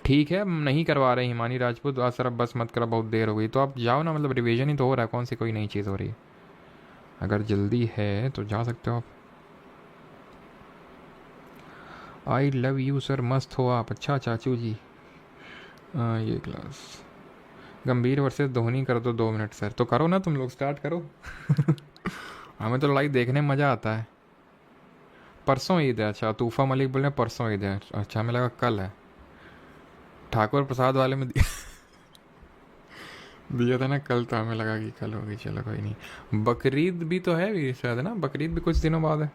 ठीक है। नहीं करवा रहे हिमानी राजपूत, आज सर अब बस मत करो, बहुत देर हो गई। तो आप जाओ ना, मतलब रिवीजन ही तो हो रहा है, कौन सी कोई नई चीज़ हो रही है। अगर जल्दी है तो जा सकते हो आप। आई लव यू सर, मस्त हो आप। अच्छा चाचू जी। ये क्लास गंभीर वर्सेस धोनी कर दो 2 मिनट सर। तो करो ना, तुम लोग स्टार्ट करो। हमें तो लड़ाई देखने में मज़ा आता है। परसों ईद है? अच्छा, तूफ़ा मलिक बोल रहे हैं परसों ईद है। अच्छा, हमें लगा कल है। ठाकुर प्रसाद वाले में दिया था ना कल, तो हमें लगा कि कल होगी। चलो कोई नहीं। बकरीद भी तो है भी शायद ना, बकरीद भी कुछ दिनों बाद है।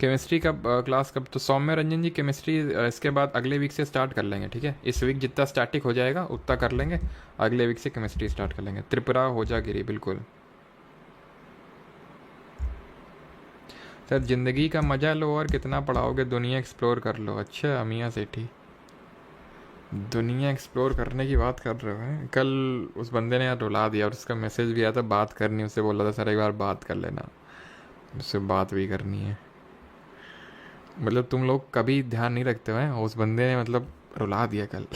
केमिस्ट्री का क्लास कब? तो सौम्य रंजन जी केमिस्ट्री इसके बाद अगले वीक से स्टार्ट कर लेंगे, ठीक है। इस वीक जितना स्टैटिक हो जाएगा उतना कर लेंगे, अगले वीक से केमिस्ट्री स्टार्ट कर लेंगे। त्रिपुरा होजागिरी, बिल्कुल सर। ज़िंदगी का मज़ा लो और कितना पढ़ाओगे, दुनिया एक्सप्लोर कर लो। अच्छा मियाँ सेठी, दुनिया एक्सप्लोर करने की बात कर रहे हैं। कल उस बंदे ने यार रुला दिया, और उसका मैसेज भी आया था बात करनी, उससे बोला था सर एक बार बात कर लेना, उससे बात भी करनी है। मतलब तुम लोग कभी ध्यान नहीं रखते हो, हैं उस बंदे ने मतलब रुला दिया कल।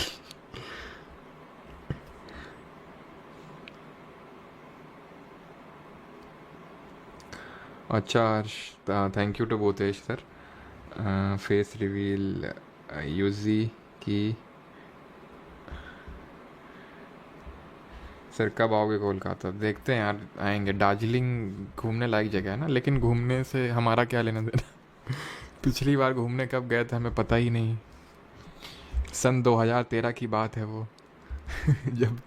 अच्छा Harsh, thank you to Botesh sir. Face reveal यूजी की सर, कब आओगे कोलकाता? देखते हैं यार, आएंगे। दार्जिलिंग घूमने लायक जगह है ना, लेकिन घूमने से हमारा क्या लेना देना। पिछली बार घूमने कब गए थे हमें पता ही नहीं, सन 2013 की बात है वो। जब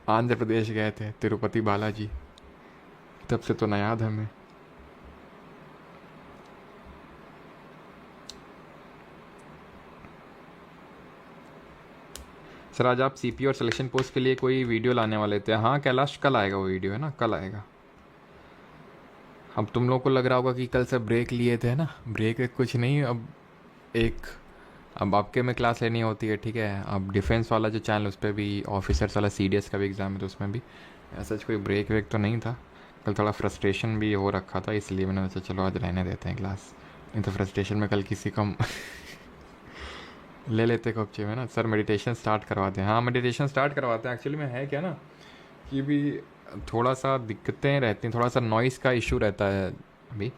आंध्र प्रदेश गए थे तिरुपति बालाजी, तब से तो ना याद हमें। सर आज आप सीपी और सिलेक्शन पोस्ट के लिए कोई वीडियो लाने वाले थे? हाँ कैलाश, कल आएगा वो वीडियो, है ना, कल आएगा। अब तुम लोग को लग रहा होगा कि कल से ब्रेक लिए थे ना, ब्रेक कुछ नहीं। अब आपके में क्लास लेनी होती है, ठीक है। अब डिफेंस वाला जो चैनल, उस पर भी ऑफिसर्स वाला सीडीएस का भी एग्ज़ाम है, तो उसमें भी ऐसा कोई ब्रेक वेक तो नहीं था। कल थोड़ा फ्रस्ट्रेशन भी हो रखा था, इसलिए मैंने सोचा चलो आज रहने देते हैं क्लास, नहीं तो फ्रस्ट्रेशन में कल किसी को ले लेते कपचे में ना। सर मेडिटेशन स्टार्ट करवाते हैं? हाँ मेडिटेशन स्टार्ट करवाते हैं। एक्चुअली में है क्या ना, कि भी थोड़ा सा दिक्कतें रहती हैं, थोड़ा सा नॉइज़ का इशू रहता है अभी,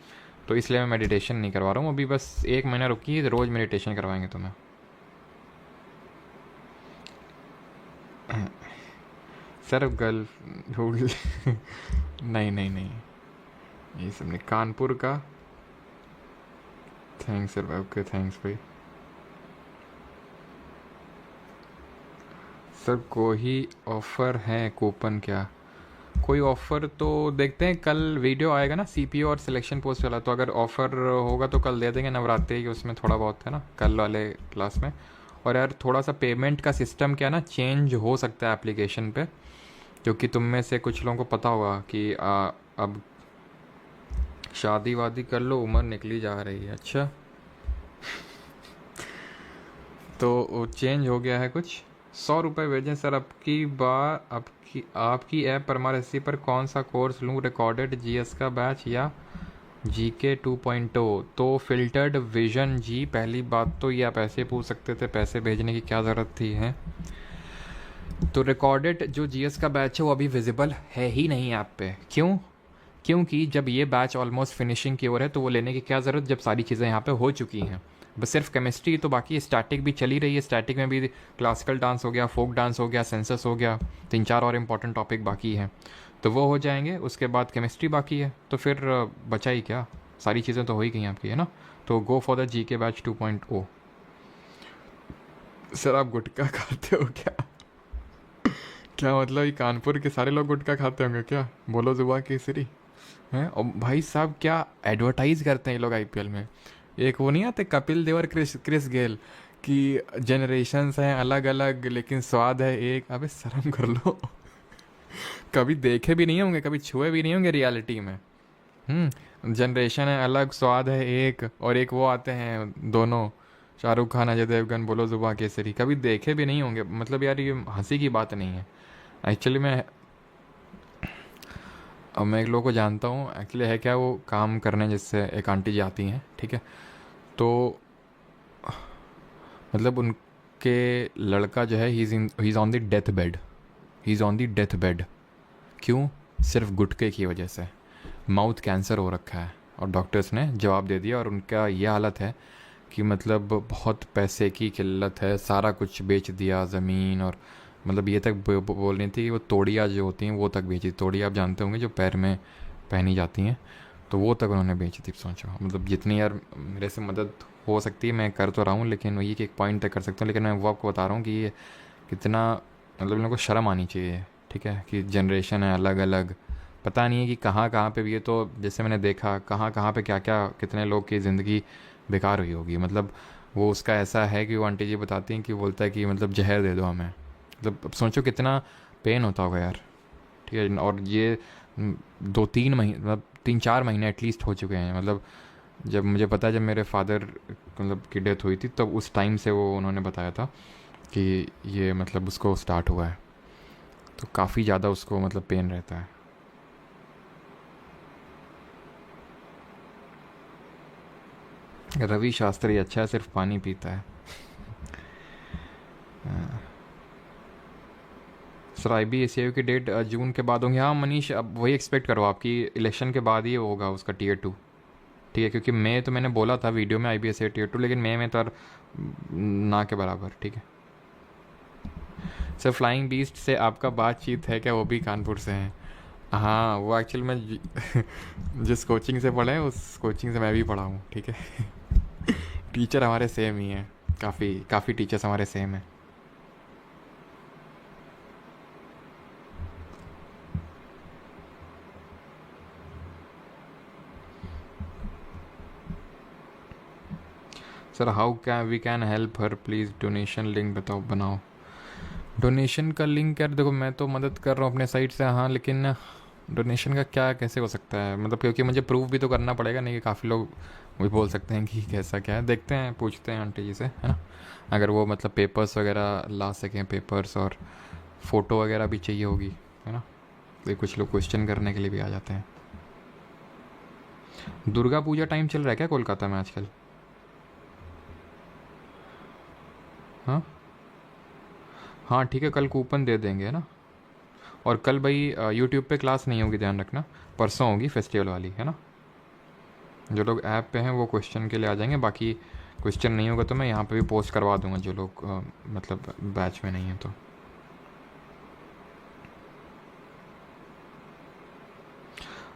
तो इसलिए मैं मेडिटेशन नहीं करवा रहा हूँ अभी। बस 1 महीना रुकिए, रोज़ मेडिटेशन करवाएंगे तुम्हें। सर गर्ल ढूंढ नहीं नहीं नहीं, ये सब नहीं। कानपुर का, थैंक्स सर। ओके थैंक्स भाई। सर कोई ऑफ़र है कूपन क्या? कोई ऑफ़र तो देखते हैं, कल वीडियो आएगा ना सीपीओ और सिलेक्शन पोस्ट वाला, तो अगर ऑफ़र होगा तो कल दे देंगे। नवरात्रि की उसमें थोड़ा बहुत है ना, कल वाले क्लास में। और यार थोड़ा सा पेमेंट का सिस्टम क्या ना चेंज हो सकता है एप्लीकेशन पे, क्योंकि तुम में से कुछ लोगों को पता होगा कि अब शादी वादी कर लो, उम्र निकली जा रही है। अच्छा तो वो चेंज हो गया है कुछ। 100 रुपये भेजें सर। आपकी ऐप पर हमारे एससी पर कौन सा कोर्स लूँ? रिकॉर्डेड जीएस का बैच या जीके 2.0? तो फिल्टर्ड विजन जी, पहली बात तो ये आप ऐसे पूछ सकते थे, पैसे भेजने की क्या ज़रूरत थी है। तो रिकॉर्डेड जो जीएस का बैच है वो अभी विजिबल है ही नहीं ऐप पे। क्यों? क्योंकि जब ये बैच ऑलमोस्ट फिनिशिंग की ओर है तो वो लेने की क्या ज़रूरत जब सारी चीज़ें यहाँ पे हो चुकी हैं। बस सिर्फ केमिस्ट्री तो बाकी स्टैटिक भी चली रही है। स्टैटिक में भी क्लासिकल डांस हो गया, फोक डांस हो गया, सेंसस हो गया, 3-4 और इम्पॉर्टेंट टॉपिक बाकी हैं, तो वो हो जाएंगे। उसके बाद केमिस्ट्री बाकी है, तो फिर बचा ही क्या, सारी चीज़ें तो हो ही गई आपकी, है ना। तो गो फॉर द जी के बैच 2.0। सर आप गुटखा खाते हो क्या? क्या मतलब ये कानपुर के सारे लोग गुटखा खाते होंगे क्या? बोलो जुबा केसरी हैं। और भाई साहब क्या एडवर्टाइज करते हैं ये लोग आईपीएल में। एक वो नहीं आते कपिल देव और क्रिस क्रिस गेल कि जनरेशन्स हैं अलग अलग लेकिन स्वाद है एक। अबे शर्म कर लो। कभी देखे भी नहीं होंगे, कभी छुए भी नहीं होंगे रियलिटी में। जनरेशन है अलग, स्वाद है एक। और एक वो आते हैं दोनों, शाहरुख खान, अजय देवगन, बोलो जुबा केसरी, कभी देखे भी नहीं होंगे। मतलब यार ये हंसी की बात नहीं है एक्चुअली। मैं एक लोगों को जानता हूँ एक्चुअली, है क्या, वो काम करने जिससे एक आंटी जी आती हैं, ठीक है। तो मतलब उनके लड़का जो है he is on the death bed, he is on the death bed. क्यों? सिर्फ गुटखे की वजह से। माउथ कैंसर हो रखा है और डॉक्टर्स ने जवाब दे दिया और उनका ये हालत है कि मतलब बहुत पैसे की किल्लत है, सारा कुछ बेच दिया, ज़मीन, और मतलब ये तक बोल रही थी कि वो तोड़ियाँ जो होती हैं वो तक बेची। तोड़ियाँ आप जानते होंगे जो पैर में पहनी जाती हैं, तो वो तक उन्होंने बेची थी। सोचो मतलब जितनी यार मेरे से मदद हो सकती है मैं कर तो रहा हूँ, लेकिन वही कि एक पॉइंट तक कर सकता हूँ। लेकिन मैं वो आपको बता रहा हूँ कि ये कितना मतलब इन लोगों को शर्म आनी चाहिए, ठीक है, कि जनरेशन है अलग अलग, पता नहीं है कि कहाँ कहाँ पे भी ये तो जैसे मैंने देखा कहाँ कहाँ पे क्या क्या कितने लोग की ज़िंदगी बेकार हुई होगी। मतलब वो उसका ऐसा है कि वो आंटी जी बताती हैं कि बोलता है कि मतलब जहर दे दो हमें। मतलब अब सोचो कितना पेन होता होगा यार, ठीक है। और ये 2-3 महीने मतलब 3-4 महीने एटलीस्ट हो चुके हैं। मतलब जब मुझे पता है जब मेरे फादर मतलब की डेथ हुई थी तब उस टाइम से वो उन्होंने बताया था कि ये मतलब उसको स्टार्ट हुआ है, तो काफ़ी ज़्यादा उसको मतलब पेन रहता है। रवि शास्त्री अच्छा है, सिर्फ पानी पीता है। सर IBACAU की डेट जून के बाद होंगी। हाँ मनीष, अब वही एक्सपेक्ट करो, आपकी इलेक्शन के बाद ही होगा उसका Tier 2, ठीक है। क्योंकि मैं तो मैंने बोला था वीडियो में IBACAU Tier 2, लेकिन मैं तो यार ना के बराबर, ठीक है। सर फ्लाइंग बीस्ट से आपका बातचीत है क्या? वो भी कानपुर से हैं। हाँ वो एक्चुअल में जिस कोचिंग से पढ़े हैं उस कोचिंग से मैं भी पढ़ा हूँ, ठीक है। टीचर हमारे सेम ही हैं, काफ़ी काफ़ी टीचर्स हमारे सेम हैं। Sir how can we can help her please, donation link बताओ बनाओ। डोनेशन का लिंक यार देखो मैं तो मदद कर रहा हूँ अपने साइड से, हाँ, लेकिन डोनेशन का क्या कैसे हो सकता है? मतलब क्योंकि मुझे प्रूफ भी तो करना पड़ेगा, नहीं कि काफ़ी लोग भी बोल सकते हैं कि कैसा क्या है। देखते हैं, पूछते हैं आंटी जी से, है ना। अगर वो मतलब पेपर्स वगैरह ला सकें, पेपर्स और फ़ोटो वगैरह भी चाहिए होगी, है ना। तो कुछ लोग क्वेश्चन करने के लिए भी आ जाते हैं। दुर्गा पूजा टाइम चल रहा है क्या कोलकाता में आजकल? हाँ हाँ ठीक है, कल कूपन दे देंगे, है ना। और कल भाई यूट्यूब पे क्लास नहीं होगी, ध्यान रखना, परसों होगी फेस्टिवल वाली, है ना। जो लोग ऐप पे हैं वो क्वेश्चन के लिए आ जाएंगे, बाकी क्वेश्चन नहीं होगा तो मैं यहाँ पे भी पोस्ट करवा दूंगा जो लोग मतलब बैच में नहीं है तो।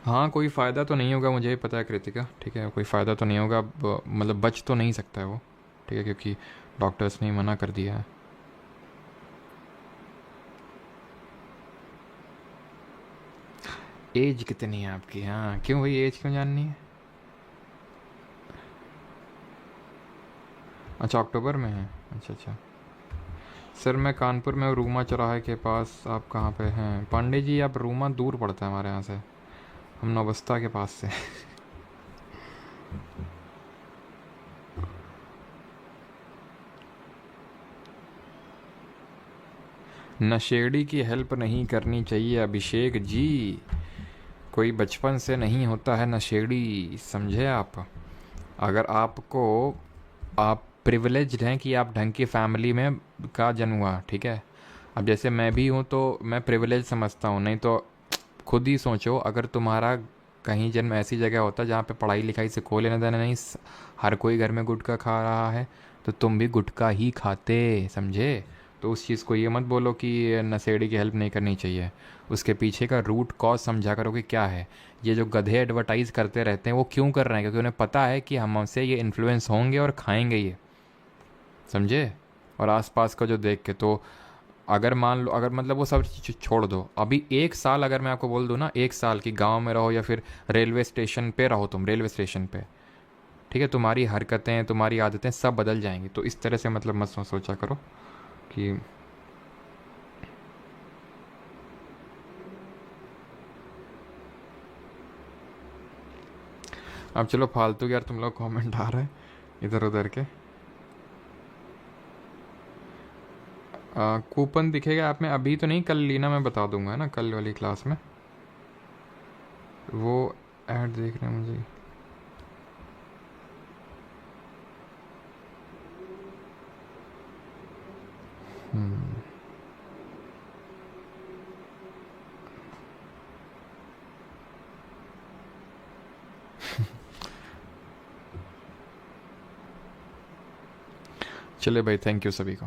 हाँ कोई फ़ायदा तो नहीं होगा, मुझे भी पता है कृतिका, ठीक है, कोई फ़ायदा तो नहीं होगा। अब मतलब बच तो नहीं सकता है वो, ठीक है, क्योंकि डॉक्टर्स ने मना कर दिया है। एज कितनी है आपकी? हाँ क्यों भाई, एज क्यों जाननी है? अच्छा अक्टूबर में है, अच्छा अच्छा। सर मैं कानपुर में हूँ, रूमा चौराहे के पास। आप कहाँ पे हैं? पांडे जी आप, रूमा दूर पड़ता है हमारे यहाँ से, हम नौबस्ता के पास से। नशेड़ी की हेल्प नहीं करनी चाहिए अभिषेक जी, कोई बचपन से नहीं होता है नशेड़ी, समझे आप। अगर आपको, आप प्रिविलेज्ड हैं कि आप ढंग की फैमिली में का जन्म हुआ, ठीक है। अब जैसे मैं भी हूँ तो मैं प्रिविलेज समझता हूँ, नहीं तो खुद ही सोचो अगर तुम्हारा कहीं जन्म ऐसी जगह होता है जहाँ पे पढ़ाई लिखाई से कोई लेना देना नहीं, हर कोई घर में गुटखा खा रहा है, तो तुम भी गुटखा ही खाते, समझे? तो उस चीज़ को ये मत बोलो कि नशेड़ी की हेल्प नहीं करनी चाहिए। उसके पीछे का रूट कॉज समझा करो कि क्या है। ये जो गधे एडवर्टाइज़ करते रहते हैं वो क्यों कर रहे हैं? क्योंकि उन्हें पता है कि हम हमसे ये इन्फ्लुएंस होंगे और खाएंगे ये, समझे? और आसपास का जो देख के तो अगर मान लो, अगर मतलब वो सब चीज़ छोड़ दो, अभी 1 साल अगर मैं आपको बोल दूँ ना, 1 साल की गांव में रहो या फिर रेलवे स्टेशन पे रहो, तुम रेलवे स्टेशन पे, ठीक है, तुम्हारी हरकतें तुम्हारी आदतें सब बदल जाएंगी। तो इस तरह से मतलब मत सोचा करो कि अब चलो फालतू के यार तुम लोग कमेंट आ रहे हैं इधर उधर के। कूपन दिखेगा आप में, अभी तो नहीं, कल लीना मैं बता दूंगा ना, कल वाली क्लास में वो ऐड देख रहे हैं मुझे। चले भाई, थैंक यू सभी को।